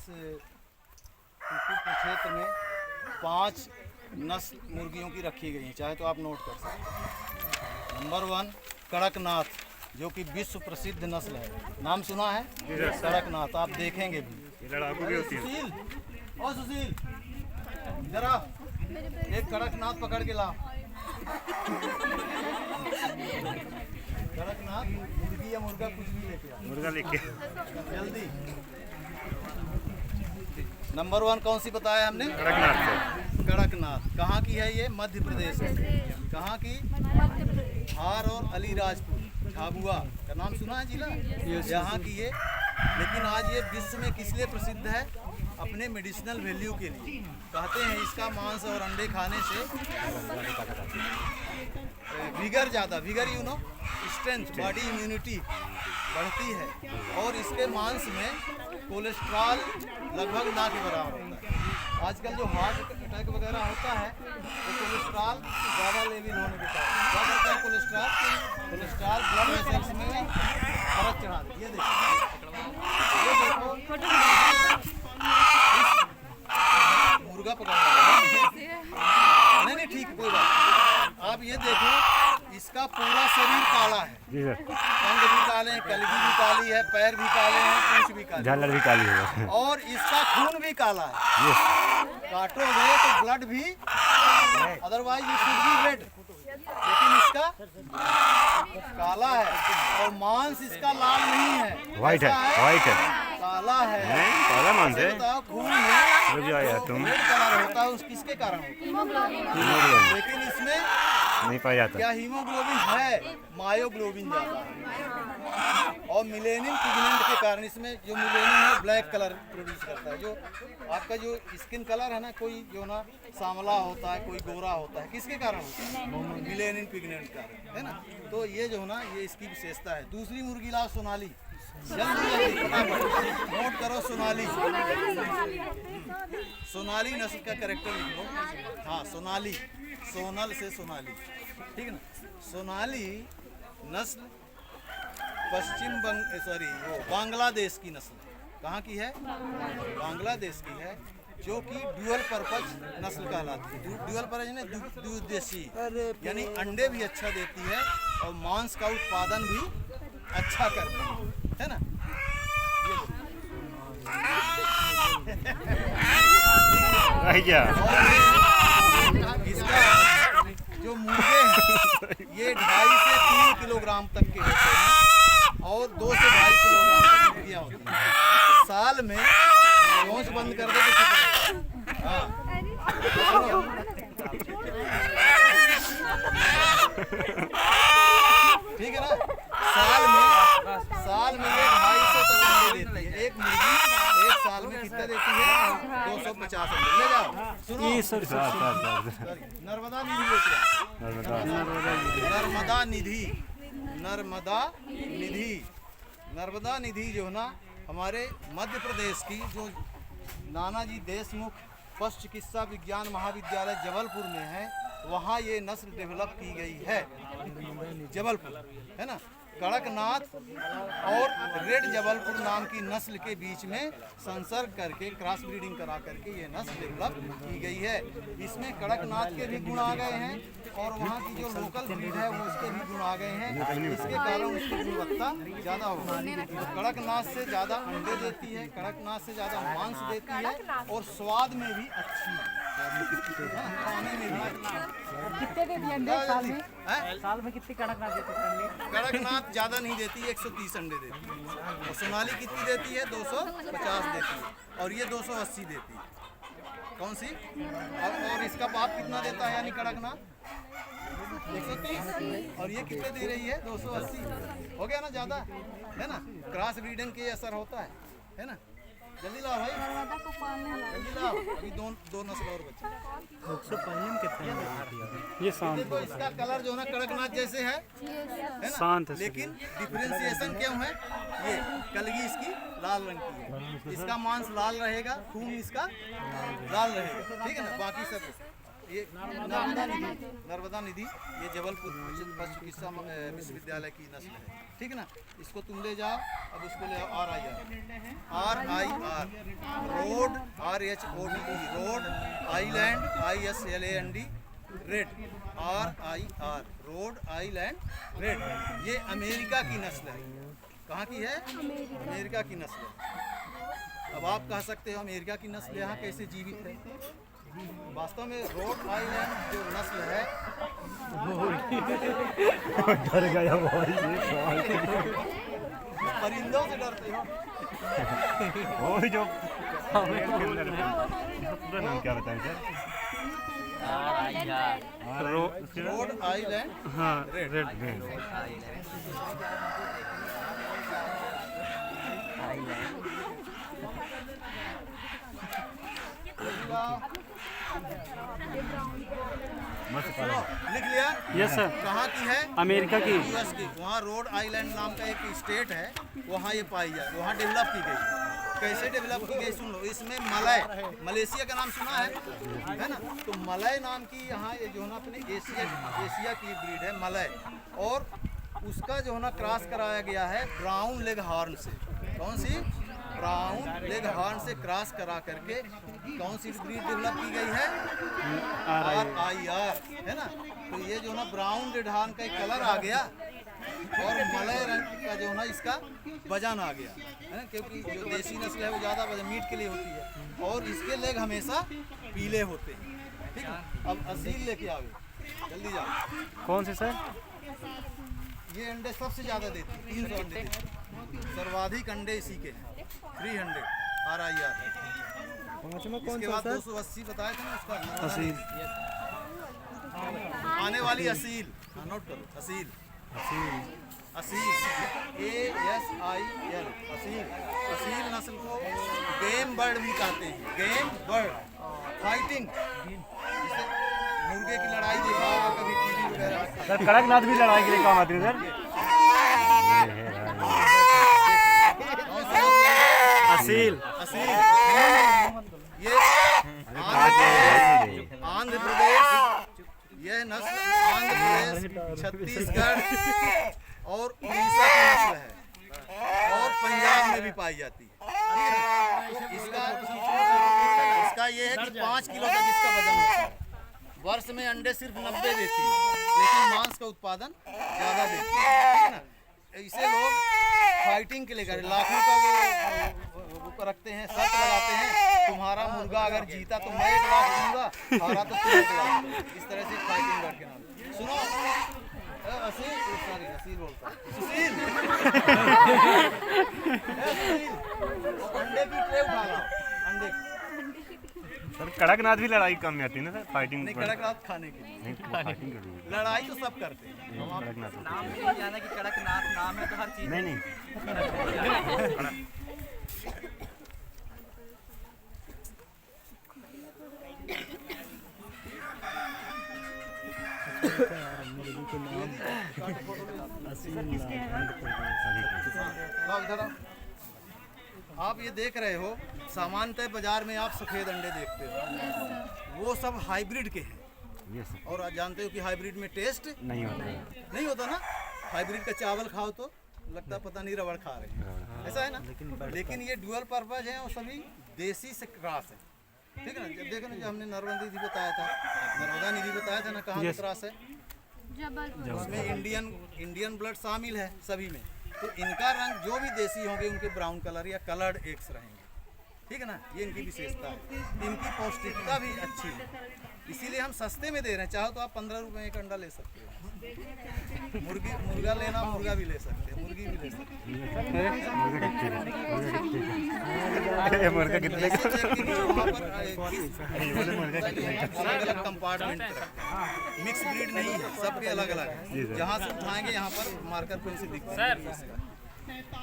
कुक्कुट क्षेत्र में 5 नस्ल मुर्गियों की रखी गई हैं, चाहे तो आप नोट कर सकते हैं। नंबर 1 कड़कनाथ, जो कि विश्व प्रसिद्ध नस्ल है। नाम सुना है कड़कनाथ, आप देखेंगे भी। लड़ाकू भी होती है। सुशील और सुशील जरा एक कड़कनाथ पकड़ के ला। कड़कनाथ मुर्गी या मुर्गा कुछ भी लेके आ, मुर्गा लेके जल्दी। नंबर 1 कौन सी बताया हमने? कड़कनाथ। कड़कनाथ कहाँ की है ये? मध्य प्रदेश में। कहाँ की? हार और अलीराजपुर झाबुआ का नाम सुना है जिला, यहाँ की ये। लेकिन आज ये विश्व में किस लिए प्रसिद्ध है? अपने मेडिसिनल वैल्यू के लिए। कहते हैं इसका मांस और अंडे खाने से विगर ज़्यादा, vigour you know strength, body immunity बढ़ती है। और इसके मांस में कोलेस्ट्रॉल लगभग ना के बराबर होता है। आजकल जो हार्ट अटैक वगैरह होता है वो कोलेस्ट्रॉल ज़्यादा लेवल होने के कारण क्या करता है? कोलेस्ट्रॉल ब्लड वेसल्स में फर्क चढ़ा दे। ये देखो मुर्गा पकड़ नहीं ठीक, कोई बात। आप ये देखो, इसका पूरा शरीर काला है। जी सर। पंख भी काले हैं, कलगी भी काली है, पैर भी काले हैं, पूंछ भी काली, झालर भी काली है और इसका खून भी काला है। काटोगे तो ब्लड भी, अदरवाइज ये शुड बी रेड, लेकिन इसका काला है। और मांस इसका लाल नहीं है, व्हाइट है, व्हाइट है, काला है। काला मांस है। बताओ, खून में तुम रेड कलर होता है, उस किसके कारण होता है? लेकिन इसमें नहीं पाया जाता। क्या हीमोग्लोबिन है? मायोग्लोबिन ज़्यादा है। और मिलेनिन पिगमेंट के कारण इसमें जो मिलेनिन है ब्लैक कलर प्रोड्यूस करता है। जो आपका जो स्किन कलर है ना, कोई जो ना सांवला होता है, कोई गोरा होता है, किसके कारण होता है? मिलेनिन पिगमेंट का है ना। तो ये जो ना, ये इसकी विशेषता है। दूसरी मुर्गी लाओ सोनाली, जल्दी फटाफट नोट करो। सोनाली, सोनाली नस्ल का कैरेक्टर लिख लो। हाँ, सोनाली, सोनल से सोनाली, ठीक है ना। सोनाली नस्ल बांग्लादेश की नस्ल है। कहाँ की है? बांग्लादेश की है, जो कि ड्यूअल पर्पज नस्ल कहलाती है। ड्यूअल पर्पज यानी द्विउद्देशीय, यानी अंडे भी अच्छा देती है और मांस का उत्पादन भी अच्छा करती है ना। इसका जो मुर्गे हैं ये 2.5 से 3 किलोग्राम तक के होते हैं और 2 से 2.5 किलोग्राम तक मुर्गियाँ होती हैं। साल में चोंच बंद कर दे तो हाँ, ठीक है ना। साल में ये 250 तक अंडे देती है। एक मुर्गी एक साल में कितना देती है? 250 अंडे। ले जाओ, सुनो। नर्मदा निधि लेके आओ। नर्मदा निधि जो है ना, हमारे मध्य प्रदेश की जो नानाजी देशमुख पशु चिकित्सा विज्ञान महाविद्यालय जबलपुर में है, वहाँ ये नस्ल डेवलप की गई है। जबलपुर है ना। कड़कनाथ और रेड जबलपुर नाम की नस्ल के बीच में संसर्ग करके क्रॉस ब्रीडिंग करा करके ये नस्ल डेवलप की गई है। इसमें कड़कनाथ के भी गुण आ गए हैं और वहाँ की जो लोकल ब्रीड है वो उसके भी गुण आ गए हैं। इसके कारण उसकी गुणवत्ता ज़्यादा होगी। कड़कनाथ से ज़्यादा अंडे देती है, कड़कनाथ से ज़्यादा मांस देती है और स्वाद में भी अच्छी है, खाने में भी अच्छी। कितने देती है अंडे साल में? साल में कितनी कड़कनाथ देती है अंडे? कड़कनाथ ज़्यादा नहीं देती, 130 अंडे देती है। और सोनाली कितनी देती है? 250 देती है और ये 280 देती है। कौन सी? और इसका बाप कितना देता है यानी कड़कनाथ? 130 और ये कितने दे रही है? 280। हो गया ना ज़्यादा, है ना। क्रॉस ब्रीडिंग के असर होता है ना। जल्दी लाओ भाई, जल्दी लाओ। अभी दो नस्ल और बचे। ये शांत देखो इसका कलर जो है ना कड़कनाथ जैसे है ना, शांत है। लेकिन डिफरेंशिएशन क्यों है? ये कलगी इसकी लाल रंग की है, इसका मांस लाल रहेगा, खून इसका लाल रहेगा। ठीक है ना। बाकी सब ये नर्मदा निधि ये जबलपुर पशु चिकित्सा विश्वविद्यालय की नस्ल है। ठीक है ना। इसको तुम ले जाओ। अब उसको ले आओ RIR road RHODE Rhode Island ISLAND red RIR Rhode Island red. ये अमेरिका की नस्ल है। कहाँ की है? अमेरिका की नस्ल है। अब आप कह सकते हो अमेरिका की नस्ल यहाँ कैसे जीवित है? वास्तव में रोड आइलैंड जो नस्ल है डर गया भाई, ये परिंदों से डरते हो। वो जो पूरा नाम क्या बताएं सर? रोड आइलैंड हाँ रेड। लिख लिया? Yes sir. कहाँ की है? अमेरिका की। US की। वहाँ रोड आइलैंड नाम का एक स्टेट है, वहाँ ये पाई जाए, वहाँ डेवलप की गई। कैसे डेवलप की गई सुन लो। इसमें मलेशिया का नाम सुना है ना। तो मलय नाम की यहाँ ये जो है ना अपने एशिया की ब्रीड है मलय, और उसका जो है ना क्रॉस कराया गया है ब्राउन लेग हॉर्न से। कौन सी? ब्राउन लेग हॉर्न से क्रॉस करा करके कौन सी ब्रीड डेवलप की गई है? RIR है ना। तो ये जो ना ब्राउन लेग हॉर्न का एक कलर आ गया और मलय रंग का जो ना इसका वजन आ गया है ना, क्योंकि जो देसी नस्ल है वो ज़्यादा वजन मीट के लिए होती है और इसके लेग हमेशा पीले होते हैं। ठीक है। अब असील लेके आओ, जल्दी जाओ। कौन से सर? ये अंडे सबसे ज़्यादा देती है, 300 अंडे देती है। सर्वाधिक अंडे इसी के हैं, 300 RIR। इसके बाद 280 बताया था ना उसका असील। आने वाली असील, नोट करो। असील ASIL असील नस्ल को गेम बर्ड भी कहते हैं। गेम बर्ड फाइटिंग, जैसे मुर्गे की लड़ाई देखा होगा कभी TV वगैरह। सर कड़कनाथ भी लड़ाई के लिए काम आती है सर। असील ये आंध्र प्रदेश, यह नस्ल आंध्र प्रदेश, छत्तीसगढ़ और उड़ीसा की नस्ल है और पंजाब में भी पाई जाती है। इसका ये है कि 5 किलो तक इसका वजन होता है। वर्ष में अंडे सिर्फ 90 देती है, लेकिन मांस का उत्पादन ज़्यादा देती है। ठीक है ना। इसे लोग फाइटिंग के लिए कर लाखों का वो रखते हैं, शर्त लगाते हैं, तुम्हारा मुर्गा अगर जीता तो मैं 1 लाख दूंगा, हारा तो तुम 1 लाख। इस तरह से फाइटिंग करके नाम सुनो। असील बोलता है। सुशील अंडे की ट्रे उठा लो। अंडे सर कड़कनाथ भी लड़ाई कम में आती है ना सर, फाइटिंग नहीं, कड़कनाथ खाने के लिए, नहीं फाइटिंग कर रही है। लड़ाई तो सब करते हैं। हम आप कड़कनाथ नाम नहीं जाना कि कड़कनाथ नाम है तो हर चीज़ नहीं नहीं आप ये देख रहे हो, सामान्यतः बाजार में आप सफ़ेद अंडे देखते हो, वो सब हाइब्रिड के हैं। ये सर और आप जानते हो कि हाइब्रिड में टेस्ट नहीं होता है। नहीं होता ना। हाइब्रिड का चावल खाओ तो लगता पता नहीं रबड़ खा रहे हैं, ऐसा है ना। लेकिन ये डुअल पर्पज है और सभी देसी से क्रॉस है, ठीक है ना। जब देखो ना, जो हमने नर्मदा निधि बताया था, नर्मदा निधि बताया था ना, कहाँ का क्रॉस है, उसमें इंडियन ब्लड शामिल है सभी में। तो इनका रंग जो भी देसी होंगे उनके ब्राउन कलर या कलर्ड एग्स रहेंगे, ठीक है ना। ये इनकी विशेषता है। इनकी पौष्टिकता भी अच्छी है, इसीलिए हम सस्ते में दे रहे हैं। चाहो तो आप 15 रुपए एक अंडा ले सकते हो। मुर्गा लेना, मुर्गा भी ले सकते हैं, मुर्गी भी ले सकते हैं। मुर्गा कितने का? अलग अलग कंपार्टमेंट मिक्स ब्रीड नहीं है, सबके अलग अलग है। जहाँ से उठाएंगे यहाँ पर मार्कर पेन से दिख जाएगा,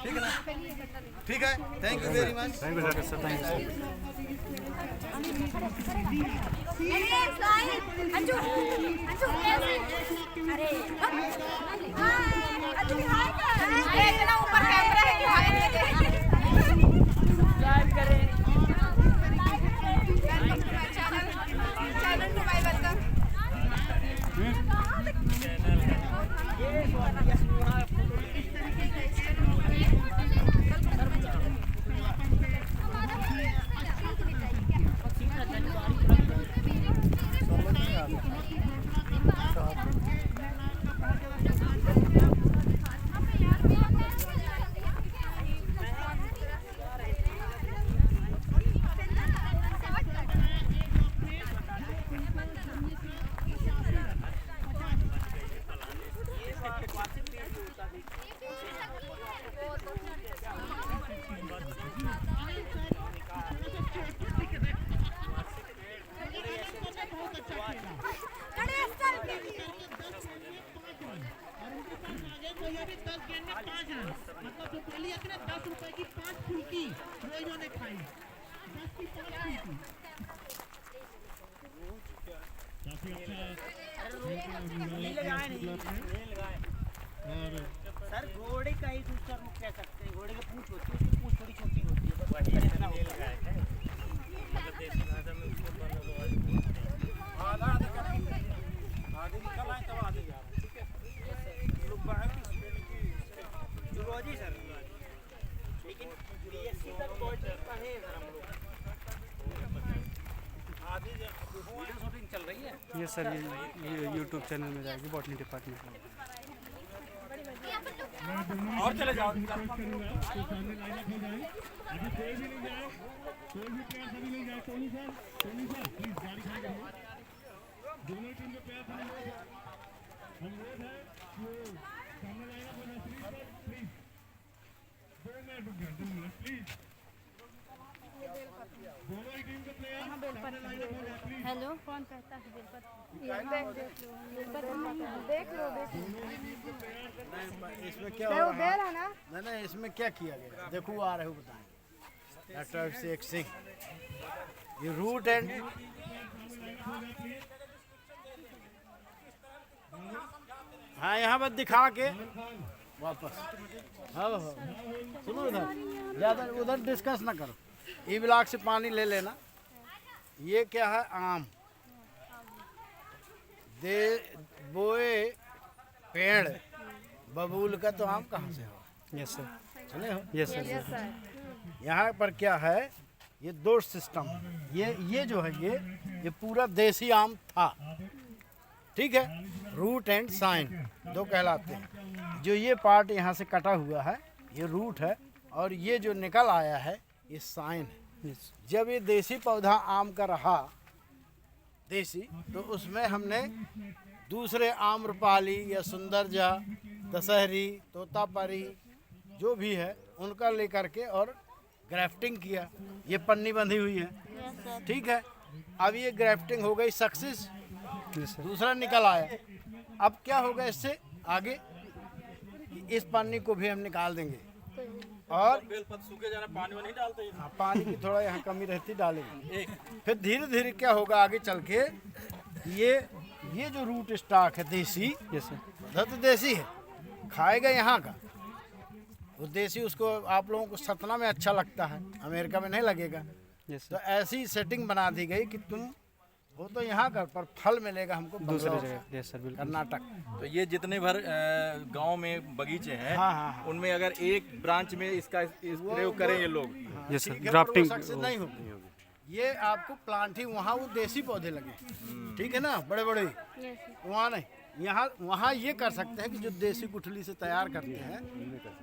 ठीक है ना। ठीक है, thank you very much. Thank you sir, thank you. इतना ऊपर कैमरा है कि चैनल को बाय बता। सर घोड़े का ही दूसरा रूप कह सकते हैं। घोड़े की पूंछ होती है, उसकी पूंछ थोड़ी छोटी होती है, बस वही इतना होता है। मतलब देसी भाषा में उसको आधा आधा करके आगे निकल आए तब आगे जा रहे हैं, ठीक है। लोग बाहर की जूलॉजी सर, लेकिन बीएससी तक पहुंचने का है सर हम लोग। आधी वीडियो शूटिंग चल रही है ये सर, ये यूट्यूब चैनल में जाएगी बॉटनी डिपार्टमेंट में। और चले जाओ। हेलो, कौन कहता है देख लो। इसमें क्या हो रहा है ना? नहीं, इसमें क्या किया गया देखो, आ रहे हो बताएं। डॉक्टर अभिषेक सिंह, ये रूट एंड हाँ, यहाँ पर दिखा के वापस। हाँ, सुनो, इधर ज़्यादा उधर डिस्कस ना करो। ई ब्लॉक से पानी ले लेना। ये क्या है? आम दे बोए पेड़ बबूल का, तो आम कहाँ से हो? यस सर, सुने हो? Yes sir. यहाँ पर क्या है? ये दो सिस्टम, ये जो है ये पूरा देसी आम था, ठीक है। रूट एंड साइन दो कहलाते हैं। जो ये पार्ट यहाँ से कटा हुआ है ये रूट है, और ये जो निकल आया है ये साइन है। जब ये देसी पौधा आम का रहा देसी, तो उसमें हमने दूसरे आम्रपाली या सुंदरजा, दशहरी, तोतापरी जो भी है उनका लेकर के और ग्राफ्टिंग किया। ये पन्नी बंधी हुई है, ठीक है। अब ये ग्राफ्टिंग हो गई सक्सेस, दूसरा निकल आया। अब क्या होगा इससे आगे, इस पानी को भी हम निकाल देंगे और बेलपत्र सूखे जा रहा, पानी में नहीं डालते हैं। पानी की थोड़ा यहाँ कमी रहती, डालेंगे। फिर धीरे धीरे क्या होगा आगे चल के, ये जो रूट स्टॉक है देसी, तो देसी है, खाएगा यहाँ का वो देसी, उसको आप लोगों को सतना में अच्छा लगता है, अमेरिका में नहीं लगेगा। तो ऐसी सेटिंग बना दी गई कि तुम वो तो यहाँ का, पर फल मिलेगा हमको दूसरी जगह। यस सर, बिल्कुल। कर्नाटक। तो ये जितने भर गांव में बगीचे हैं, हाँ। उनमें अगर एक ब्रांच में इसका प्रयोग करें ये लोग, यस सर, ठीक है, ग्राफ्टिंग पर वो सक्सेस नहीं होगी। ये आपको प्लांट ही वहाँ वो देसी पौधे लगे, ठीक है ना, बड़े बड़े, वहाँ नहीं। यहाँ वहाँ ये कर सकते हैं कि जो देसी गुठली से तैयार करते हैं,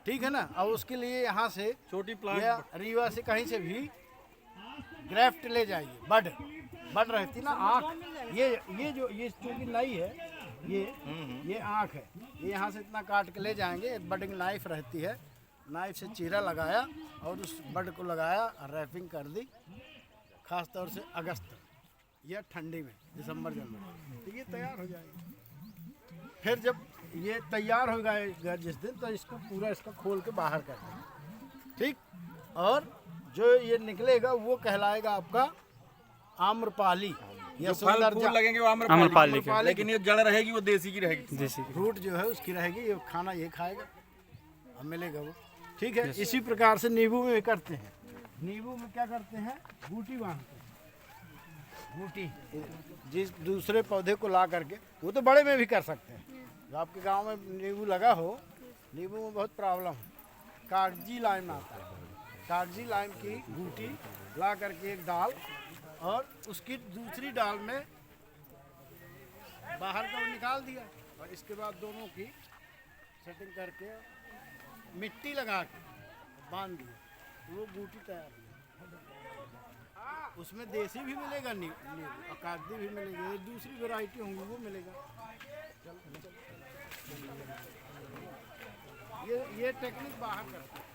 ठीक है ना, और उसके लिए यहाँ से छोटी या प्लांट रीवा से कहीं से भी ग्राफ्ट ले जाइए, बड रहती ना आँख, ये चूंकि नई है, ये आँख है, ये यहाँ से इतना काट के ले जाएंगे, एक बडिंग नाइफ रहती है, नाइफ से चीरा लगाया और उस बड को लगाया, रैपिंग कर दी, खास तौर से अगस्त या ठंडी में, दिसंबर जनवरी, तो ये तैयार हो जाएगी। फिर जब ये तैयार हो गया जिस दिन, तो इसको पूरा इसका खोल के बाहर कर देंगे, ठीक। और जो ये निकलेगा वो कहलाएगा आपका आम्रपाली या फूल लगेंगे वो आम्रपाली के, लेकिन ये जड़ रहेगी वो देसी की रहेगी। देसी रूट जो है उसकी रहेगी, ये खाना ये खाएगा, अब मिलेगा वो, ठीक है। इसी प्रकार से नींबू में भी करते हैं। नींबू में क्या करते हैं, बूटी बांधते हैं, बूटी जिस दूसरे पौधे को ला करके, वो तो बड़े में भी कर सकते हैं। जो आपके गांव में नींबू लगा हो, नींबू में बहुत प्रॉब्लम है, कागजी लाइम आता है, कागजी लाइम की बूटी ला करके एक डाल, और उसकी दूसरी डाल में बाहर का वो निकाल दिया, और इसके बाद दोनों की सेटिंग करके मिट्टी लगा के बांध दिया, वो बूटी तैयार हुई। उसमें देसी भी मिलेगा, नींबू और कागजी भी मिलेगा, दूसरी वैरायटी होंगी वो मिलेगा। ये टेक्निक बाहर करते हैं।